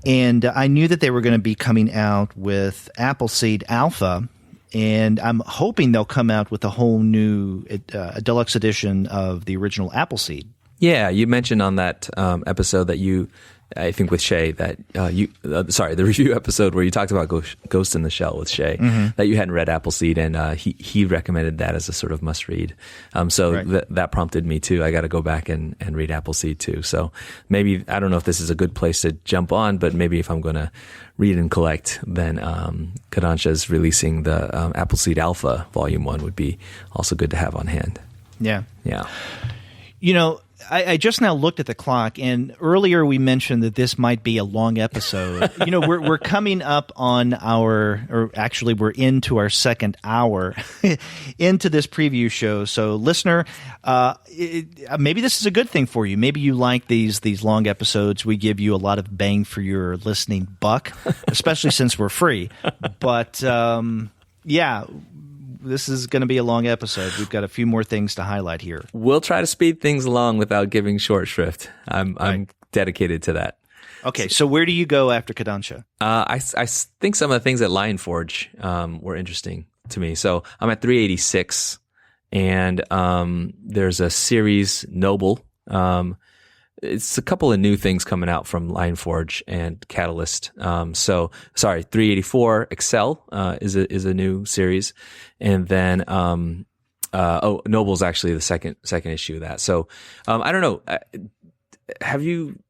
And I knew that they were going to be coming out with Appleseed Alpha, and I'm hoping they'll come out with a whole new deluxe edition of the original Appleseed. Yeah, you mentioned on that episode that I think with Shay, that the review episode where you talked about Ghost in the Shell with Shay, that you hadn't read Appleseed, and he recommended that as a sort of must read. That prompted me too. I got to go back and read Appleseed too. So maybe, I don't know if this is a good place to jump on, but maybe if I'm going to read and collect, then Kodansha's releasing the Appleseed Alpha Volume 1 would be also good to have on hand. Yeah. You know, I just now looked at the clock, and earlier we mentioned that this might be a long episode. We're coming up on we're into our second hour into this preview show. So, listener, maybe this is a good thing for you. Maybe you like these long episodes. We give you a lot of bang for your listening buck, especially since we're free. But this is going to be a long episode. We've got a few more things to highlight here. We'll try to speed things along without giving short shrift. I'm dedicated to that. Okay, so where do you go after Kodansha? I think some of the things at Lion Forge were interesting to me. So I'm at 386, and there's a series, Noble. It's a couple of new things coming out from Lion Forge and Catalyst. 384 Excel is a new series, and then Noble's actually the second issue of that. So I don't know. Have you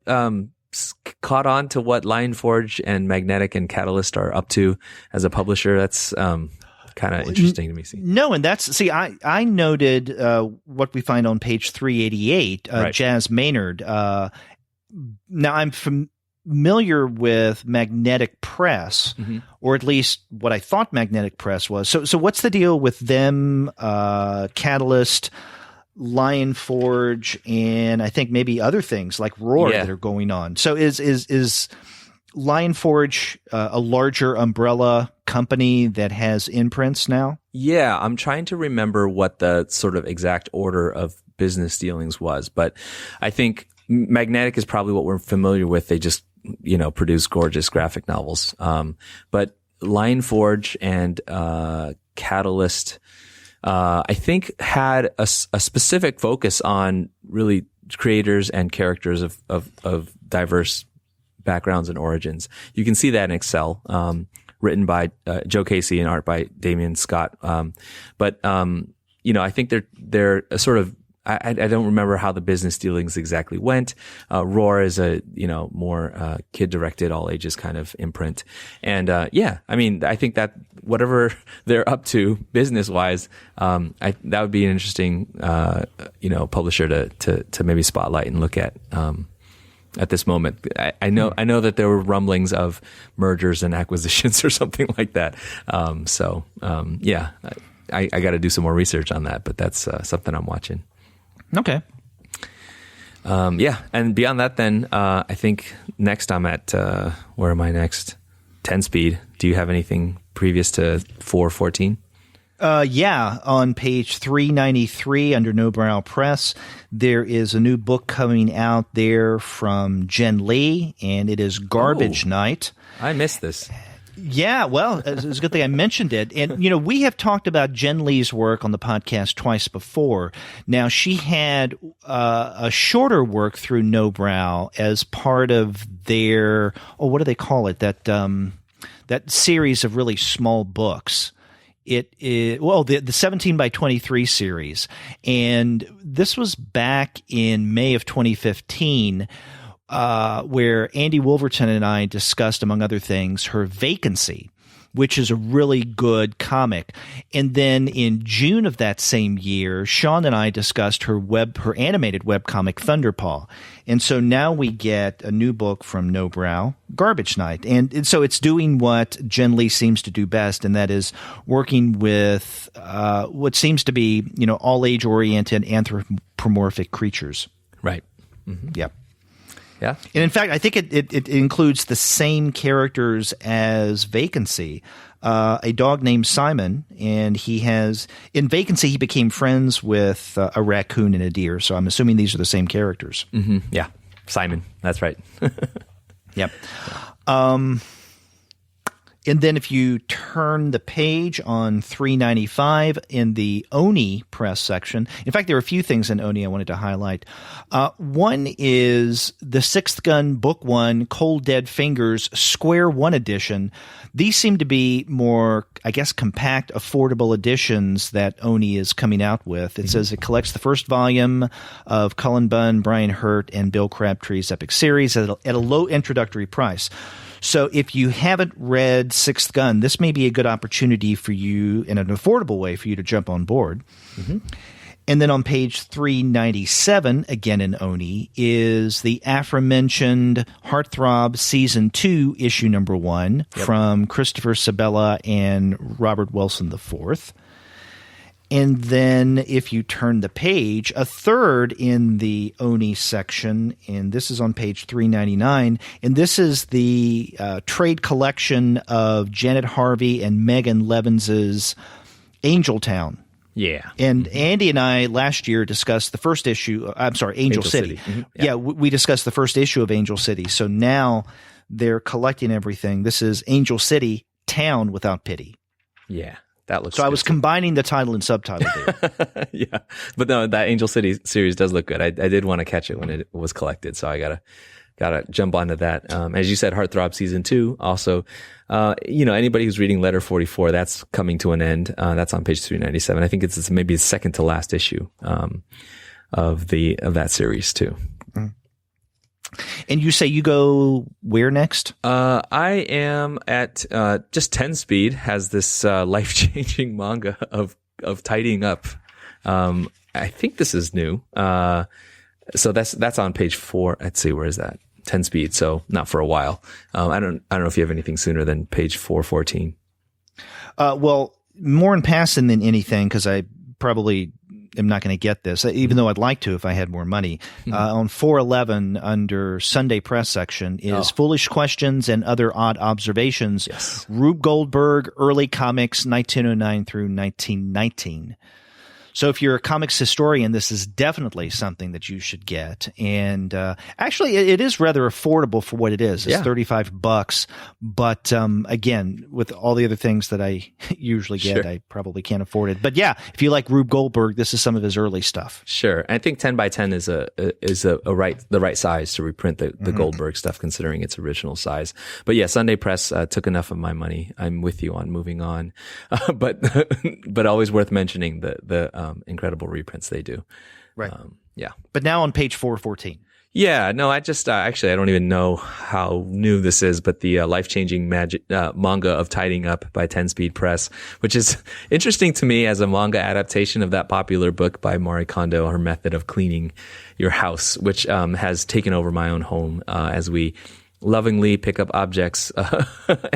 caught on to what Lion Forge and Magnetic and Catalyst are up to as a publisher? That's kind of interesting to me. No, and I noted what we find on page 388, Jazz Maynard. Now I'm familiar with Magnetic Press, or at least what I thought Magnetic Press was. So what's the deal with them, Catalyst, Lion Forge, and I think maybe other things like Roar that are going on? So is Lion Forge a larger umbrella company that has imprints now? Yeah, I'm trying to remember what the sort of exact order of business dealings was, but I think Magnetic is probably what we're familiar with. They just, produce gorgeous graphic novels. But Lion Forge and Catalyst, I think had a specific focus on really creators and characters of diverse backgrounds and origins. You can see that in Excel, written by Joe Casey and art by Damian Scott. But I think they're a sort of, I don't remember how the business dealings exactly went. Roar is a, more kid directed, all ages kind of imprint. And I think that whatever they're up to business wise, that would be an interesting publisher to maybe spotlight and look at this moment. I know that there were rumblings of mergers and acquisitions or something like that. I got to do some more research on that, but that's something I'm watching. Okay. And beyond that, then I think next I'm at where am I next? 10 Speed. Do you have anything previous to 414? On page 393 under No Brow Press, there is a new book coming out there from Jen Lee, and it is Garbage Night. I missed this. Yeah, well, it's a good thing I mentioned it. And, we have talked about Jen Lee's work on the podcast twice before. Now, she had a shorter work through No Brow as part of their, what do they call it? That series of really small books. It is, the 17 by 23 series. And this was back in May of 2015. Where Andy Wolverton and I discussed, among other things, her Vacancy, which is a really good comic. And then in June of that same year, Sean and I discussed her animated webcomic Thunderpaw. And so now we get a new book from No Brow, Garbage Night. And so it's doing what Jen Lee seems to do best, and that is working with what seems to be, all age-oriented anthropomorphic creatures. Right. Mm-hmm. Yep. Yeah. And in fact, I think it includes the same characters as Vacancy. A dog named Simon, and in Vacancy, he became friends with a raccoon and a deer. So I'm assuming these are the same characters. Mm-hmm. Yeah. Simon. That's right. Yep. And then if you turn the page on 395 in the Oni Press section, in fact, there are a few things in Oni I wanted to highlight. One is the Sixth Gun Book 1 Cold Dead Fingers Square 1 edition. These seem to be more, I guess, compact, affordable editions that Oni is coming out with. It says it collects the first volume of Cullen Bunn, Brian Hurt, and Bill Crabtree's epic series at a low introductory price. So if you haven't read Sixth Gun, this may be a good opportunity for you, in an affordable way, for you to jump on board. Mm-hmm. And then on page 397, again in Oni, is the aforementioned Heartthrob Season 2, Issue Number 1, from Christopher Sabella and Robert Wilson IV. And then if you turn the page, a third in the Oni section, and this is on page 399, and this is the trade collection of Janet Harvey and Megan Levins's Angel Town. Yeah. And Andy and I last year discussed the first issue. I'm sorry, Angel City. Mm-hmm. Yeah, we discussed the first issue of Angel City. So now they're collecting everything. This is Angel City Town Without Pity. Yeah. That looks so good. I was combining the title and subtitle there. Yeah. But no, that Angel City series does look good. I did want to catch it when it was collected, so I gotta jump onto that. As you said, Heartthrob Season 2 also, anybody who's reading Letter 44, that's coming to an end. That's on page 397. I think it's maybe the second to last issue of that series too. Mm. And you say you go where next? I am at just 10 Speed has this life-changing manga of tidying up. I think this is new. So that's on page 4. Let's see, where is that? 10 Speed, so not for a while. I don't know if you have anything sooner than page 414. Well, more in passing than anything, because I probably am not going to get this, even though I'd like to if I had more money. On 411, under Sunday Press section, is Foolish Questions and Other Odd Observations. Yes. Rube Goldberg, Early Comics, 1909 through 1919. So if you're a comics historian, this is definitely something that you should get. And actually, it is rather affordable for what it is. It's $35. But again, with all the other things that I usually get, I probably can't afford it. But yeah, if you like Rube Goldberg, this is some of his early stuff. Sure. I think 10 by 10 is the right size to reprint the Goldberg stuff, considering its original size. But yeah, Sunday Press took enough of my money. I'm with you on moving on. But always worth mentioning the incredible reprints they do. Right. But now on page 414. Yeah, no, I just actually I don't even know how new this is, but the life-changing manga of Tidying Up by 10 Speed Press, which is interesting to me as a manga adaptation of that popular book by Marie Kondo, Her Method of Cleaning Your House, which has taken over my own home as we lovingly pick up objects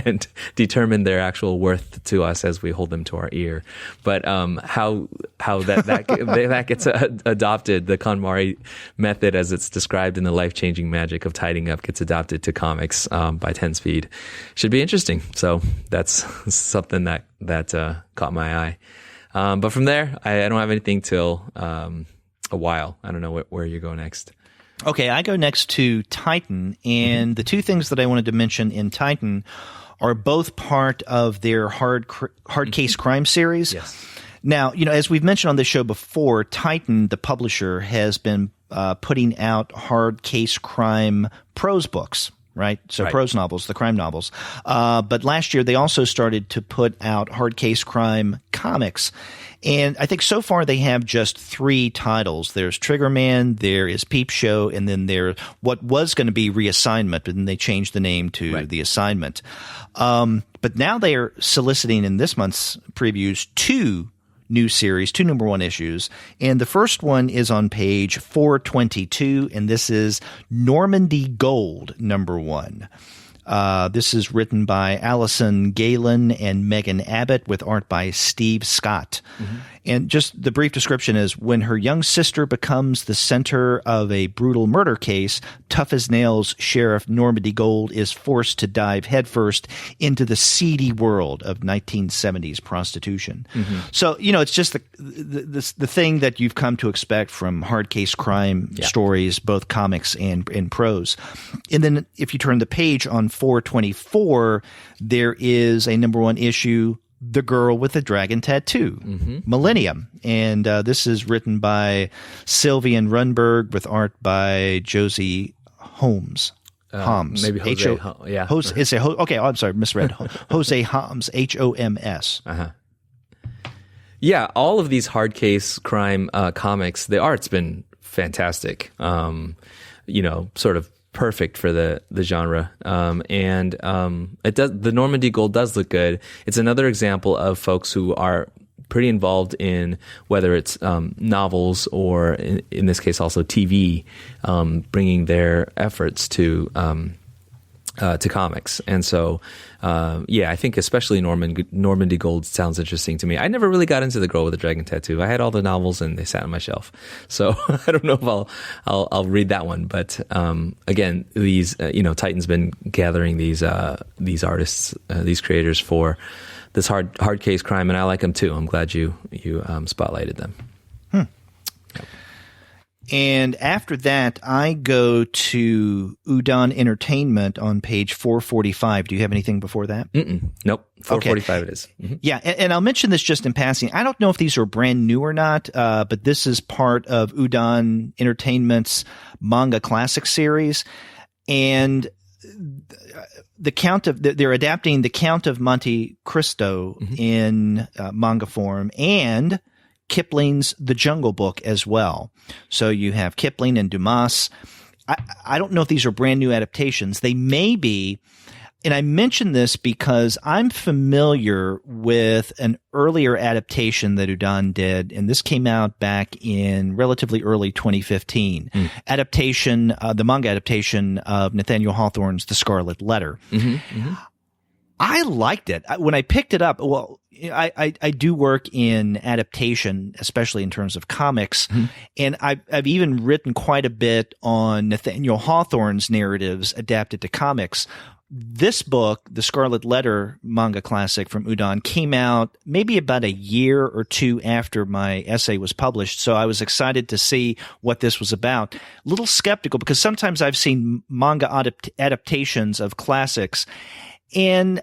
and determine their actual worth to us as we hold them to our ear. But how that gets adopted, the KonMari method as it's described in the life-changing magic of Tidying Up, gets adopted to comics by 10 Speed. Should be interesting. So that's something that caught my eye. But from there, I don't have anything till a while. I don't know where you go next. Okay, I go next to Titan, and the two things that I wanted to mention in Titan are both part of their hard case crime series. Yes. Now, as we've mentioned on this show before, Titan, the publisher, has been putting out hard case crime prose books. Right? So prose novels, the crime novels. But last year they also started to put out hard case crime comics. And I think so far they have just 3 titles. There's Triggerman, there is Peep Show, and then there what was going to be Reassignment, but then they changed the name to The Assignment. But now they are soliciting in this month's previews 2 new series, 2 number 1 issues. And the first one is on page 422, and this is Normandy Gold, number 1. This is written by Allison Galen and Megan Abbott with art by Steve Scott. And just the brief description is, when her young sister becomes the center of a brutal murder case, tough-as-nails Sheriff Normandy Gold is forced to dive headfirst into the seedy world of 1970s prostitution. So, it's just the thing that you've come to expect from hard case crime stories, both comics and prose. And then if you turn the page on 424, there is a number 1 issue, The Girl with the Dragon Tattoo, Millennium. And this is written by Sylvian Runberg with art by Josie Holmes. Maybe Jose. Okay, I'm sorry, misread. Jose Holmes, Homs. Yeah, all of these hard case crime comics, the art's been fantastic. Sort of perfect for the genre. The Normandy Gold does look good. It's another example of folks who are pretty involved in whether it's novels or in this case also TV, bringing their efforts to comics. And so, I think especially Normandy Gold sounds interesting to me. I never really got into The Girl with the Dragon Tattoo. I had all the novels and they sat on my shelf. So I don't know if I'll read that one. But, again, these, Titan's been gathering these artists, these creators for this hard case crime. And I like them too. I'm glad you spotlighted them. And after that, I go to Udon Entertainment on page 445. Do you have anything before that? Nope. 445 it is. Yeah, and I'll mention this just in passing. I don't know if these are brand new or not, but this is part of Udon Entertainment's Manga Classics series. And they're adapting the Count of Monte Cristo in manga form, and Kipling's The Jungle Book as well. So you have Kipling and Dumas. I don't know if these are brand new adaptations. They may be. And I mention this because I'm familiar with an earlier adaptation that Udon did, and this came out back in relatively early 2015. Adaptation, the manga adaptation of Nathaniel Hawthorne's The Scarlet Letter. I liked it. When I picked it up, well, I do work in adaptation, especially in terms of comics, and I've even written quite a bit on Nathaniel Hawthorne's narratives adapted to comics. This book, The Scarlet Letter manga classic from Udon, came out maybe about a year or two after my essay was published, so I was excited to see what this was about. A little skeptical because sometimes I've seen manga adaptations of classics, and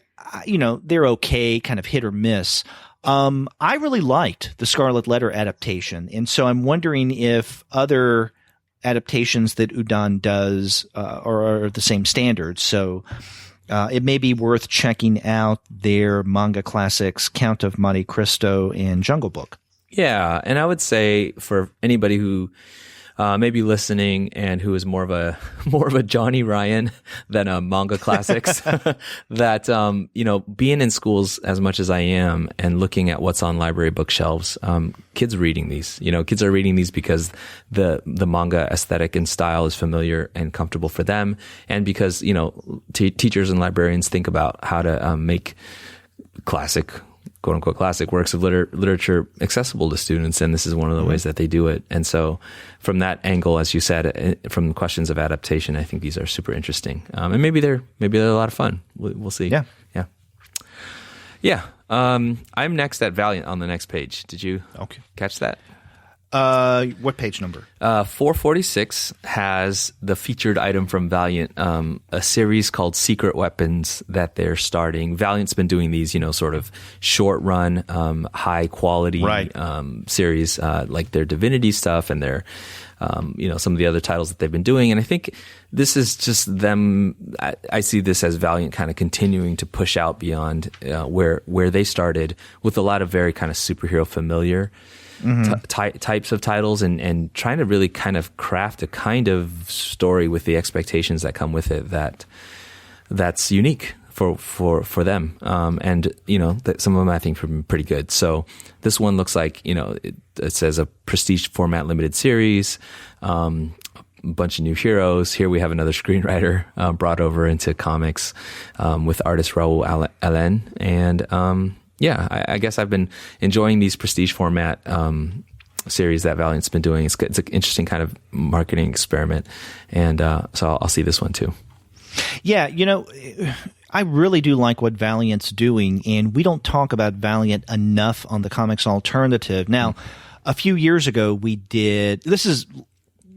they're okay, kind of hit or miss. I really liked the Scarlet Letter adaptation, and so I'm wondering if other adaptations that Udon does are the same standard. So it may be worth checking out their manga classics, Count of Monte Cristo and Jungle Book. Yeah, and I would say for anybody who may be listening and who is more of a Johnny Ryan than a Manga Classics, that being in schools as much as I am and looking at what's on library bookshelves, kids are reading these. Kids are reading these because the manga aesthetic and style is familiar and comfortable for them, and because teachers and librarians think about how to make classic, quote unquote classic works of literature accessible to students, and this is one of the ways that they do it. And so from that angle, as you said, from questions of adaptation, I think these are super interesting, and maybe they're a lot of fun. We'll see. I'm next at Valiant on the next page. Did you catch that? What page number? 446 has the featured item from Valiant, a series called Secret Weapons that they're starting. Valiant's been doing these, sort of short run, high quality, series, like their Divinity stuff and their, some of the other titles that they've been doing. And I think this is just them. I see this as Valiant kind of continuing to push out beyond, where they started with a lot of very kind of superhero familiar types of titles, and trying to really kind of craft a kind of story with the expectations that come with it that's unique for them. And that some of them I think are pretty good. So this one looks like, it says a prestige format limited series, a bunch of new heroes. Here we have another screenwriter brought over into comics with artist Raul Allen, and I guess I've been enjoying these prestige format series that Valiant's been doing. It's an interesting kind of marketing experiment, and so I'll see this one too. Yeah, I really do like what Valiant's doing, and we don't talk about Valiant enough on the Comics Alternative. Now, a few years ago, we did – this is –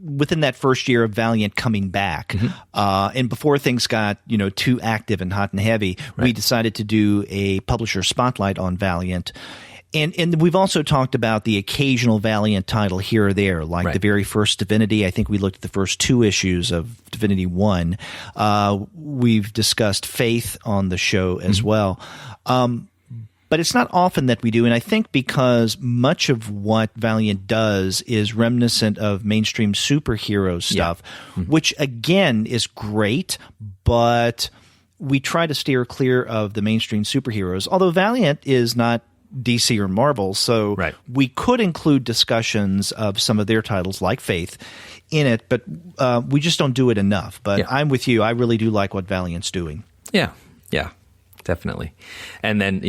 within that first year of Valiant coming back, and before things got, too active and hot and heavy, we decided to do a publisher spotlight on Valiant. And we've also talked about the occasional Valiant title here or there, like the very first Divinity. I think we looked at the first 2 issues of Divinity 1. We've discussed Faith on the show as well. But it's not often that we do, and I think because much of what Valiant does is reminiscent of mainstream superhero stuff, which again is great, but we try to steer clear of the mainstream superheroes, although Valiant is not DC or Marvel, so we could include discussions of some of their titles like Faith in it, but we just don't do it enough. But I'm with you. I really do like what Valiant's doing. Yeah. Definitely. And then,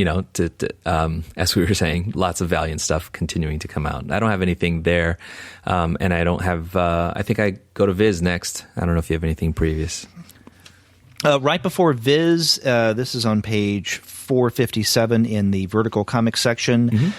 as we were saying, lots of Valiant stuff continuing to come out. I don't have anything there. And I don't have, I think I go to Viz next. I don't know if you have anything previous. Right before Viz, this is on page 457 in the vertical comics section.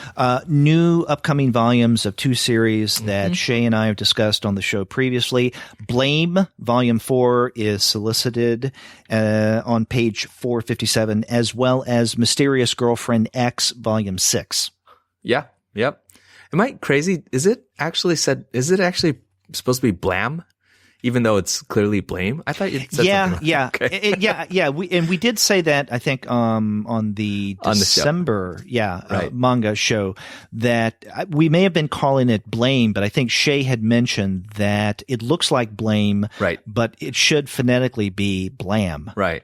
New upcoming volumes of 2 series that Shay and I have discussed on the show previously. Blame, Volume 4, is solicited on page 457, as well as Mysterious Girlfriend X, Volume 6. Yeah. Yep. Am I crazy? Is it actually supposed to be Blam? even though it's clearly blame. I thought you said something wrong. Okay. We did say that, I think, on the December manga show, that we may have been calling it blame, but I think Shay had mentioned that it looks like blame, right? But it should phonetically be blam, right.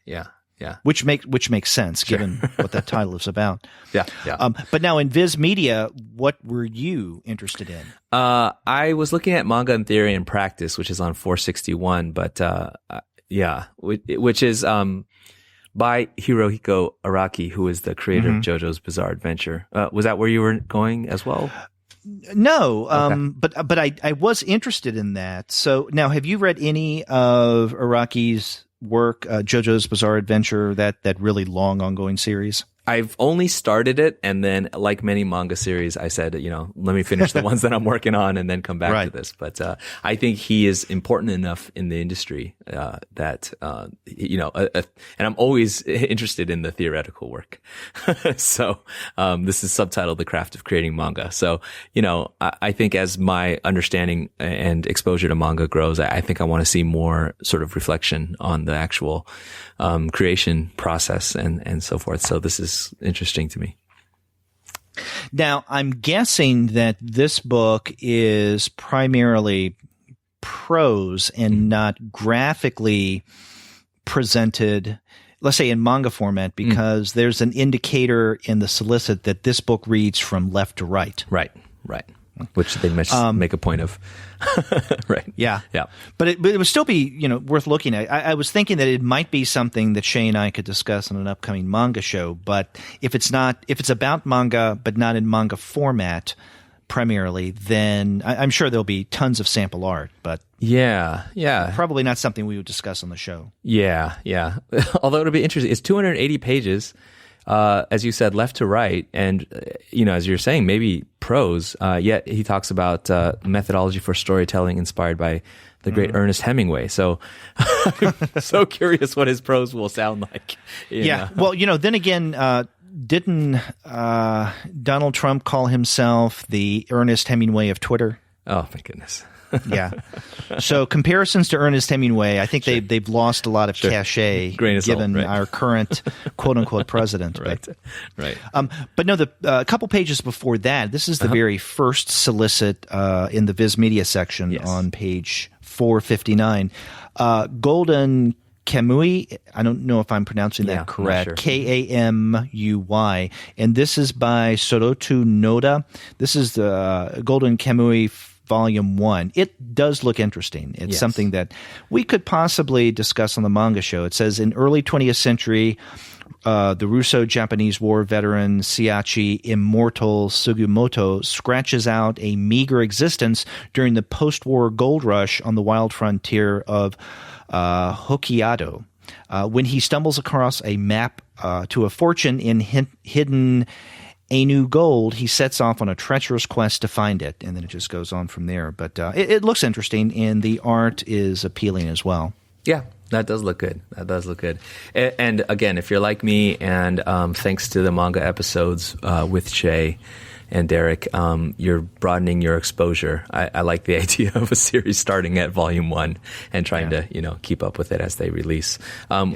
Yeah. Which makes sense given what that title is about. Yeah. But now in Viz Media, what were you interested in? I was looking at Manga in Theory and Practice, which is on 461, but which is by Hirohiko Araki, who is the creator of JoJo's Bizarre Adventure. Was that where you were going as well? No, but I was interested in that. So now, have you read any of Araki's work, JoJo's Bizarre Adventure, that really long ongoing series? I've only started it, and then, like many manga series, I said, let me finish the ones that I'm working on and then come back to this. But I think he is important enough in the industry that and I'm always interested in the theoretical work. So this is subtitled "The Craft of Creating Manga." So I think as my understanding and exposure to manga grows, I think I want to see more sort of reflection on the actual creation process and so forth. So this is interesting to me. Now, I'm guessing that this book is primarily prose and not graphically presented, let's say in manga format, because there's an indicator in the solicit that this book reads from left to right. Right. Which they make a point of. Right. Yeah. But it would still be, worth looking at. I was thinking that it might be something that Shay and I could discuss on an upcoming manga show. But if it's about manga, but not in manga format primarily, then I'm sure there'll be tons of sample art. But yeah, probably not something we would discuss on the show. Yeah. Although it'll be interesting. It's 280 pages. As you said, left to right, and as you're saying, maybe prose. Yet he talks about methodology for storytelling inspired by the great Ernest Hemingway. So, I'm so curious what his prose will sound like. Well, then again, didn't Donald Trump call himself the Ernest Hemingway of Twitter? Oh, my goodness. Yeah. So comparisons to Ernest Hemingway, I think they've lost a lot of cachet given our current quote unquote president. Right. But no, a couple pages before that, this is the very first solicit in the Viz Media section on page 459. Golden Kamui, I don't know if I'm pronouncing that correct. Sure. Kamuy, and this is by Sorotu Noda. This is the Golden Kamui Volume 1. It does look interesting. It's something that we could possibly discuss on the manga show. It says, in early 20th century, the Russo-Japanese war veteran Siachi Immortal Sugimoto scratches out a meager existence during the post-war gold rush on the wild frontier of Hokkaido. When he stumbles across a map to a fortune in hidden Ainu gold, he sets off on a treacherous quest to find it, and then it just goes on from there. But it looks interesting, and the art is appealing as well. Yeah, that does look good. And again, if you're like me, and thanks to the manga episodes with Shay and Derek, you're broadening your exposure. I like the idea of a series starting at volume 1 and trying to keep up with it as they release.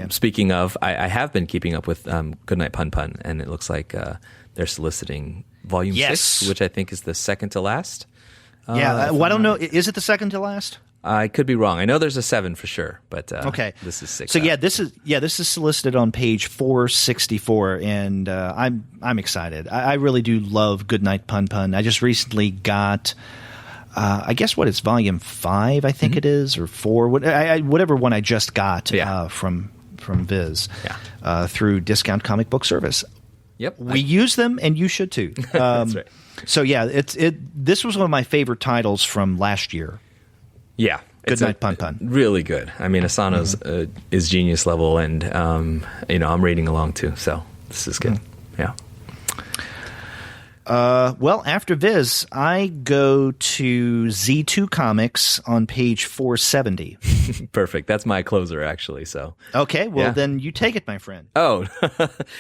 Speaking of, I have been keeping up with Goodnight Punpun, and it looks like they're soliciting volume 6, which I think is the second to last. I don't know. Is it the second to last? I could be wrong. I know there's a 7 for sure, but this is 6. So this is solicited on page 464, and I'm excited. I really do love Goodnight Punpun. I just recently got, I guess it's volume 5, I think it is, or 4, whatever one I just got from Viz through Discount Comic Book Service. Yep, we use them, and you should too. That's right. So this was one of my favorite titles from last year. Yeah, Goodnight Punpun. Really good. I mean, Asano's is genius level, and I'm reading along too. So this is good. Yeah. Well, after Viz, I go to Z2 Comics on page 470. Perfect. That's my closer, actually. So okay, well then you take it, my friend. Oh,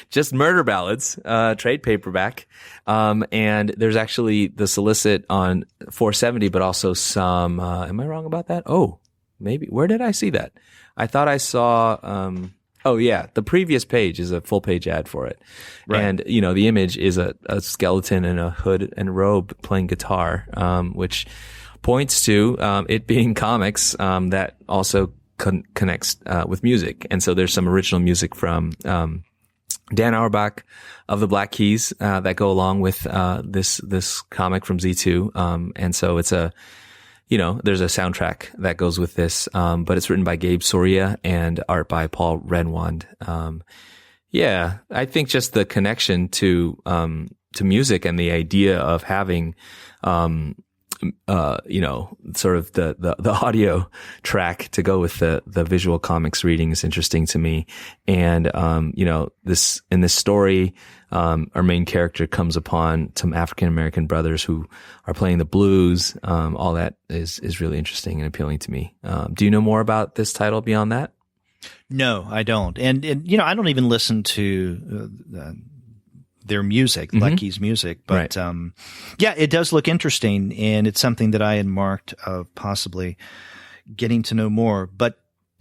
just Murder Ballads, trade paperback, and there's actually the solicit on 470, but also some. Am I wrong about that? Oh, maybe, where did I see that? I thought I saw, oh yeah, the previous page is a full page ad for it. Right. And, the image is a skeleton in a hood and robe playing guitar, which points to, it being comics, that also connects, with music. And so there's some original music from, Dan Auerbach of the Black Keys, that go along with, this comic from Z2. And so it's there's a soundtrack that goes with this, but it's written by Gabe Soria and art by Paul Renwand. Yeah, I think just the connection to music and the idea of having, sort of the audio track to go with the visual comics reading is interesting to me. And, in this story, our main character comes upon some African American brothers who are playing the blues. All that is really interesting and appealing to me. Do you know more about this title beyond that? No, I don't. And I don't even listen to their music, Black Keys music. But, right. It does look interesting, and it's something that I had marked of possibly getting to know more. But,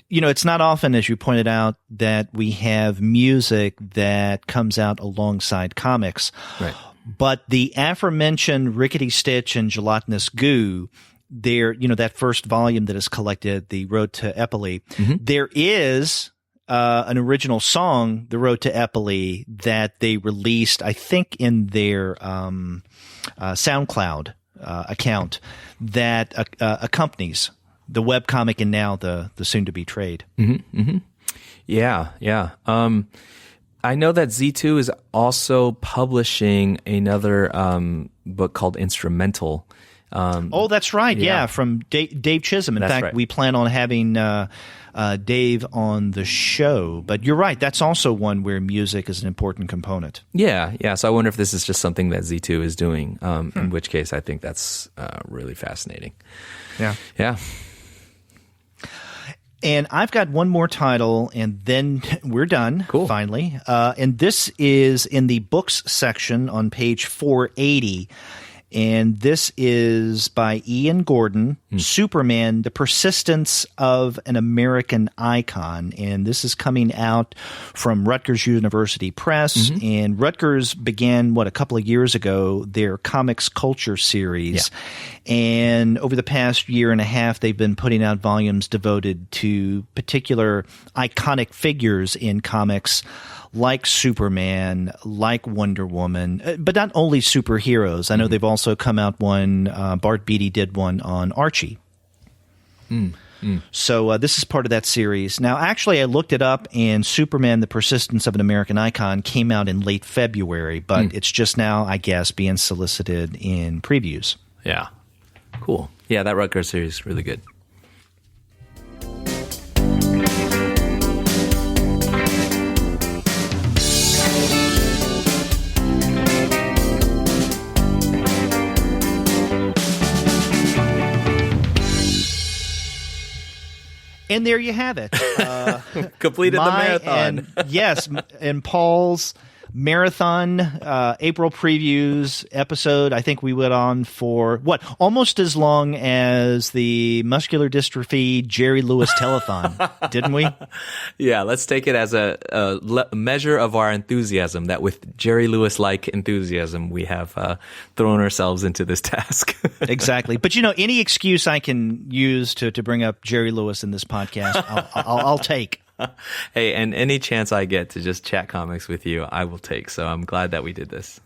it's not often, as you pointed out, that we have music that comes out alongside comics. Right. But the aforementioned Rickety Stitch and Gelatinous Goo, that first volume that is collected, The Road to Epoli, there is an original song, The Road to Epoli, that they released, I think, in their SoundCloud account that accompanies the webcomic and now the soon-to-be trade. Yeah. I know that Z2 is also publishing another book called Instrumental. That's right. Yeah, from Dave Chisholm. In fact, right. We plan on having Dave on the show. But you're right. That's also one where music is an important component. Yeah. So I wonder if this is just something that Z2 is doing, in which case I think that's really fascinating. Yeah. And I've got one more title, and then we're done, cool. Finally. And this is in the books section on page 480. And this is by Ian Gordon, Superman, The Persistence of an American Icon. And this is coming out from Rutgers University Press. And Rutgers began, a couple of years ago, their Comics Culture series. Yeah. And over the past year and a half, they've been putting out volumes devoted to particular iconic figures in comics, like Superman, like Wonder Woman, but not only superheroes. I know they've also come out one, Bart Beatty did one on Archie. So this is part of that series. Now, actually, I looked it up, and Superman, The Persistence of an American Icon came out in late February, but it's just now, I guess, being solicited in previews. Yeah. Cool. Yeah, that Rutgers series is really good. And there you have it. Completed the marathon. And Paul's marathon April previews episode. I think we went on for almost as long as the muscular dystrophy Jerry Lewis telethon, didn't we? Yeah, let's take it as a measure of our enthusiasm, that with Jerry Lewis-like enthusiasm, we have thrown ourselves into this task. Exactly. But any excuse I can use to bring up Jerry Lewis in this podcast, I'll take. Hey, and any chance I get to just chat comics with you, I will take. So I'm glad that we did this.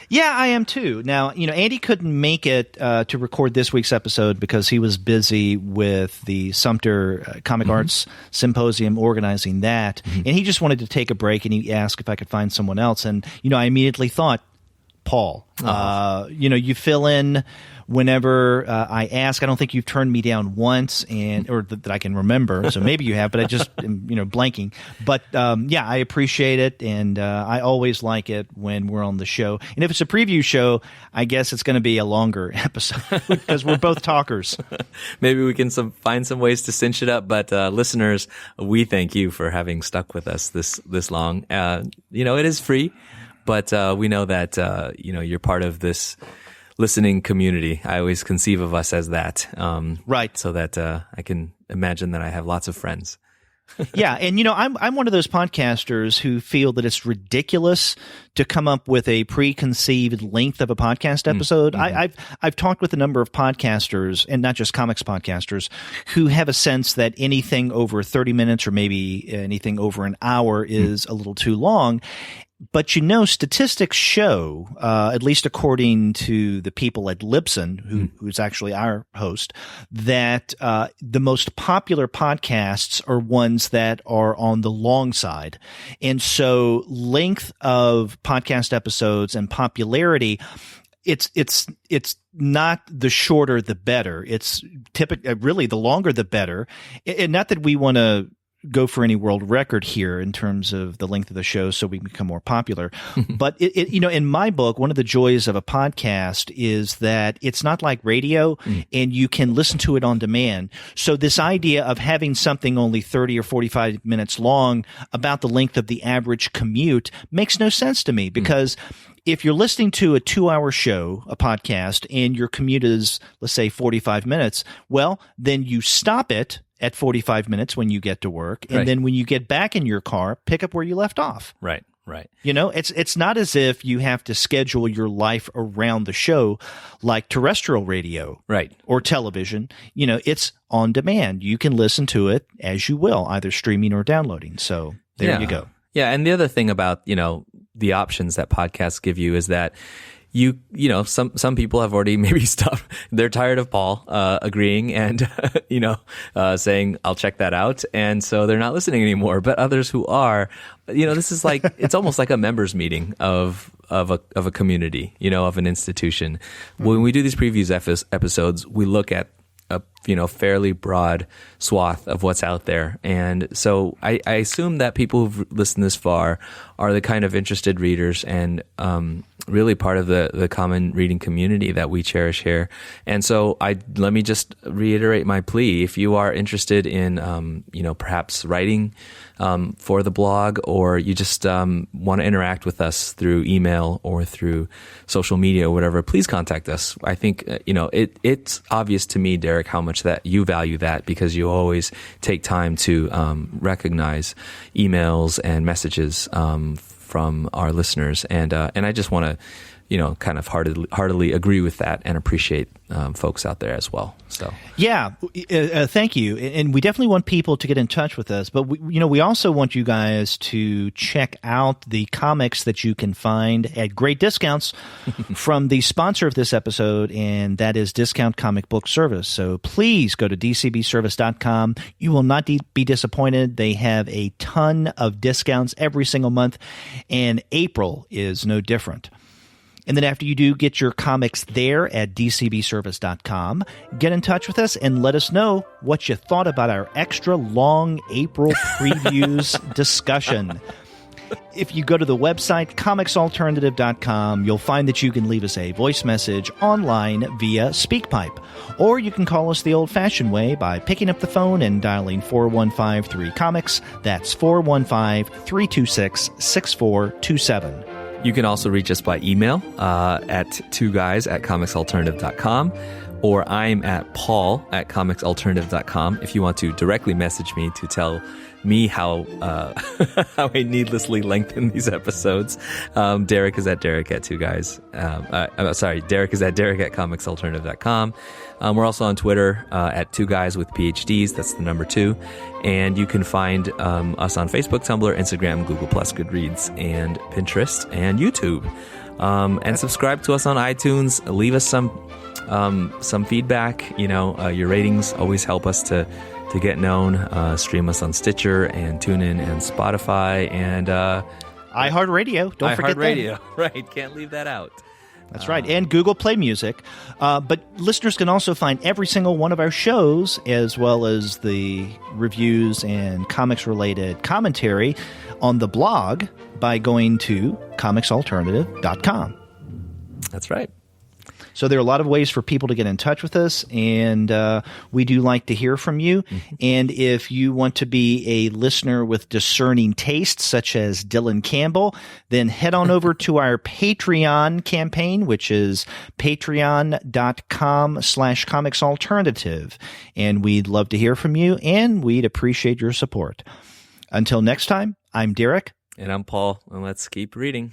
Yeah, I am too. Now, Andy couldn't make it to record this week's episode because he was busy with the Sumter Comic Arts Symposium, organizing that. And he just wanted to take a break, and he asked if I could find someone else. And, I immediately thought, Paul, you fill in whenever I ask. I don't think you've turned me down once, or that I can remember. So maybe you have, but I just am, blanking. But I appreciate it, and I always like it when we're on the show. And if it's a preview show, I guess it's going to be a longer episode because we're both talkers. Maybe we can find some ways to cinch it up. But listeners, we thank you for having stuck with us this long. It is free, but we know that you're part of this listening community. I always conceive of us as that. Right. So that I can imagine that I have lots of friends. Yeah, and I'm one of those podcasters who feel that it's ridiculous to come up with a preconceived length of a podcast episode. Mm-hmm. I've talked with a number of podcasters, and not just comics podcasters, who have a sense that anything over 30 minutes or maybe anything over an hour is a little too long. But statistics show, at least according to the people at Libsyn, who's actually our host, that the most popular podcasts are ones that are on the long side. And so length of podcast episodes and popularity, it's not the shorter the better. It's really the longer the better. And not that we want to go for any world record here in terms of the length of the show so we can become more popular. But in my book, one of the joys of a podcast is that it's not like radio and you can listen to it on demand. So this idea of having something only 30 or 45 minutes long about the length of the average commute makes no sense to me, because if you're listening to a 2-hour show, a podcast, and your commute is, let's say, 45 minutes, well, then you stop it at 45 minutes when you get to work. And then when you get back in your car, pick up where you left off. Right. It's not as if you have to schedule your life around the show like terrestrial radio or television. It's on demand. You can listen to it as you will, either streaming or downloading. So there you go. Yeah. And the other thing about, the options that podcasts give you is that some people have already maybe stopped. They're tired of Paul agreeing and saying I'll check that out, and so they're not listening anymore. But others who are, this is like it's almost like a members meeting of a community, of an institution. When we do these previews episodes, we look at a fairly broad swath of what's out there. And so I assume that people who've listened this far are the kind of interested readers and really part of the common reading community that we cherish here. And so let me just reiterate my plea. If you are interested in, perhaps writing for the blog, or you just want to interact with us through email or through social media or whatever, please contact us. I think, it's obvious to me, Derek, how much that you value that, because you always take time to recognize emails and messages from our listeners, and I just want to, kind of heartily agree with that and appreciate folks out there as well. So thank you, and we definitely want people to get in touch with us. But we also want you guys to check out the comics that you can find at great discounts from the sponsor of this episode, and that is Discount Comic Book Service. So please go to dcbservice.com. You will not be disappointed. They have a ton of discounts every single month, and April is no different. And then after you do get your comics there at dcbservice.com, get in touch with us and let us know what you thought about our extra long April previews discussion. If you go to the website, comicsalternative.com, you'll find that you can leave us a voice message online via SpeakPipe. Or you can call us the old-fashioned way by picking up the phone and dialing 4153-COMICS. That's 415-326-6427. You can also reach us by email at 2guys@comicsalternative.com, or I'm at paul@comicsalternative.com if you want to directly message me to tell me how how I needlessly lengthen these episodes. Derek is at Derek at 2guys. Derek is at Derek@comicsalternative.com. We're also on Twitter at 2guys with PhDs. That's the number 2. And you can find us on Facebook, Tumblr, Instagram, Google+, Goodreads, and Pinterest, and YouTube. And subscribe to us on iTunes. Leave us some feedback. Your ratings always help us to get known. Stream us on Stitcher and TuneIn and Spotify and iHeartRadio. Don't forget that. iHeartRadio. Right, can't leave that out. That's right, and Google Play Music. But listeners can also find every single one of our shows, as well as the reviews and comics-related commentary on the blog by going to comicsalternative.com. That's right. So there are a lot of ways for people to get in touch with us, and we do like to hear from you. Mm-hmm. And if you want to be a listener with discerning tastes, such as Dylan Campbell, then head on over to our Patreon campaign, which is patreon.com/comicsalternative. And we'd love to hear from you, and we'd appreciate your support. Until next time, I'm Derek. And I'm Paul, and let's keep reading.